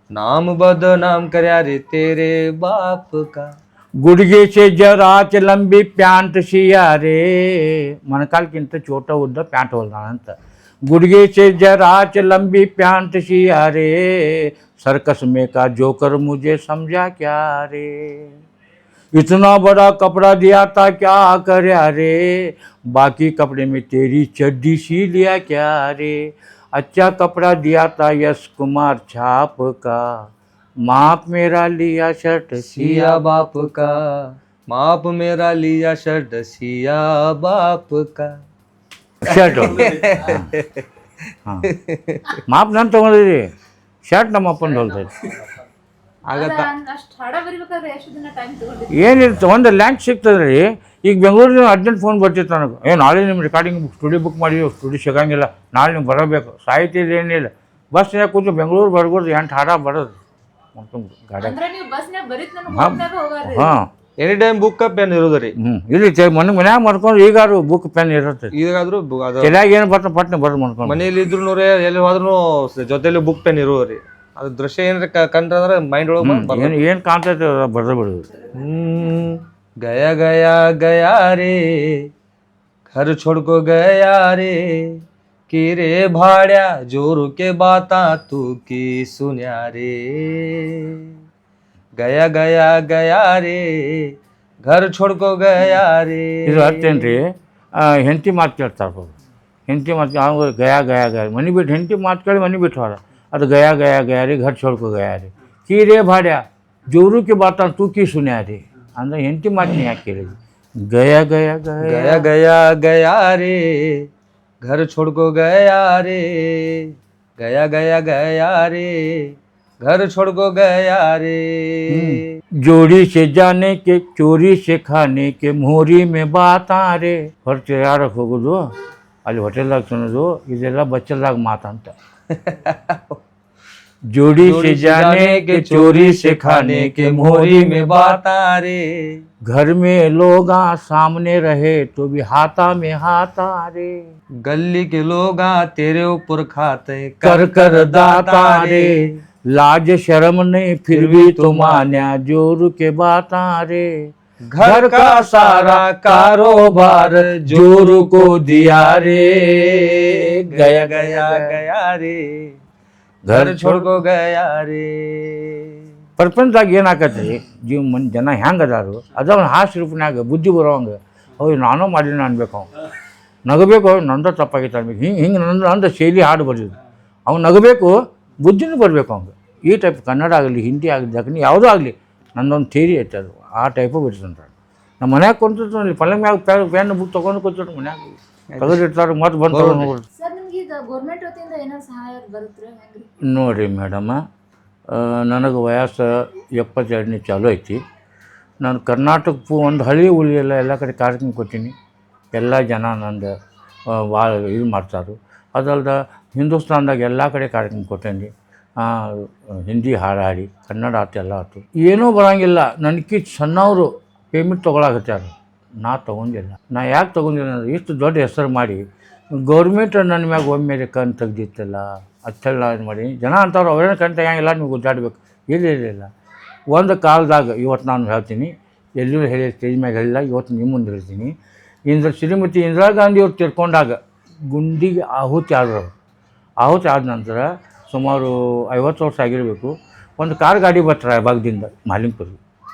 [SPEAKER 2] नाम बदनाम करया रे तेरे बाप का.
[SPEAKER 1] गुडघे से जराच लंबी प्यांट सिया रे, ಮೊಣಕಾಲ್ಕಿಂತ ಚೋಟ ಉದ್ದ ಪ್ಯಾಂಟ್ ಹೊಲ್ದಾನಂತ. गुडघे से जराच लंबी प्यांट सिया रे, सर्कस में का जोकर मुझे समझा क्या रे. इतना बड़ा कपड़ा दिया था क्या करया रे, बाकी कपड़े में तेरी चड्डी सी लिया क्या रे. अच्छा कपड़ा दिया था यश कुमार छाप का माप मेरा लिया शर्ट
[SPEAKER 2] सिया बाप का. माप मेरा लिया शर्ट सिया बाप का.
[SPEAKER 1] ಶರ್ಟ್ ಹಾಂ ಮಾಪ್ ನಾನು ತೊಗೊಂಡಿರಿ, ಶರ್ಟ್ ನಮ್ಮ ಅಪ್ಪನ ಹೊಲ್ತೈತಿ.
[SPEAKER 2] ಆಗತ್ತಾ
[SPEAKER 3] ಅಷ್ಟು ಹಾಡ ಬರಿಬೇಕಾದ್ರೆ ಎಷ್ಟು ದಿನ ಟೈಮ್ ತಗೊಂಡಿದ್ರಿ?
[SPEAKER 1] ಏನಿರುತ್ತೆ ಒಂದು ಲ್ಯಾಂಕ್ ಸಿಗ್ತದೆ ರೀ. ಈಗ ಬೆಂಗಳೂರಿನ ಅರ್ಜೆಂಟ್ ಫೋನ್ ಬರ್ತಿತ್ತು ನನಗೆ, ನಾಳೆ ನಿಮ್ಮ ರೆಕಾರ್ಡಿಂಗ್ ಸ್ಟುಡಿಯೋ ಬುಕ್ ಮಾಡಿ, ಸ್ಟುಡಿಯೋ ಸಿಗಂಗಿಲ್ಲ, ನಾಳೆ ನೀವು ಬರಬೇಕು, ಸಾಹಿತ್ಯ ಏನಿಲ್ಲ. ಬಸ್ನ್ಯಾಗ ಕೂತು ಬೆಂಗಳೂರು ಬರ್ಬೋದು, 8 ಹಾಡ ಬರೋದು ಗಾಡಿ.
[SPEAKER 3] ಅಂದ್ರೆ ನೀವು ಬಸ್ನ್ಯಾಗ ಬರೀತ್ ನನಗೆ ಹೋಗ್ದಾಗ ಹೋಗಾರಿ.
[SPEAKER 1] ಹಾಂ
[SPEAKER 2] ಎನಿ ಟೈಮ್ ಬುಕ್ ಪೆನ್ ಇರೋದ್ರಿ.
[SPEAKER 1] ಇಲ್ಲಿ ಮನ್ಯಾಗ ಮಾಡ್ಕೊಂಡು ಈಗಾರು ಬುಕ್ ಪೆನ್ ಇರುತ್ತೆ.
[SPEAKER 2] ಈಗಾದ್ರೂ
[SPEAKER 1] ತಲೆಯಾಗ ಏನು ಬರ್ತಾ ಪಟ್ನೆ ಬರ್ದು ಮಾಡ್ಕೊಂಡು
[SPEAKER 2] ಮನೇಲಿ ಇದ್ರು ಎಲ್ಲಿ ಹೋದ್ರು ಜೊತೆಲಿ ಬುಕ್ ಪೆನ್ ಇರೋರಿ. ಅದು ದೃಶ್ಯ ಏನಾರ ಕಂಡ್ರೆ ಮೈಂಡ್ ಒಳಗೆ
[SPEAKER 1] ಏನು ಕಾಣ್ತೈತೆ ಬರ್ದು ಬಿಡೋದು.
[SPEAKER 2] गया गया गया रे घर छोड़ को गया रे कि रे भाड्या जोर के बाता तू की सुन्या रे. गया गया गया रे घर छोड़ को गया रे.
[SPEAKER 1] ಇದು ಅರ್ಥೇನ್ರಿ, ಹೆಂಡತಿ ಮಾತು ಕೇಳ್ತಾರೆ. ಹೆಂಡತಿ ಮಾತು ಅವ್ರು ಗಯಾ ಗಯಾ ಗಯಾ ಮನೆ ಬಿಟ್ಟು ಹೆಂಡತಿ ಮಾತು ಕೇಳಿ ಮನೆ ಬಿಟ್ಟು ಹೋದ. ಅದು ಗಯಾ ಗಯಾ ಗಯಾ ರೀ घर छोड़ को गया रे कि रे भाड्या जोरू के बाता तू की सुन्या रे. ಅಂದ್ರೆ ಹೆಂಡತಿ ಮಾತನ್ನ ಯಾಕೆ ಕೇಳಿದ್ವಿ. ಗಯಾ ಗಯಾ
[SPEAKER 2] गया गया गया रे घर छोड़ को गया रे. गया गया गया रे घर छोड़ को गया रे.
[SPEAKER 1] जोड़ी से जाने के चोरी से खाने के मोहरी में बात आ रे. ಹೊರತು ಯಾರಕ್ಕೆ ಹೋಗೋದು, ಅಲ್ಲಿ ಹೋಟೆಲ್ದಾಗ ತಿನ್ನೋದು, ಇದೆಲ್ಲ ಬಚ್ಚಲ್ದಾಗ ಮಾತಂತ. जोड़ी से जाने के चोरी से खाने के मोहरी में बात आ रे. घर में लोग सामने रहे तो भी हाथा में हाथ आ रे.
[SPEAKER 2] गली के लोग तेरे ऊपर खाते
[SPEAKER 1] कर कर दाता रे. लाज शर्म नहीं फिर भी तो मान्या जोर के बात आ रे. घर का सारा कारोबार जोर को दिया रे. गया गया
[SPEAKER 2] गया रे घर छोड़ को गया रे.
[SPEAKER 1] ಪ್ರಪಂಚದಾಗ ಏನಾಕತ್ರಿ, ಜನ ಹೆಂಗೆ ಅದಾರು ಅದನ್ನ ಹಾಸ್ಯ ರೂಪನಾಗ ಬುದ್ಧಿ ಬರೋವಂಗೆ ಹೋಗಿ ನಾನು ಮಾಡಿನ ಅನ್ಬೇಕು. ಅವ್ನು ನಗಬೇಕು, ನಂದ ತಪ್ಪಾಗೈತೆ ಅನ್ಬೇಕು. ಹಿಂಗೆ ನಂದು ಶೈಲಿ ಹಾಡು ಬರೆಯೋದು. ಅವ್ನು ನಗಬೇಕು, ಬುದ್ಧಿನೂ ಬರಬೇಕು ಅವ್ನಿಗೆ. ಈ ಟೈಪ್ ಕನ್ನಡ ಆಗಲಿ, ಹಿಂದಿ ಆಗಲಿ, ದಕ್ಷಿಣ ಯಾವುದೂ ಆಗಲಿ, ನಂದೊಂದು ಥಿಯರಿ ಐತೆ ಅದು. ಆ ಟೈಪು ಬರೀತಂತಾರೆ. ನಮ್ಮ ಮನ್ಯಾಗ ಕುಂತಿರ್ತಾನೆ ಪಲ್ಲೆ ಮ್ಯಾಗ ಪೆನ್ ಬುಕ್ ತೊಗೊಂಡು ಕೂತಿರ್ತಾರೆ, ಮನ್ಯಾಗ ತೆಗೆದಿರ್ತಾರೆ, ಮತ್ತೆ ಬಂದು ತೊಗೊಂಡು ಹೋಗ್ರಿ.
[SPEAKER 3] ಸರ್ ನಿಮ್ಗೆ ಈಗ ಗೌರ್ಮೆಂಟ್ ವತಿಯಿಂದ ಏನಾದ್ರು ಸಹಾಯ ಬರುತ್ತೆ ಹೆಂಗ್ರಿ?
[SPEAKER 1] ನೋಡಿರಿ ಮೇಡಮ, ನನಗೆ ವಯಸ್ಸು 72 ಚಾಲು ಐತಿ. ನಾನು ಕರ್ನಾಟಕ ಒಂದು ಹಳ್ಳಿ ಉಳಿಯೆಲ್ಲ ಎಲ್ಲ ಕಡೆ ಕಾರ್ಯಕ್ರಮ ಕೊಟ್ಟೀನಿ. ಎಲ್ಲ ಜನ ನಂದು ಭಾಳ ಇದು ಮಾಡ್ತಾರೆ. ಅದಲ್ದ ಹಿಂದೂಸ್ತಾನ್ದಾಗ ಎಲ್ಲ ಕಡೆ ಕಾರ್ಯಕ್ರಮ ಕೊಟ್ಟೇನಿ. ಹಿಂದಿ ಹಾಡು ಹಾಡಿ, ಕನ್ನಡ ಆತು, ಎಲ್ಲ ಆಯ್ತು. ಏನೂ ಬರೋಂಗಿಲ್ಲ. ನನಗೆ ಸಣ್ಣವರು ಪೇಮೆಂಟ್ ತೊಗೊಳಕತ್ಯಾರ. ನಾ ತೊಗೊಂಡಿಲ್ಲ. ನಾ ಯಾಕೆ ತೊಗೊಂಡಿಲ್ಲ ಅಂದರೆ ಇಷ್ಟು ದೊಡ್ಡ ಹೆಸರು ಮಾಡಿ ಗೌರ್ಮೆಂಟ್ ನನ್ನ ಮ್ಯಾಗ ಒಮ್ಮೆಲೆ ಕಣ್ ತೆಗ್ದಿತ್ತಲ್ಲ ಅಷ್ಟೆಲ್ಲ ಇದು ಮಾಡಿ ಜನ ಅಂಥವ್ರು ಅವರೇನು ಕಣ್ ತೆಗಿಯಂಗಿಲ್ಲ, ನೀವು ಗುದ್ದಾಡ್ಬೇಕು. ಇಲ್ಲ ಒಂದು ಕಾಲದಾಗ ಇವತ್ತು ನಾನು ಹೇಳ್ತೀನಿ, ಎಲ್ಲೂ ಹೇಳಿ ಸ್ಟೇಜ್ ಮ್ಯಾಗ ಹೇಳಿಲ್ಲ, ಇವತ್ತು ನಿಮ್ಮ ಮುಂದೆ ಹೇಳ್ತೀನಿ. ಶ್ರೀಮತಿ ಇಂದಿರಾ ಗಾಂಧಿಯವ್ರು ತಿರ್ಕೊಂಡಾಗ ಗುಂಡಿಗೆ ಆಹುತಿ ಆದರು. ಆಹುತಿ ಆದ ನಂತರ ಸುಮಾರು 50 ವರ್ಷ ಆಗಿರಬೇಕು. ಒಂದು ಕಾರ್ ಗಾಡಿ ಬರ್ತಾರೆ ರಾಯಬಾಗದಿಂದ ಮಾಲಿಂಪುರಿಗೆ,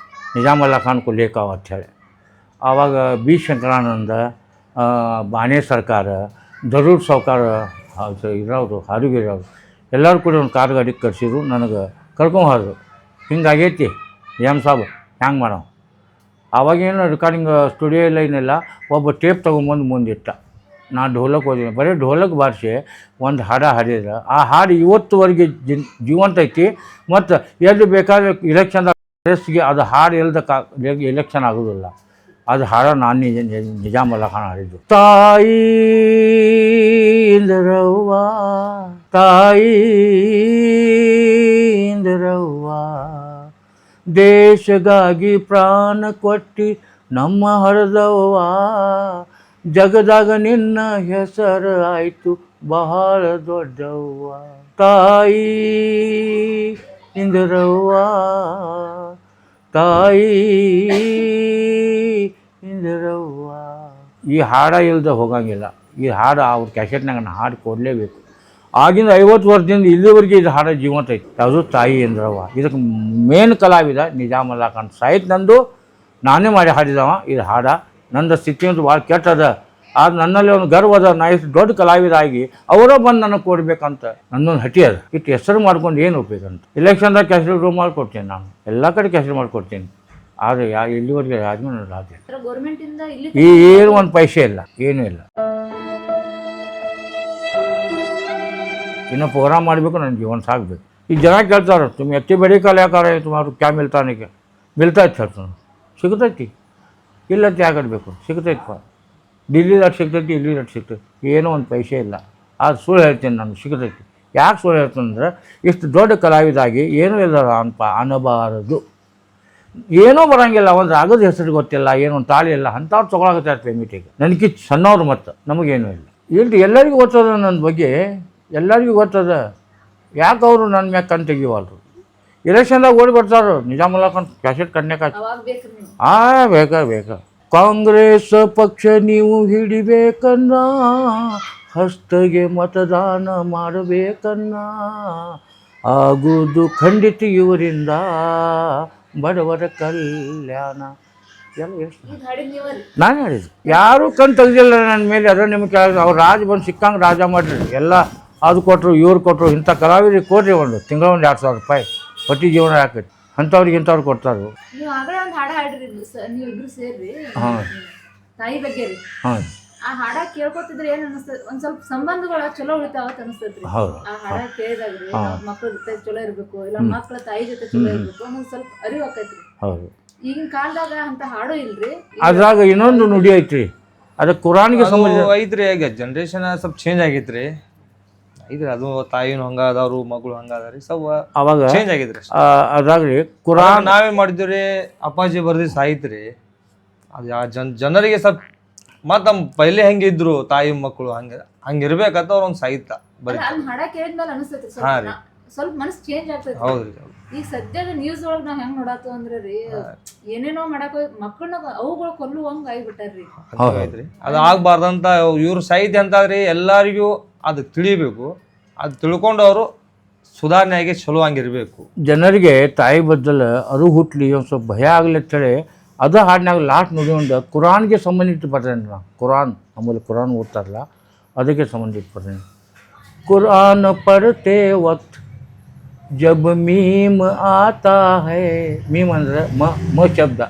[SPEAKER 1] ನಿಜಾಮಲ್ಲ ಖಾನ್ ಲೇಕಾವ್ ಅಂಥೇಳಿ. ಆವಾಗ ಬಿ ಶಂಕರಾನಂದ, ಬಾಣೆ ಸರ್ಕಾರ, ದರೂರ್ ಸಾವ್ಕಾರ, ಇರೋರು ಹಾರುಗಿರೋರು ಎಲ್ಲರೂ ಕೂಡ ಒಂದು ಕಾರ್ ಗಾಡಿ ಕರ್ಸಿದ್ರು. ನನಗೆ ಕರ್ಕೊಂಡ್ಬಾರ್ದು, ಹಿಂಗಾಗೈತಿ ಎಮ್ ಸಾಬ್ ಹ್ಯಾಂಗೆ ಮಾಡೋ. ಆವಾಗೇನು ರೆಕಾರ್ಡಿಂಗ್ ಸ್ಟುಡಿಯೋ ಎಲ್ಲ ಏನಿಲ್ಲ, ಒಬ್ಬ ಟೇಪ್ ತೊಗೊಂಬಂದು ಮುಂದಿಟ್ಟ. ನಾನು ಢೋಲಕ್ ಓದಿನಿ, ಬರೀ ಢೋಲಕ್ ಬಾರಿಸಿ ಒಂದು ಹಾಡು ಹಾಡಿದ್ರೆ ಆ ಹಾಡು ಇವತ್ತುವರೆಗೆ ಜೀವಂತ ಐತಿ. ಮತ್ತು ಎಲ್ಲಿ ಬೇಕಾದ್ರೆ ಇಲೆಕ್ಷನ್ದಾಗ ರೇಸ್ಗೆ ಅದು ಹಾಡು ಎಲೆಕ್ಷನ್ ಆಗೋದಿಲ್ಲ. ಅದು ಹಾಡು ನಾನು ನಿಜಾಮಲ್ಲ ಖಾನ್ ಹಾಡಿದ್ದು. ತಾಯಿ ಇಂದಿರವ್ವ, ತಾಯಿ ಇಂದಿರವ್ವ, ದೇಶಗಾಗಿ ಪ್ರಾಣ ಕೊಟ್ಟಿ ನಮ್ಮ ಹರಿದವ್ವ, ಜಗದಾಗ ನಿನ್ನ ಹೆಸರು ಆಯಿತು ಬಹಳ ದೊಡ್ಡವ್ವ. ತಾಯಿ ಇಂದಿರವ್ವ, ತಾಯಿ ಇಂದಿರವ್ವ. ಈ ಹಾಡ ಇಲ್ಲದೆ ಹೋಗಂಗಿಲ್ಲ. ಈ ಹಾಡು ಅವ್ರ ಕ್ಯಾಸೆಟ್ನಾಗ ನಾನು ಹಾಡು ಕೊಡಲೇಬೇಕು. ಆಗಿಂದ 50 ವರ್ಷದಿಂದ ಇಲ್ಲಿವರೆಗೆ ಇದು ಹಾಡು ಜೀವಂತ ಐತಿ. ಯಾವುದು ತಾಯಿ ಇಂದಿರವ್ವ. ಇದಕ್ಕೆ ಮೇನ್ ಕಲಾವಿದ ನಿಜಾಮಲ್ಲ ಖಾನ್. ಸಾಹಿತ್ಯ ನಂದು, ನಾನೇ ಮಾಡಿ ಹಾಡಿದವ. ಇದು ಹಾಡ ನನ್ನ ಸ್ಥಿತಿ ಅಂತೂ ಭಾಳ ಕೆಟ್ಟದ. ಆದ್ರೆ ನನ್ನಲ್ಲಿ ಒಂದು ಗರ್ವ ಅದ. ನಾ ಇಷ್ಟು ದೊಡ್ಡ ಕಲಾವಿದ ಆಗಿ ಅವರೇ ಬಂದು ನನಗೆ ಕೊಡ್ಬೇಕಂತ ನನ್ನೊಂದು ಹಠಿ ಅದ. ಇಟ್ಟು ಹೆಸರು ಮಾಡ್ಕೊಂಡು ಏನು ಉಪಯೋಗ ಅಂತ. ಇಲೆಕ್ಷನ್ದಾಗ ಕ್ಯಾಸೆಟ್ ಮಾಡಿಕೊಡ್ತೀನಿ, ನಾನು ಎಲ್ಲ ಕಡೆ ಕ್ಯಾಸೆಟ್ ಮಾಡಿಕೊಡ್ತೀನಿ. ಆದರೆ ಇಲ್ಲಿವರೆಗೆ ಆದ್ಮೇಲೆ ನನ್ನ ರಾಜ್ಯ ಏನು ಒಂದು ಪೈಸೆ ಇಲ್ಲ, ಏನೂ ಇಲ್ಲ. ಇನ್ನೂ ಪ್ರೋಗ್ರಾಮ್ ಮಾಡಬೇಕು, ನನ್ನ ಜೀವನ ಸಾಗಬೇಕು. ಈ ಜನ ಕೇಳ್ತಾರೆ, ತುಂಬ ಎತ್ತಿ ಬಡಿ ಕಲಾಕಾರ ತುಮಾರು ಕ್ಯಾ ಮಿಲ್ತಾನಿಗೆ ಮಿಲ್ತಾಯ್ತು ಹೇಳ್ತಾನೆ. ಸಿಗ್ತೈತಿ, ಇಲ್ಲಂತ ಯಾಕಡ್ಬೇಕು, ಸಿಗ್ತೈತಪ್ಪ. ದಿಲ್ಲಿದಾಗ ಸಿಗ್ತೈತಿ, ಇಲ್ಲಿದಾಗ ಸಿಗ್ತೈತಿ. ಏನೋ ಒಂದು ಪೈಸೆ ಇಲ್ಲ. ಅದು ಸುಳ್ಳು ಹೇಳ್ತೀನಿ, ನಾನು ಸಿಗ್ತೈತಿ. ಯಾಕೆ ಸುಳ್ಳು ಹೇಳ್ತೀನಿ ಅಂದ್ರೆ ಇಷ್ಟು ದೊಡ್ಡ ಕಲಾವಿದಾಗಿ ಏನೂ ಇಲ್ಲ ಅನ್ನಬಾರದು. ಏನೂ ಬರೋಂಗಿಲ್ಲ, ಒಂದು ರಾಗದ ಹೆಸರು ಗೊತ್ತಿಲ್ಲ, ಏನೋ ಒಂದು ತಾಳಿ ಇಲ್ಲ, ಅಂಥವ್ರು ತೊಗೊಳಕತ್ತಾರೆ ಪೇಮೆಂಟಿಗೆ. ನನಗೆ ಸಣ್ಣವ್ರು ಮತ್ತು ನಮಗೇನೂ ಇಲ್ಲ. ಇಲ್ಲಿ ಎಲ್ಲರಿಗೂ ಗೊತ್ತದ ನನ್ನ ಬಗ್ಗೆ, ಎಲ್ಲರಿಗೂ ಗೊತ್ತದ. ಯಾಕೆ ಅವರು ನನ್ನ ಮ್ಯಾಗ ಕಣ್ ತೆಗಿವಲ್ರು. ಇಲೆಕ್ಷನ್ದಾಗ ಓಡಿ ಬರ್ತಾರೋ ನಿಜಾಮುಲ್ಲಾ ಖಾನ್ ಕ್ಯಾಸೆಟ್ ಕಣ್ಯಾಕ ಬೇಕಾ. ಕಾಂಗ್ರೆಸ್ ಪಕ್ಷ ನೀವು ಹಿಡಿಬೇಕನ್ನ, ಹಸ್ತಗೆ ಮತದಾನ ಮಾಡಬೇಕನ್ನ, ಆಗುವುದು ಖಂಡಿತ ಇವರಿಂದ ಬಡವರ ಕಲ್ಯಾಣ. ಎಲ್ಲ ಎಷ್ಟು ನಾನು ಹೇಳಿದ್ದು. ಯಾರೂ ಕಣ್ ತೆಗ್ದಿಲ್ಲ ನನ್ನ ಮೇಲೆ. ಅದರ ನಿಮಗೆ ಕೇಳಿದ್ರೆ ಅವ್ರು ರಾಜ ಬಂದು ಸಿಕ್ಕಂಗೆ ರಾಜ ಮಾಡಿರಿ. ಎಲ್ಲ ಅದು ಕೊಟ್ಟರು, ಇವ್ರು ಕೊಟ್ಟರು. ಇಂಥ ಕಲಾವಿದರಿಗೆ ಕೊಡ್ರಿ ಒಂದು ತಿಂಗಳ ಒಂದು 2,000 ರೂಪಾಯಿ ಹೊಟ್ಟೆ ಜೀವನ ಹಾಕೈತಿ. ಅಂಥವ್ರಿಗೆ ಇಂಥವ್ರು ಕೊಡ್ತಾರೆ. ಹಾಂ
[SPEAKER 3] ತಾಯಿ ಬಗ್ಗೆ ರೀ.
[SPEAKER 1] ಹಾಂ
[SPEAKER 3] ಆ ಹಾಡ ಕೇಳ್ಕೊತಿದ್ರೆ ಏನ್ ಅನಿಸ್ತದೆ, ಒಂದ್ ಸ್ವಲ್ಪ ಸಂಬಂಧಗಳ ಚಲೋ ಉಳಿತಾವತ್ ಅನಿಸ್ತೈತ್ರಿ.
[SPEAKER 1] ಹೌದು.
[SPEAKER 3] ಆ ಹಾಡ ಕೇಳಿದಾಗ್ರಿ ಮಕ್ಳ ಜೊತೆ ಚಲೋ ಇರ್ಬೇಕು, ಇಲ್ಲ ಮಕ್ಳ ತಾಯಿ ಜೊತೆ ಚಲೋ ಇರ್ಬೇಕು ಅನ್ನೋದು ಸ್ವಲ್ಪ ಅರಿವು ಆಕೈತ್ರಿ.
[SPEAKER 1] ಹೌದು.
[SPEAKER 3] ಈಗಿನ ಕಾಲದಾಗ ಅಂತ ಹಾಡು ಇಲ್ರಿ.
[SPEAKER 1] ಅದ್ರಾಗ ಇನ್ನೊಂದು ನುಡಿ ಐತ್ರಿ, ಅದು ಕುರಾನ್ಗೆ ಸಂಬಂಧ
[SPEAKER 2] ಐತ್ರಿ. ಈಗ ಜನ್ರೇಷನ್ ಸ್ವಲ್ಪ ಚೇಂಜ್ ಆಗೈತ್ರಿ. ಐತ್ರಿ, ಅದು ತಾಯಿನೂ ಹಂಗಾದವ್ರು, ಮಗಳು ಹಂಗಾದ್ರಿ, ಸ್ವಲ್ಪ ಅವಾಗ ಚೇಂಜ್ ಆಗೈತ್ರಿ.
[SPEAKER 1] ಅದ್ರಾಗ್ರಿ ಕುರಾನ್
[SPEAKER 2] ನಾವೇ ಮಾಡಿದ್ರಿ. ಅಪ್ಪಾಜಿ ಬರ್ದಿ ಸಾಯ್ತ್ರಿ. ಅದು ಜನರಿಗೆ ಸ್ವಲ್ಪ ಮತ್ ನಮ್ಮ ಪೈಲೆ ಹೆಂಗಿದ್ರು ತಾಯಿ ಮಕ್ಕಳು ಹಂಗಿರ್ಬೇಕಂತ ಅವ್ರ ಒಂದು ಸಾಹಿತ್ಯ ಬರೀ
[SPEAKER 3] ಹಾಡ ಕೇಳಿದ್ಮೇಲೆ ಅನಿಸ್ತೈತಿ ಸ್ವಲ್ಪ ಮನಸ್ಸು ಚೇಂಜ್ ಆಗ್ತೈತಿ.
[SPEAKER 2] ಹೌದ್ರಿ.
[SPEAKER 3] ಈಗ ಸದ್ಯದ ನ್ಯೂಸ್ ಒಳಗ್ ನಾವ್ ಹೆಂಗ್ ನೋಡಾತು ಅಂದ್ರೆ ರೀ, ಏನೇನೋ ಮಾಡಕ್ ಮಕ್ಕಳನ್ನ ಅವುಗಳು ಕೊಲ್ಲುವಂಗ ಆಗಿಬಿಟ್ಟಾರ್ರಿ.
[SPEAKER 2] ಅದು ಆಗ್ಬಾರ್ದಂತ ಇವ್ರ ಸಾಹಿತ್ಯ ಅಂತಾದ್ರಿ. ಎಲ್ಲರಿಗೂ ಅದು ತಿಳಿಬೇಕು. ಅದು ತಿಳ್ಕೊಂಡು ಅವರು ಸುಧಾರಣೆಯಾಗಿ ಚಲೋ ಹಂಗಿರ್ಬೇಕು.
[SPEAKER 1] ಜನರಿಗೆ ತಾಯಿ ಬದ್ದಲ ಅದು ಹುಟ್ಲಿ ಒಂದು ಸ್ವಲ್ಪ ಭಯ ಆಗ್ಲಿ ಅಂತೇಳಿ ಅದು ಹಾಡಿನಾಗ ಲಾಸ್ಟ್ ನುಡಿಯುಂಡು ಕುರಾನ್ಗೆ ಸಂಬಂಧಿತ ಬರ್ದೇನೆ. ನಾನು ಕುರಾನ್ ಆಮೇಲೆ ಕುರಾನ್ ಓದ್ತಾರಲ್ಲ ಅದಕ್ಕೆ ಸಂಬಂಧಿತ ಬರ್ದೇನೆ. कुरान पढ़ते वक्त जब मीम आता है, मीम ಅಂದರೆ ಮ ಶಬ್ದ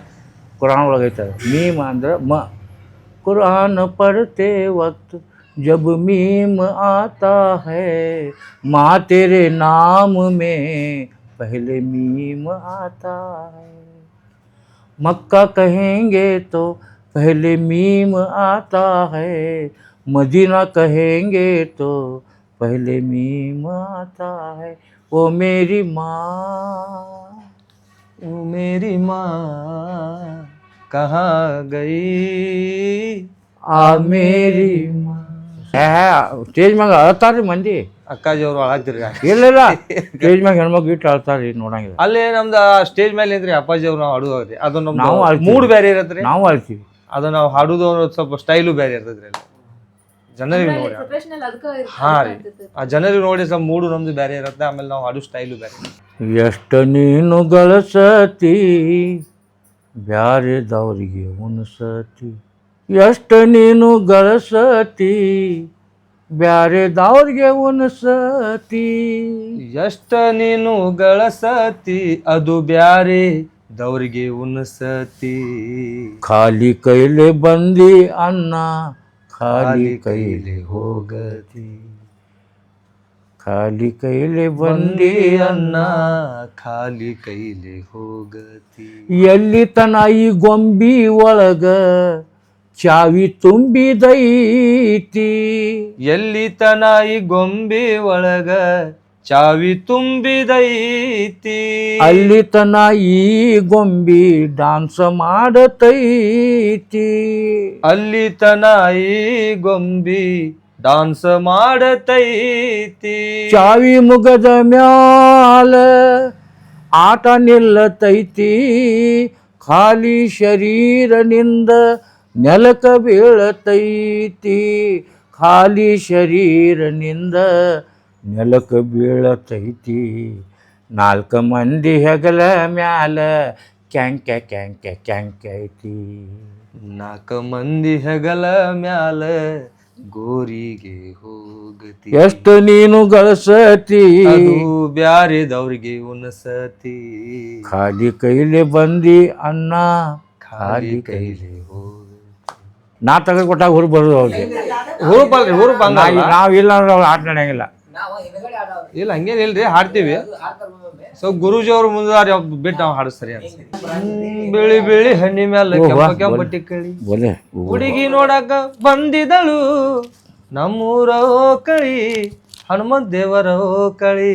[SPEAKER 1] ಕುರಾನ್ ಒಳಗೈತದೆ. मीम ಅಂದರೆ ಮ. कुरान पढ़ते वक्त जब मीम आता है, माँ तेरे नाम में पहले मीम आता है, मक्का कहेंगे तो पहले मीम आता है, मदीना कहेंगे तो पहले मीम आता है, वो मेरी माँ, वो मेरी माँ,
[SPEAKER 2] ಕಹಾ ಗೈ
[SPEAKER 1] ಆ ಮೇರಿ ಸ್ಟೇಜ್ ಮ್ಯಾಗ ಅಳ್ತಾರ್ರಿ ಮಂದಿ.
[SPEAKER 2] ಅಕ್ಕಾಜಿ ಅವ್ರು ಅಳಾಗ್ತಿರಿ.
[SPEAKER 1] ಇಲ್ಲ ಸ್ಟೇಜ್ ಮ್ಯಾಗ ಹೆಣ್ಮಕ್ಳು ಇಟ್ಟು ಅಳ್ತಾರ್ರಿ ನೋಡಂಗಿಲ್ಲ.
[SPEAKER 2] ಅಲ್ಲೇ ನಮ್ದು ಸ್ಟೇಜ್ ಮೇಲೆ ಏನ್ರಿ ಅಪ್ಪಾಜಿ ಅವ್ರು ನಾವು ಹಾಡುದ್ರಿ ಅದು
[SPEAKER 1] ನಾವು
[SPEAKER 2] ನಮ್ದು
[SPEAKER 1] ಅಳ್ತೀವಿ.
[SPEAKER 2] ಮೂಡ್ ಬೇರೆ ಇರತ್ರಿ.
[SPEAKER 1] ನಾವು ಅಳ್ತೀವಿ.
[SPEAKER 2] ಅದು ನಾವು ಹಾಡುದು ಸ್ವಲ್ಪ ಸ್ಟೈಲು ಬೇರೆ ಇರ್ತದ್ರಿ ಅಲ್ಲಿ ಜನರಿಗೆ ನೋಡಿ.
[SPEAKER 3] ಪ್ರೊಫೆಷನಲ್ ಅದಕ್ಕೆ
[SPEAKER 2] ಹಾ ರೀ, ಆ ಜನರಿಗೆ ನೋಡಿ ಸ್ವಲ್ಪ ಮೂಡು ನಮ್ದು ಬೇರೆ ಇರುತ್ತೆ. ಆಮೇಲೆ ನಾವು ಹಾಡು ಸ್ಟೈಲು ಬೇರೆ.
[SPEAKER 1] ಎಷ್ಟು ನೀನು ಗಳಸತಿ ಬ್ಯಾರೆದವ್ರಿಗೆ ಉಣಸತಿ, ಎಷ್ಟು ನೀನು ಗಳಸತಿ ಬ್ಯಾರೆದವ್ರಿಗೆ ಉಣಸತಿ,
[SPEAKER 2] ಎಷ್ಟ ನೀನು ಗಳಸತಿ ಅದು ಬ್ಯಾರೆ ದವ್ರಿಗೆ ಉಣಸತಿ,
[SPEAKER 1] ಖಾಲಿ ಕೈಲೆ ಬಂದಿ ಅನ್ನ ಖಾಲಿ ಕೈಲೆ ಹೋಗತಿ, ಖಾಲಿ ಕೈಲೆ ಬಂದಿ
[SPEAKER 2] ಅನ್ನ ಖಾಲಿ ಕೈಲಿ ಹೋಗತಿ.
[SPEAKER 1] ಎಲ್ಲಿ ತನ ಈ ಗೊಂಬಿ ಒಳಗ ಚಾವಿ ತುಂಬಿದೈತಿ,
[SPEAKER 2] ಎಲ್ಲಿ ತನ ಈ ಗೊಂಬೆ ಒಳಗ ಚಾವಿ ತುಂಬಿದೈತಿ,
[SPEAKER 1] ಅಲ್ಲಿ ತನ ಈ ಗೊಂಬಿ ಡಾನ್ಸ್ ಮಾಡತೈತಿ,
[SPEAKER 2] ಅಲ್ಲಿ ತನ ಈ ಗೊಂಬಿ ಡಾನ್ಸ್ ಮಾಡತೈತಿ,
[SPEAKER 1] ಚಾವಿ ಮುಗದ ಮ್ಯಾಲ ಆಟ ನಿಲ್ಲತೈತಿ, ಖಾಲಿ ಶರೀರನಿಂದ ನೆಲಕ ಬೀಳತೈತಿ, ಖಾಲಿ ಶರೀರನಿಂದ ನೆಲಕ ಬೀಳತೈತಿ, ನಾಲ್ಕು ಮಂದಿ ಹೆಗಲ ಮ್ಯಾಲ ಕ್ಯಾಂಕ ಕ್ಯಾಂಕ ಕ್ಯಾಂಕ ಐತಿ,
[SPEAKER 2] ನಾಲ್ಕು ಮಂದಿ ಹೆಗಲ ಮ್ಯಾಲ ಗೋರಿಗೆ ಹೋಗತಿ,
[SPEAKER 1] ಎಷ್ಟು ನೀನು ಗಳಸತಿ
[SPEAKER 2] ಅದು ಬ್ಯಾರೆದವ್ರಿಗೆ ಉಣಸತಿ,
[SPEAKER 1] ಖಾಲಿ ಕೈಲಿ ಬಂದಿ ಅನ್ನ
[SPEAKER 2] ಖಾಲಿ ಕೈಲಿ ಹೋಗತಿ.
[SPEAKER 1] ನಾ ತೆಗೆದು ಕೊಟ್ಟಾಗ ಹುರುಪ್ ಬರೋದು ಅವ್ರಿಗೆ.
[SPEAKER 2] ಹುರುಪಲ್ರಿ, ಹುರುಪ್ ಹಂಗ
[SPEAKER 1] ನಾವು ಇಲ್ಲ ಅಂದ್ರೆ ಅವ್ರು ಆಟ ನಡೆಯಂಗಿಲ್ಲ.
[SPEAKER 2] ಇಲ್ಲ ಹಂಗೇನಿಲ್ರಿ, ಹಾಡ್ತೀವಿ. ಸೊ ಗುರೂಜಿ ಅವ್ರ ಮುಂದಾರಿ ಬಿಟ್ಟು ನಾವು ಹಾಡಿಸ್ತಾರೆ. ಬಿಳಿ ಬಿಳಿ ಹಣ್ಣಿ ಮ್ಯಾಲ ಕೆಂಪ ಕೆಂಪ ಟಿಕ್ಕಳಿ
[SPEAKER 1] ಬೋಲೆ
[SPEAKER 2] ಹುಡುಗಿ ನೋಡಾಕ ಬಂದಿದಳು ನಮ್ಮೂರ ಕಳಿ ಹನುಮಂತ ದೇವರ ಕಳಿ,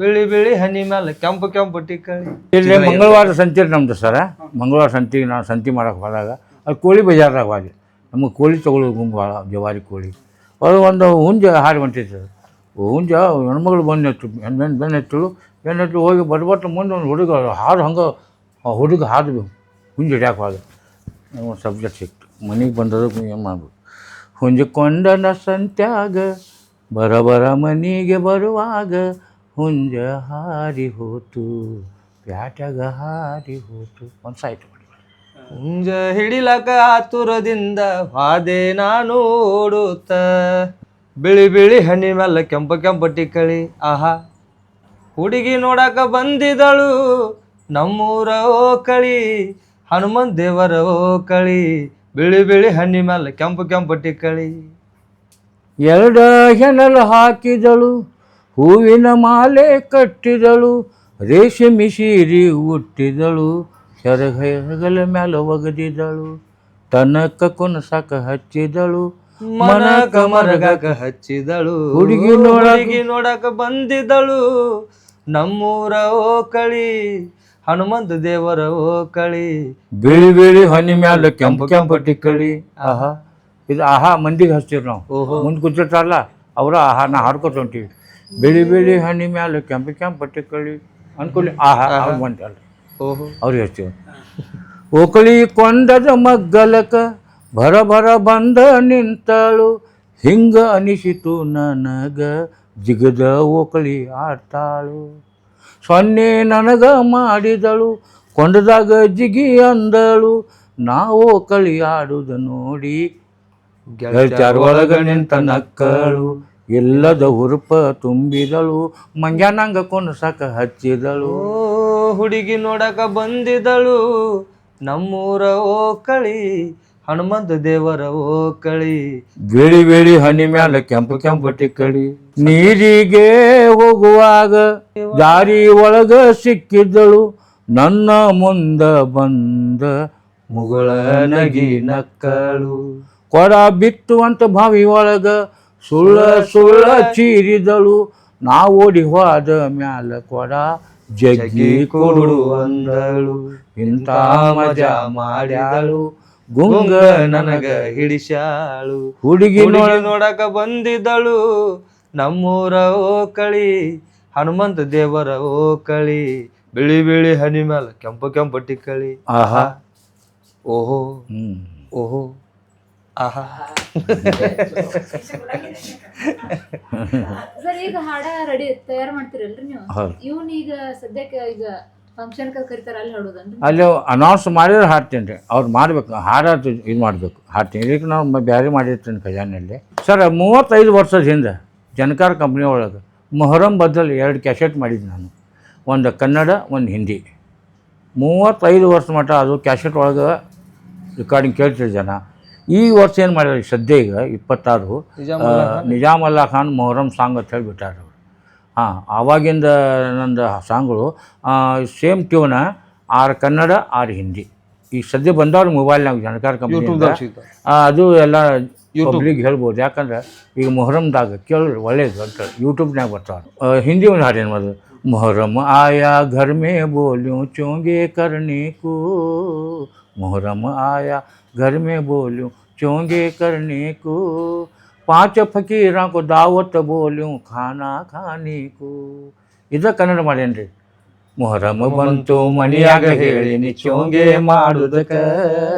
[SPEAKER 2] ಬಿಳಿ ಬಿಳಿ ಹಣ್ಣಿ ಮ್ಯಾಲ ಕೆಂಪ ಕೆಂಪ ಟಿಕ್ಕಳಿ.
[SPEAKER 1] ಇಲ್ಲಿ ಮಂಗಳವಾರ ಸಂತೆ ನಮ್ದು ಸರ. ಮಂಗಳವಾರ ಸಂತಿಗೆ ನಾವು ಸಂತೆ ಮಾಡಕ್ಕೆ ಹೋದಾಗ ಅದು ಕೋಳಿ ಬಜಾರ್ದಾಗ ಹೋಗಿ ನಮಗೆ ಕೋಳಿ ತೊಗೊಳ್ಳೋದು ಗುಂಪು ಭಾಳ, ಜವಾರಿ ಕೋಳಿ. ಅದು ಒಂದು ಹುಂಜ ಹಾರಿ ಹೊಂಟಿತ್ತು. ಹುಂಜ ಹೆಣ್ಮಗಳು ಬೆನ್ನೆತ್ತು ಹೋಗಿ ಬರ್ಬಟ್ಟು ಮುಂದೆ ಒಂದು ಹುಡುಗ ಹಾಡು ಹಂಗೆ ಹುಡುಗ ಹಾದು ಹುಂಜ ಹಿಡ್ಯಾಕೆ ಹೋದ. ಒಂದು ಸಬ್ಜೆಕ್ಟ್ ಸಿಕ್ತು. ಮನೆಗೆ ಬಂದದಕ್ಕೆ ಏನು ಮಾಡ್ಬೇಕು, ಹುಂಜಕೊಂಡನ ಸಂತ್ಯಾಗ ಬರ ಮನೆಗೆ ಬರುವಾಗ ಹುಂಜ ಹಾರಿ ಹೋತು ಪ್ಯಾಟ್ಯಾಗ ಹಾರಿ ಹೋತು. ಒಂದು ಸಾಯ್ತು.
[SPEAKER 2] ಹುಂಜ ಹಿಡಿಲಕ ಆತುರದಿಂದ ಹಾದೆ ನಾನು ಓಡುತ್ತ, ಬಿಳಿ ಬಿಳಿ ಹಣ್ಣಿ ಮ್ಯಾಲ ಕೆಂಪ ಕೆಂಪ ಟಿಕ್ಕಳಿ. ಆಹಾ ಹುಡುಗಿ ನೋಡಾಕ ಬಂದಿದಳು ನಮ್ಮೂರ ಕಳಿ ಹನುಮಂತ ದೇವರ ಕಳಿ, ಬಿಳಿ ಬಿಳಿ ಹಣ್ಣಿ ಮ್ಯಾಲ ಕೆಂಪ ಕೆಂಪ ಟಿಕ್ಕಳಿ.
[SPEAKER 1] ಎರಡು ಹೆಣಲು ಹಾಕಿದಳು, ಹೂವಿನ ಮಾಲೆ ಕಟ್ಟಿದಳು, ರೇಷ್ಮೆ ಸೀರೆ ಉಟ್ಟಿದಳು, ಹೆಗಲ ಮ್ಯಾಲ ಒಗದಿದಳು, ತನಕ ಕುನಸಾಕ ಹಚ್ಚಿದಳು,
[SPEAKER 2] ಮನಕ ಮರಗಾಕ ಹಚ್ಚಿದಳು, ಹುಡುಗಿ ನೋಡಾಕ ಬಂದಿದಳು ನಮ್ಮೂರ ಕಳಿ ಹನುಮಂತ ದೇವರ ಕಳಿ,
[SPEAKER 1] ಬಿಳಿ ಬಿಳಿ ಹನಿ ಮ್ಯಾಲ ಕೆಂಪ ಕೆಂಪ ಟಿಕ್ಕಳಿ. ಆಹಾ ಇದು ಆಹಾ ಮಂದಿಗೆ ಹಚ್ತೀವಿ ನಾವು. ಮುಂದೆ ಕೂತಿರ್ತಾರಲ್ಲ ಅವರು ಆಹಾ ನಾ ಹಾಡ್ಕೊತ ಹೊಂಟೀವಿ. ಬಿಳಿ ಬಿಳಿ ಹನಿ ಮ್ಯಾಲ ಕೆಂಪ ಕೆಂಪ ಟಿಕ್ಕಳಿ ಅನ್ಕೊಳ್ಳಿ ಆಹಾ ಬಂತಲ್ಲ ಅವ್ರಿಗೆ ಹಚ್ತೀವಿ. ಓಕಳಿ ಕೊಂಡದ ಮಗ್ಗಲಕ ಭರ ಬಂದ ನಿಂತಳು, ಹಿಂಗ ಅನಿಸಿತು ನನಗ ಜಿಗದ ಓಕಳಿ ಆಡ್ತಾಳು, ಸೊನ್ನೆ ನನಗ ಮಾಡಿದಳು ಕೊಂಡದಾಗ ಜಿಗಿ ಅಂದಳು, ನಾ ಓಕಳಿ ಆಡುದ ನೋಡಿ ಗೆಳತ್ಯಾರ ಒಳಗ ನಿಂತ ನಕ್ಕಳು, ಇಲ್ಲದ ಹುರುಪ ತುಂಬಿದಳು, ಮಂಗ್ಯಾನಂಗ ಕೊನಸಾಕ ಹಚ್ಚಿದಳು.
[SPEAKER 2] ಹುಡುಗಿ ನೋಡಕ ಬಂದಿದಳು ನಮ್ಮೂರ ಕಳಿ ಹನುಮಂತ ದೇವರ ಕಳಿ,
[SPEAKER 1] ಬಿಳಿ ಬಿಳಿ ಹನಿ ಮ್ಯಾಲ ಕೆಂಪ ಕೆಂಪ ಟಿಕ್ಕಳಿ. ನೀರಿಗೆ ಹೋಗುವಾಗ ದಾರಿ ಒಳಗ ಸಿಕ್ಕಿದ್ದಳು, ನನ್ನ ಮುಂದ ಬಂದ ಮುಗಳ ನಗಿ ನಕ್ಕಳು, ಕೊಡ ಬಿತ್ತು ಅಂತ ಬಾವಿ ಒಳಗ ಸುಳ್ಳ ಚೀರಿದಳು, ನಾ ಓಡಿ ಹೋದ ಮ್ಯಾಲ ಕೊಡ ಜಗ್ಗಿ ಕೊಡು ಅಂದಳು ಇಂಥ ಮಜಾ ಮಾಡ್ಯಾಳು ಗುಂಗ
[SPEAKER 2] ನನಗ ಹಿಡಿಸ್ಯಾಳು
[SPEAKER 1] ಹುಡುಗಿ
[SPEAKER 2] ನೋಡಕ ಬಂದಿದ್ದಳು ನಮ್ಮೂರ ಓಕಳಿ ಹನುಮಂತ ದೇವರ ಓಕಳಿ ಬಿಳಿ ಬಿಳಿ ಹನಿ ಮ್ಯಾಲ ಕೆಂಪು ಕೆಂಪು ಟಿಕ್ಕಳಿ
[SPEAKER 1] ಆಹಾ
[SPEAKER 2] ಓಹೋ
[SPEAKER 1] ಹ್ಮ್
[SPEAKER 2] ಓಹೋ ಆಹಾ
[SPEAKER 3] ಸರ್ ಈಗ ಹಾಡ ರೆಡಿ ತಯಾರು ಮಾಡ್ತೀರಲ್ರಿ ನೀವು
[SPEAKER 1] ಹೌದು.
[SPEAKER 3] ಇವ್ನ ಈಗ ಸದ್ಯಕ್ಕೆ ಈಗ ಫಂಕ್ಷನ್ ಕರಿತಾರ ಅಲ್ಲಿ ಹಾಡೋದನ್ರಿ
[SPEAKER 1] ಅಲ್ಲಿ ಅನೌನ್ಸ್ ಮಾಡಿದ್ರೆ ಹಾಡ್ತೀನಿ ರೀ ಅವ್ರು ಮಾಡಬೇಕು ಹಾಡೋದು ಇದು ಮಾಡಬೇಕು ಹಾಡ್ತೀನಿ ಇದಕ್ಕೆ ನಾವು ಬೇರೆ ಮಾಡಿರ್ತೀನಿ ಖಜಾನೆಯಲ್ಲಿ ಸರ್ 35 ವರ್ಷದ ಹಿಂದೆ ಜನಕಾರ್ ಕಂಪ್ನಿ ಒಳಗೆ ಮೊಹರಂ ಬದಲ್ 2 ಕ್ಯಾಸೆಟ್ ಮಾಡಿದ್ದು ನಾನು, ಒಂದು ಕನ್ನಡ ಒಂದು ಹಿಂದಿ. 35 ವರ್ಷ ಮಟ್ಟ ಅದು ಕ್ಯಾಸೆಟ್ ಒಳಗೆ ರೆಕಾರ್ಡಿಂಗ್ ಕೇಳ್ತಿದ್ರು ಜನ. ಈ ವರ್ಷ ಏನು ಮಾಡಿದ್ರು ಸದ್ಯ ಈಗ 26 ನಿಜಾಮ್ ಅಲ್ಲಾ ಖಾನ್ ಮೊಹರಂ ಸಾಂಗ್ ಅಂತ ಹೇಳಿ ಬಿಟ್ಟಾರ ಅವರು. ಹಾಂ, ಆವಾಗಿಂದ ನಂದು ಸಾಂಗ್ಗಳು ಸೇಮ್ ಟ್ಯೂನ 6 ಕನ್ನಡ 6 ಹಿಂದಿ. ಈಗ ಸದ್ಯ ಬಂದವ್ರು ಮೊಬೈಲ್ನಾಗ ಜನಕಾರ ಕಂಪ್ನಿ ಅದು ಎಲ್ಲ ಪಬ್ಲಿಕ್ ಹೇಳ್ಬೋದು. ಯಾಕಂದ್ರೆ ಈಗ ಮೊಹರಮ್ದಾಗ ಕೇಳಿದ್ರೆ ಒಳ್ಳೇದು ಅಂತ ಯೂಟ್ಯೂಬ್ನಾಗ ಬರ್ತಾವೆ. ಹಿಂದಿ ಒಂದು ಹಾಡೇನು ಮೊದಲು ಮೊಹರಮ್ ಆಯಾ ಘರ್ ಮೇ ಬೋಲ್ಯೂಂ ಚೋಂಗೆ ಕರ್ನೆ ಕೋ ಮೊಹರಮ್ ಆಯಾ घर में बोलूं चोंगे करने को 5 फकीरों को दावत बोलूं खाना खाने को. ಇದು ಕನ್ನಡ ಮಾಡೇನ್ರಿ. ಮೊಹರಮ್ ಬಂತು ಮನಿಯಾಗ ಹೇಳಿನಿ ಚೋಂಗೆ ಮಾಡುದಕ್ಕ,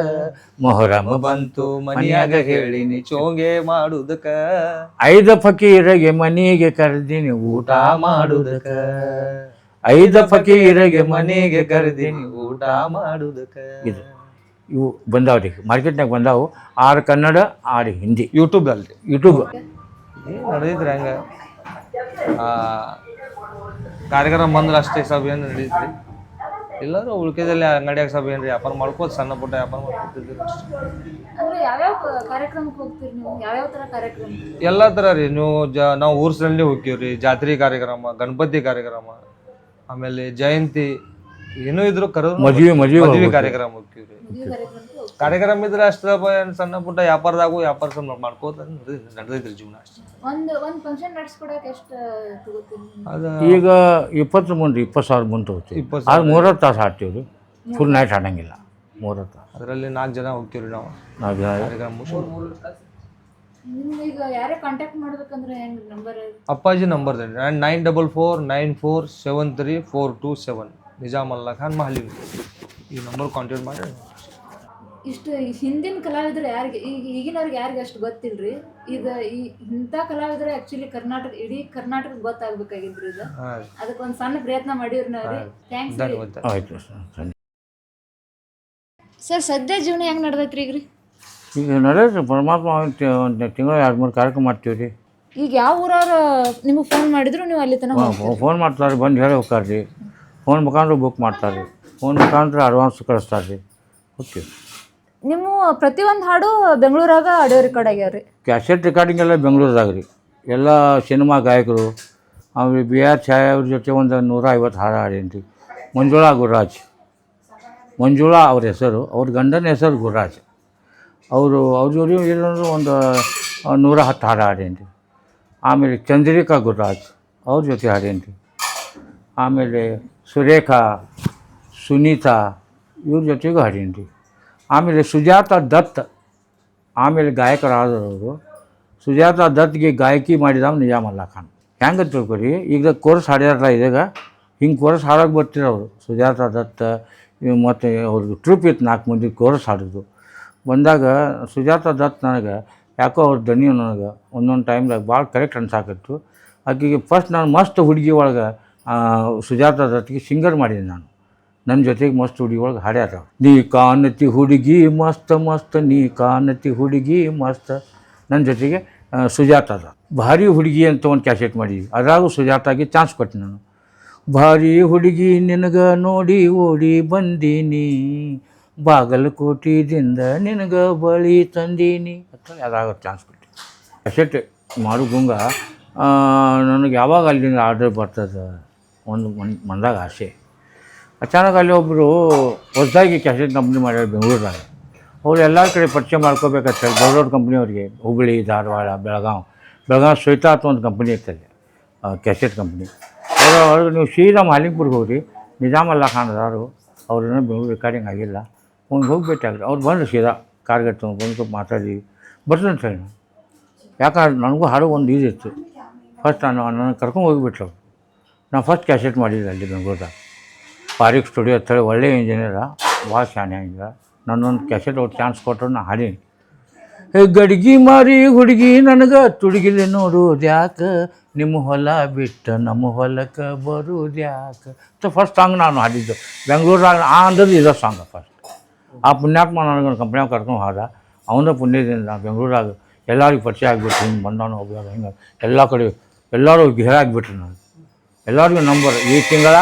[SPEAKER 1] ಮೊಹರಮ್ ಬಂತು
[SPEAKER 2] ಮನಿಯಾಗ ಹೇಳಿನಿ ಚೋಂಗೆ ಮಾಡುದಕ್ಕ,
[SPEAKER 1] 5 ಫಕೀರಿಗೆ ಮನೆಗೆ ಕರೆದಿನಿ ಊಟ
[SPEAKER 2] ಮಾಡುದಕ್ಕ,
[SPEAKER 1] 5 ಫಕೀರಿಗೆ
[SPEAKER 2] ಮನೆಗೆ ಕರೆದಿನಿ ಊಟ ಮಾಡುದಕ್ಕ.
[SPEAKER 1] ಇದು ಇವು ಬಂದಾವ್ರಿ ಮಾರ್ಕೆಟ್ನಾಗ ಬಂದಾವು. 6 ಕನ್ನಡ 6 ಹಿಂದಿ
[SPEAKER 2] ಯೂಟ್ಯೂಬ್ ಅಲ್ರಿ.
[SPEAKER 1] ಯೂಟ್ಯೂಬ್
[SPEAKER 2] ನಡೆದಿದ್ರಿ ಹಂಗ ಕಾರ್ಯಕ್ರಮ ಬಂದ್ರೆ ಅಷ್ಟೇ ಸಭೆ ಏನು ನಡೀತ್ರಿ. ಎಲ್ಲರೂ ಉಳ್ಕೆದಲ್ಲಿ ಅಂಗಡಿಯಾಗ ಸಭೆ ಏನ್ರಿ ವ್ಯಾಪಾರ ಮಾಡ್ಕೋತ ಸಣ್ಣ ಪುಟ್ಟ ವ್ಯಾಪಾರ ಮಾಡ್ಕೊತಿದ್ರಿ ಅಷ್ಟೇ.
[SPEAKER 3] ಅಂದ್ರೆ ಯಾವ್ಯಾವ ಕಾರ್ಯಕ್ರಮಕ್ಕೆ ಹೋಗ್ತೀರಿ ನೀವು? ಯಾವ್ಯಾವ ತರ ಕಾರ್ಯಕ್ರಮ?
[SPEAKER 2] ಎಲ್ಲ ಥರ ರೀ. ನೀವು ನಾವು ಊರ್ಸ್ನಲ್ಲಿ ಹೋಗ್ತೀವ್ರಿ, ಜಾತ್ರೆ ಕಾರ್ಯಕ್ರಮ, ಗಣಪತಿ ಕಾರ್ಯಕ್ರಮ, ಆಮೇಲೆ ಜಯಂತಿ ಏನೋ ಇದ್ರು ಕರೋದು ಮದುವೆ ಕಾರ್ಯಕ್ರಮ ಹೋಗ್ತೀವ್ರಿ.
[SPEAKER 3] ಮದುವೆ ಕಾರ್ಯಕ್ರಮಕ್ಕೆ ಹೋಗ್ತೀರಿ?
[SPEAKER 2] ಕಾರ್ಯಕ್ರಮ ಇದ್ರೆ ಅಷ್ಟಪ್ಪ ಸಣ್ಣ ಪುಟ್ಟ ವ್ಯಾಪಾರದಾಗು ವ್ಯಾಪಾರ ಮಾಡ್ಕೋತ ನಡೆದೈತ್ರಿ ಜೀವನ ಅಷ್ಟೇ.
[SPEAKER 3] ಒಂದು ಫಂಕ್ಷನ್ ನಡೆಸ್ಕೊಡಕ್ಕೆ ಎಷ್ಟು ತಗೋತೀರಿ?
[SPEAKER 2] ಅದು
[SPEAKER 1] ಈಗ 20,000 ಮುಂದೆ ಹೋಗ್ತೀವಿ.
[SPEAKER 2] 20,000
[SPEAKER 1] ಅದು 3 ತಾಸು ಹಾಡ್ತೀವಿ ರೀ. Full night ಹಾಡಂಗಿಲ್ಲ. 3 ತಾಸು
[SPEAKER 2] ಅದರಲ್ಲಿ 4 ಜನ ಹೋಗ್ತೀವ್ರಿ ನಾವು
[SPEAKER 1] ನಾವು
[SPEAKER 2] ಕಾರ್ಯಕ್ರಮ ಮುಗಿಸ್ಕೊಂಡು.
[SPEAKER 3] ನಿಮ್ಗೆ ಈಗ ಯಾರೇ ಕಾಂಟ್ಯಾಕ್ಟ್ ಮಾಡ್ಬೇಕಂದ್ರೆ ಹೆಂಗ್ ನಂಬರ್?
[SPEAKER 2] ಅಪ್ಪಾಜಿ ನಂಬರ್ 9449473427 ನಿಜಾಮ್ ಅಲ್ಲಾ ಖಾನ್ ಮಹಲಿ. ಈ ನಂಬರ್ ಕಾಂಟ್ಯಾಕ್ಟ್ ಮಾಡಿ.
[SPEAKER 3] ಇಷ್ಟು ಹಿಂದಿನ ಕಲಾವಿದ್ರು ಯಾರಿಗೆ ಈಗಿನವ್ರಿಗೆ ಯಾರಿಗೆ ಅಷ್ಟು ಗೊತ್ತಿಲ್ರಿ. ಇದು ಇಂಥ ಕಲಾವಿದ್ರೆ ಆಕ್ಚುಲಿ ಇಡೀ ಕರ್ನಾಟಕಕ್ಕೆ ಗೊತ್ತಾಗ್ಬೇಕಾಗಿದ್ರಿ. ಇದು ಅದಕ್ಕೊಂದು ಸಣ್ಣ ಪ್ರಯತ್ನ ಮಾಡಿವ್ರಿ ನಾವ್ರಿ. ಥ್ಯಾಂಕ್ಸ್.
[SPEAKER 2] ಧನ್ಯವಾದ.
[SPEAKER 1] ಆಯಿತು ಸರ್.
[SPEAKER 3] ಸರ್ ಸದ್ಯ ಜೀವನ ಹೆಂಗ್ ನಡೆದೈತ್ರಿ ಈಗ ರೀ?
[SPEAKER 1] ಈಗ ನಡೆಯುತ್ತೆ ಪರಮಾತ್ಮ. ಒಂದು ತಿಂಗಳು 2-3 ಕಾರ್ಯಕ್ರಮ ಮಾಡ್ತೀವಿ ರೀ.
[SPEAKER 3] ಈಗ ಯಾವ ಊರವ್ರು ನಿಮಗೆ ಫೋನ್ ಮಾಡಿದ್ರು ನೀವು ಅಲ್ಲಿ ತನಕ
[SPEAKER 1] ಫೋನ್ ಮಾಡ್ತಾರೆ, ಬಂದು ಹೇಳಿ ಹೋಗ್ತಾರೆ ರೀ. ಫೋನ್ ಮುಖಾಂತರ ಬುಕ್ ಮಾಡ್ತಾರೆ ರೀ, ಫೋನ್ ಮುಖಾಂತರ ಅಡ್ವಾನ್ಸ್ ಕಳಿಸ್ತಾರೆ ರೀ. ಓಕೆ.
[SPEAKER 3] ನಿಮ್ಮ ಪ್ರತಿಯೊಂದು ಹಾಡು ಬೆಂಗಳೂರಾಗ ಆಡಿಯೋ ರೆಕಾರ್ಡ್ ಆಗ್ಯಾವ್ರಿ.
[SPEAKER 1] ಕ್ಯಾಸೆಟ್ ರೆಕಾರ್ಡಿಂಗ್ ಎಲ್ಲ ಬೆಂಗಳೂರದಾಗ ರೀ. ಎಲ್ಲ ಸಿನಿಮಾ ಗಾಯಕರು ಆಮೇಲೆ BR ಛಾಯಾ ಅವ್ರ ಜೊತೆ ಒಂದು 150 ಹಾಡು ಹಾಡೇನಿ ರೀ. ಮಂಜುಳಾ ಗುರುರಾಜ್, ಮಂಜುಳಾ ಅವ್ರ ಹೆಸರು, ಅವ್ರ ಗಂಡನ ಹೆಸರು ಗುರುರಾಜ್. ಅವ್ರ ಜೋಡಿ ಏನಂದ್ರೆ ಒಂದು 110 ಹಾಡು ಹಾಡೇನಿ ರೀ. ಆಮೇಲೆ ಚಂದ್ರಿಕಾ ಗುರುರಾಜ್ ಅವ್ರ ಜೊತೆ ಹಾಡೇನಿ ರೀ. ಆಮೇಲೆ ಸುರೇಖಾ, ಸುನೀತಾ ಇವ್ರ ಜೊತೆಗೂ ಹಾಡೇನಿ ರೀ. ಆಮೇಲೆ ಸುಜಾತಾ ದತ್, ಆಮೇಲೆ ಗಾಯಕರಾದವರು. ಸುಜಾತಾ ದತ್ಗೆ ಗಾಯಕಿ ಮಾಡಿದವ ನಿಜಾಮ್ ಅಲ್ಲಾ ಖಾನ್. ಹೆಂಗೆ ತಿಳ್ಕೊರಿ, ಈಗ ಕೋರ್ಸ್ ಹಾಡ್ಯಾರಲ್ಲ ಇದಾಗ ಹಿಂಗೆ ಕೋರ್ಸ್ ಹಾಡೋಕೆ ಬರ್ತಿರೋರು. ಸುಜಾತಾ ದತ್ ಮತ್ತು ಅವ್ರಿಗೆ ಟ್ರೂಪ್ ಇತ್ತು, 4 ಮಂದಿ ಕೋರ್ಸ್ ಹಾಡೋದು. ಬಂದಾಗ ಸುಜಾತಾ ದತ್ ನನಗೆ ಯಾಕೋ ಅವ್ರ ದನಿ ನನಗೆ ಒಂದೊಂದು ಟೈಮ್ದಾಗ ಭಾಳ ಕರೆಕ್ಟ್ ಅನ್ಸಾಕತ್ತು. ಆಕೆಗೆ ಫಸ್ಟ್ ನಾನು ಮಸ್ತ್ ಹುಡುಗಿ ಒಳಗೆ ಸುಜಾತಾ ದತ್ಗೆ ಸಿಂಗರ್ ಮಾಡಿದ್ದೀನಿ ನಾನು. ನನ್ನ ಜೊತೆಗೆ ಮಸ್ತ್ ಹುಡುಗಿ ಒಳಗೆ ಹಾಡ್ಯಾರ. ನೀ ಕಾನತಿ ಹುಡುಗಿ ಮಸ್ತ್ ಮಸ್ತ್, ನೀ ಕಾನತಿ ಹುಡುಗಿ ಮಸ್ತ್. ನನ್ನ ಜೊತೆಗೆ ಸುಜಾತಾ ದತ್. ಭಾರಿ ಹುಡುಗಿ ಅಂತ ಒಂದು ಕ್ಯಾಸೆಟ್ ಮಾಡಿದ್ವಿ, ಅದ್ರಾಗೂ ಸುಜಾತಾಗೆ ಚಾನ್ಸ್ ಕೊಟ್ಟೆ ನಾನು. ಭಾರಿ ಹುಡುಗಿ ನಿನಗೆ ನೋಡಿ ಓಡಿ ಬಂದೀನಿ, ಬಾಗಲಕೋಟೆದಿಂದ ನಿನಗೆ ಬಳಿ ತಂದೀನಿ ಅಂತ ಅದ್ರಾಗ ಚಾನ್ಸ್ ಕೊಟ್ಟೆ. ಕ್ಯಾಸೆಟ್ ಮಾಡು ಗುಂಗ ನನಗೆ ಯಾವಾಗ ಅಲ್ಲಿಂದ ಆರ್ಡರ್ ಬರ್ತದೆ ಒಂದು ಮಂದಾಗ ಆಸೆ. ಅಚಾನಕ್ ಅಲ್ಲಿ ಒಬ್ಬರು ಹೊಸದಾಗಿ ಕ್ಯಾಸೆಟ್ ಕಂಪ್ನಿ ಮಾಡ್ಯಾರ ಬೆಂಗಳೂರಾಗ. ಅವ್ರು ಎಲ್ಲ ಕಡೆ ಪರಿಚಯ ಮಾಡ್ಕೋಬೇಕಂತ ಹೇಳಿ ದೊಡ್ಡ ದೊಡ್ಡ ಕಂಪ್ನಿಯವ್ರಿಗೆ ಹುಬ್ಬಳ್ಳಿ, ಧಾರವಾಡ, ಬೆಳಗಾವಿ ಶ್ವೇತಾ ಅಂತ ಒಂದು ಕಂಪ್ನಿ ಇರ್ತದೆ ಕ್ಯಾಸೆಟ್ ಕಂಪ್ನಿ. ಅವ್ರಿಗೆ ನೀವು ಸೀದಾ ಮಾಲಿಕ್ಪುರ್ಗೆ ಹೋಗ್ರಿ, ನಿಜಾಮಲ್ಲ ಖಾನದಾರು ಅವ್ರನ್ನ ಬೆಂಗಳೂರು ರೆಕಾರ್ಡಿಂಗ್ ಆಗಿಲ್ಲ, ಒಂದು ಹೋಗಿ ಭೇಟಿ ಆಗ್ರಿ. ಅವ್ರು ಬಂದು ಸೀದಾ ಕಾರ್ಗಟ್ ತೊಗೊಂಡು ಬಂದು ಸ್ವಲ್ಪ ಮಾತಾಡಿ ಬರ್ತೀನಿ ಸರ್. ಯಾಕಂದ್ರೆ ನನಗೂ ಹಾಡು ಒಂದು ಇದಿತ್ತು. ಫಸ್ಟ್ ನನ್ನ ಕರ್ಕೊಂಡು ಹೋಗಿಬಿಟ್ರು. ನಾನು ಫಸ್ಟ್ ಕ್ಯಾಸೆಟ್ ಮಾಡಿದ್ದೆ ಅಲ್ಲಿ ಬೆಂಗಳೂರದಾಗ, ಪಾರಿಕ್ ಸ್ಟುಡಿಯೋ ಅಂತೇಳಿ ಒಳ್ಳೆಯ ಇಂಜಿನಿಯರ, ಭಾಳ ಶಾನೆ ಹಂಗೆ. ನನ್ನೊಂದು ಕ್ಯಾಸೆಟ್ ಅವ್ರು ಚಾನ್ಸ್ ಕೊಟ್ಟರು, ನಾನು ಹಾಡೀನಿ. ಗಡ್ಗಿ ಮಾರಿ ಹುಡುಗಿ ನನಗೆ ತುಡುಗಿಲಿ ನೋಡುವುದ್ಯಾಕೆ, ನಿಮ್ಮ ಹೊಲ ಬಿಟ್ಟು ನಮ್ಮ ಹೊಲಕ್ಕೆ ಬರುವುದ್ಯಾಕೆ ಅಂತ ಫಸ್ಟ್ ಸಾಂಗ್ ನಾನು ಹಾಡಿದ್ದು ಬೆಂಗಳೂರಾಗ. ಅಂದದ್ದು ಇದೇ ಸಾಂಗ್ ಫಸ್ಟ್. ಆ ಪುಣ್ಯಾತ್ಮ ನನಗೆ ಕಂಪ್ನಿಯಾಗ ಕರ್ಕೊಂಡು ಹೋದ. ಅವನ ಪುಣ್ಯದಿಂದ ಬೆಂಗಳೂರಾಗ ಎಲ್ಲರಿಗೂ ಪರಿಚಯ ಆಗಿಬಿಟ್ರು. ಹಿಂಗೆ ಬಂದವನು ಹೋಗ್ಯಾರ, ಹಿಂಗೆ ಎಲ್ಲ ಕಡೆ ಎಲ್ಲರೂ ಗಿರಾಗಿಬಿಟ್ರು. ನಾನು ಎಲ್ಲರಿಗೂ ನಂಬರ್, ಈ ತಿಂಗಳ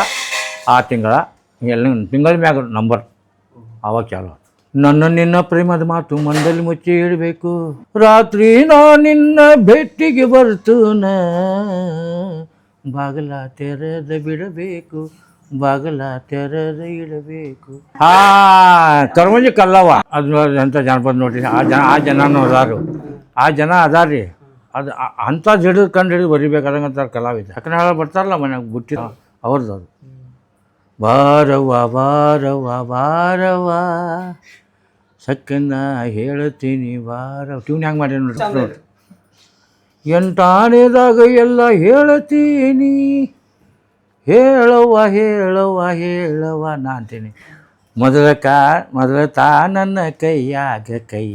[SPEAKER 1] ಆ ತಿಂಗಳ ಎಲ್ಲ ತಿಂಗಳ ಮ್ಯಾಗ ನಂಬರ್ ಆವಾಗ ಚಾಲು. ನನ್ನ ನಿನ್ನ ಪ್ರೇಮದ ಮಾತು ಮಂದಲ್ಲಿ ಮುಚ್ಚಿ ಇಡಬೇಕು, ರಾತ್ರಿ ನಾ ನಿನ್ನ ಭೇಟಿಗೆ ಬರ್ತೂನ, ಬಾಗಲ ತೆರೆದ ಬಿಡಬೇಕು, ಬಾಗಲ ತೆರೆದ ಇಡಬೇಕು. ಕರ್ಮಂಜಿ ಕಲ್ಲವ ಅದು ಅಂತ ಜನಪದ ನೋಡ್ರಿ. ಆ ಜನನೂ ಅದಾರು, ಆ ಜನ ಅದಾರ್ರಿ. ಅದು ಅಂಥ ಹಿಡಿದು ಕಂಡು ಹಿಡಿದು ಬರಿಬೇಕಾದಂತ ಕಲಾವಿದ. ಯಾಕಂದ್ರೆ ಬರ್ತಾರಲ್ಲ ಮನ್ಯಾಗ ಬುಟ್ಟಿ ಅವ್ರದ್ದು ಅದು. ಬಾರವ್ವ ಬಾರವ್ವ ಬಾರವ್ವ ಸಕ್ಕನ್ನ ಹೇಳ್ತೀನಿ ಬಾರವ್ವ. ಟ್ಯೂನ್ ಹೆಂಗೆ ಮಾಡಿ ನೋಡಿ. ಎಂಟಾಣೆದಾಗ ಎಲ್ಲ ಹೇಳ್ತೀನಿ, ಹೇಳವ್ವ ಹೇಳವ್ವ ಹೇಳವ್ವ ನಾ ಅಂತೀನಿ. ಮೊದಲ ತಾ ನನ್ನ ಕೈಯಾಗ ಕೈ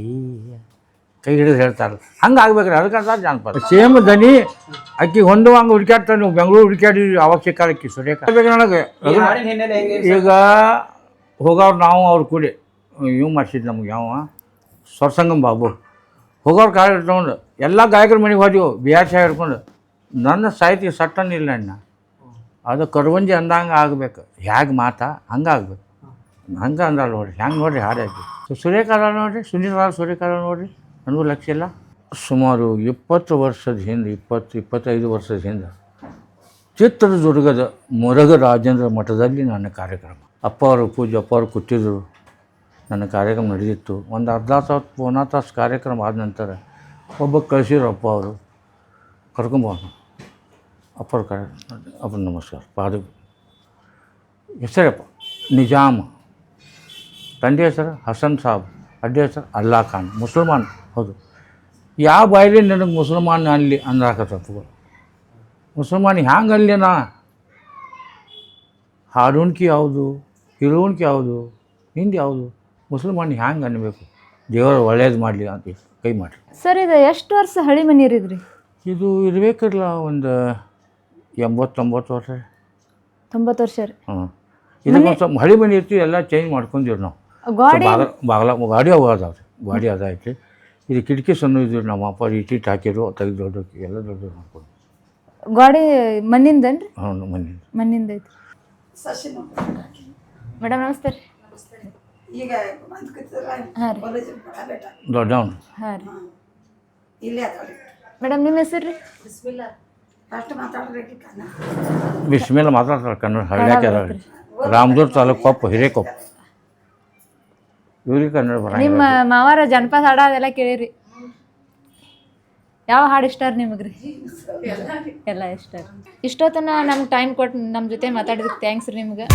[SPEAKER 1] ಹಿಡಿದು ಹೇಳ್ತಾರಲ್ಲ, ಹಂಗೆ ಆಗ್ಬೇಕ್ರಿ. ಅದಕ್ಕಂತ ಜಾನಪದ ಸೇಮ್ ದನಿ. ಅಕ್ಕಿ ಹೊಂದುವಂಗೆ ಹುಡುಕ್ಯಾಡ್ತಾರೆ. ನೀವು ಬೆಂಗಳೂರು ಹುಡುಕ್ಯಾಡಿ ಅವಾಗ ಸಿಕ್ಕಾರ ಅಕ್ಕಿ ಸುರೇಖ ನನಗೆ. ಈಗ ಹೋಗೋರು ನಾವು ಅವ್ರು ಕೂಡಿ ಇವು ಮಾಡಿಸಿದ್ದು ನಮ್ಗೆ ಯಾವ ಸ್ವರ್ಸಂಗಮ್ ಬಾಬು ಹೋಗೋರು ಕಾಳು ಇಟ್ಕೊಂಡು ಎಲ್ಲ ಗಾಯಕರ ಮನೆಗೆ ಹೋದೆವು ಬಿಹಾರ್ ಸಾಹೇಬ್ ಹಿಡ್ಕೊಂಡು. ನನ್ನ ಸಾಹಿತ್ಯ ಸಟ್ಟನಿಲ್ಲ ಅಣ್ಣ. ಅದು ಕರ್ವಂಜಿ ಅಂದಂಗೆ ಆಗ್ಬೇಕು. ಹೇಗೆ ಮಾತಾ ಹಂಗೆ ಆಗ್ಬೇಕು. ಹಂಗೆ ಅಂದಲ್ಲ ನೋಡಿರಿ, ಹೆಂಗೆ ನೋಡಿರಿ ಹಾಡಾಕಿ. ಸುರೇಖಾರ ನೋಡಿರಿ, ಸುನೀಲ್ ಸುರೇಖಾರ ನೋಡಿರಿ. ನನಗೂ ಲಕ್ಷ ಇಲ್ಲ. ಸುಮಾರು 20 ವರ್ಷದ ಹಿಂದೆ, 25 ವರ್ಷದ ಹಿಂದೆ ಚಿತ್ರದುರ್ಗದ ಮೊರಗ ರಾಜೇಂದ್ರ ಮಠದಲ್ಲಿ ನನ್ನ ಕಾರ್ಯಕ್ರಮ. ಅಪ್ಪ ಅವರು ಪೂಜೆ ಅಪ್ಪ ಅವರು ಕೂತಿದ್ರು. ನನ್ನ ಕಾರ್ಯಕ್ರಮ ನಡೆದಿತ್ತು. ಒಂದು ಅರ್ಧ ತಾಸು ಪೋನಾ ತಾಸು ಕಾರ್ಯಕ್ರಮ ಆದ ನಂತರ ಒಬ್ಬ ಕಳಿಸಿದ್ರು ಅಪ್ಪ ಅವರು, ಕರ್ಕೊಂಬೋನು ಅಪ್ಪರ ಕಾರ್ಯಕ್ರಮ. ಅಪ್ಪ ನಮಸ್ಕಾರ. ಪಾದ ಹೆಸರಪ್ಪ ನಿಜಾಮ, ತಂದೆ ಹೆಸರು ಹಸನ್ ಸಾಬ್, ಅಡ್ಡಿ ಹೆಸರು ಅಲ್ಲಾ ಖಾನ್, ಮುಸಲ್ಮಾನ್. ಹೌದು, ಯಾವ ಬಾಯಲ್ಲಿ ನನಗೆ ಮುಸಲ್ಮಾನ್ ಅಲ್ಲಿ ಅಂದಾಕತ್ತಪ್ಪ. ಮುಸಲ್ಮಾನ್ ಹ್ಯಾಂಗೆ ಅಲ್ಲಿ ನಾ ಹಾಡೋಣ್ಕಿ ಯಾವುದು, ಹಿರೋಣ್ಕಿ ಯಾವುದು, ಹಿಂದೆ ಯಾವುದು, ಮುಸಲ್ಮಾನ್ ಹ್ಯಾಂಗೆ ಅನ್ಬೇಕು. ದೇವರು ಒಳ್ಳೇದು ಮಾಡಲಿ ಅಂತ ಕೈ ಮಾಡಿರಿ.
[SPEAKER 3] ಸರ್ ಇದು ಎಷ್ಟು ವರ್ಷ ಹಳಿ ಮನೆ ಇರಿದ್ರಿ?
[SPEAKER 1] ಇದು ಇರಬೇಕಿರಲ್ಲ ಒಂದು 80-90 ವರ್ಷ.
[SPEAKER 3] 90 ವರ್ಷ ರೀ.
[SPEAKER 1] ಹಾಂ, ಇದಕ್ಕೆ ಸ್ವಲ್ಪ ಹಳಿ ಮನೆ ಇರ್ತೀವಿ, ಎಲ್ಲ ಚೇಂಜ್ ಮಾಡ್ಕೊಂಡಿವ್ರಿ ನಾವು. ಬಾಗಲ ಗಾಡಿ ಅದಾವ್ರಿ, ಗಾಡಿ ಅದೈತಿ. ಇದು ಕಿಟಕಿ ಸಣ್ಣ ಇದ್ವಿ. ನಮ್ಮ ಅಪ್ಪ ಇಟ್ಟಿಟ್ಟು ಹಾಕಿರು, ತೆಗೆದು ದೊಡ್ಡಕ್ಕೆ ಎಲ್ಲ ದೊಡ್ಡ ಮಾಡ್ಕೊಂಡು.
[SPEAKER 3] ಗಾಡಿ ಮಣ್ಣಿಂದನ್ರಿ?
[SPEAKER 1] ಹೌದು,
[SPEAKER 3] ಮಣ್ಣಿಂದ ಐತಿ. ಮೇಡಮ್ ನಮಸ್ತೆ ರೀ. ಹಾಂ ರೀ.
[SPEAKER 1] ದೊಡ್ಡವನು.
[SPEAKER 3] ಹಾಂ ರೀ. ಮೇಡಮ್ ನಿಮ್ಮ ಹೆಸರು ರೀ?
[SPEAKER 1] ಬಿಸ್ಮಿಲ್ಲ ಮಾತಾಡ್ತಾರೆ ಕನ್ನಡ. ಹಳ್ಳ್ಯಾಕೆ ರಾಮದುರ್ಗ ತಾಲೂಕು ಕೊಪ್ಪ, ಹಿರೇಕೊಪ್ಪ. ಇವ್ರಿಗೆ ಕನ್ನಡ ಬರ.
[SPEAKER 3] ನಿಮ್ಮ ಮಾವಾರ ಜನಪದ ಹಾಡ ಅದೆಲ್ಲ ಕೇಳಿರಿ. ಯಾವ ಹಾಡು ಇಷ್ಟ ರೀ ನಿಮಗೆ ರೀ? ಎಲ್ಲ ಇಷ್ಟ ರೀ. ಇಷ್ಟೊತ್ತನ ನಮ್ಗೆ ಟೈಮ್ ಕೊಟ್ಟು ನಮ್ಮ ಜೊತೆ ಮಾತಾಡಿದಕ್ಕೆ ಥ್ಯಾಂಕ್ಸ್ ರೀ ನಿಮ್ಗೆ.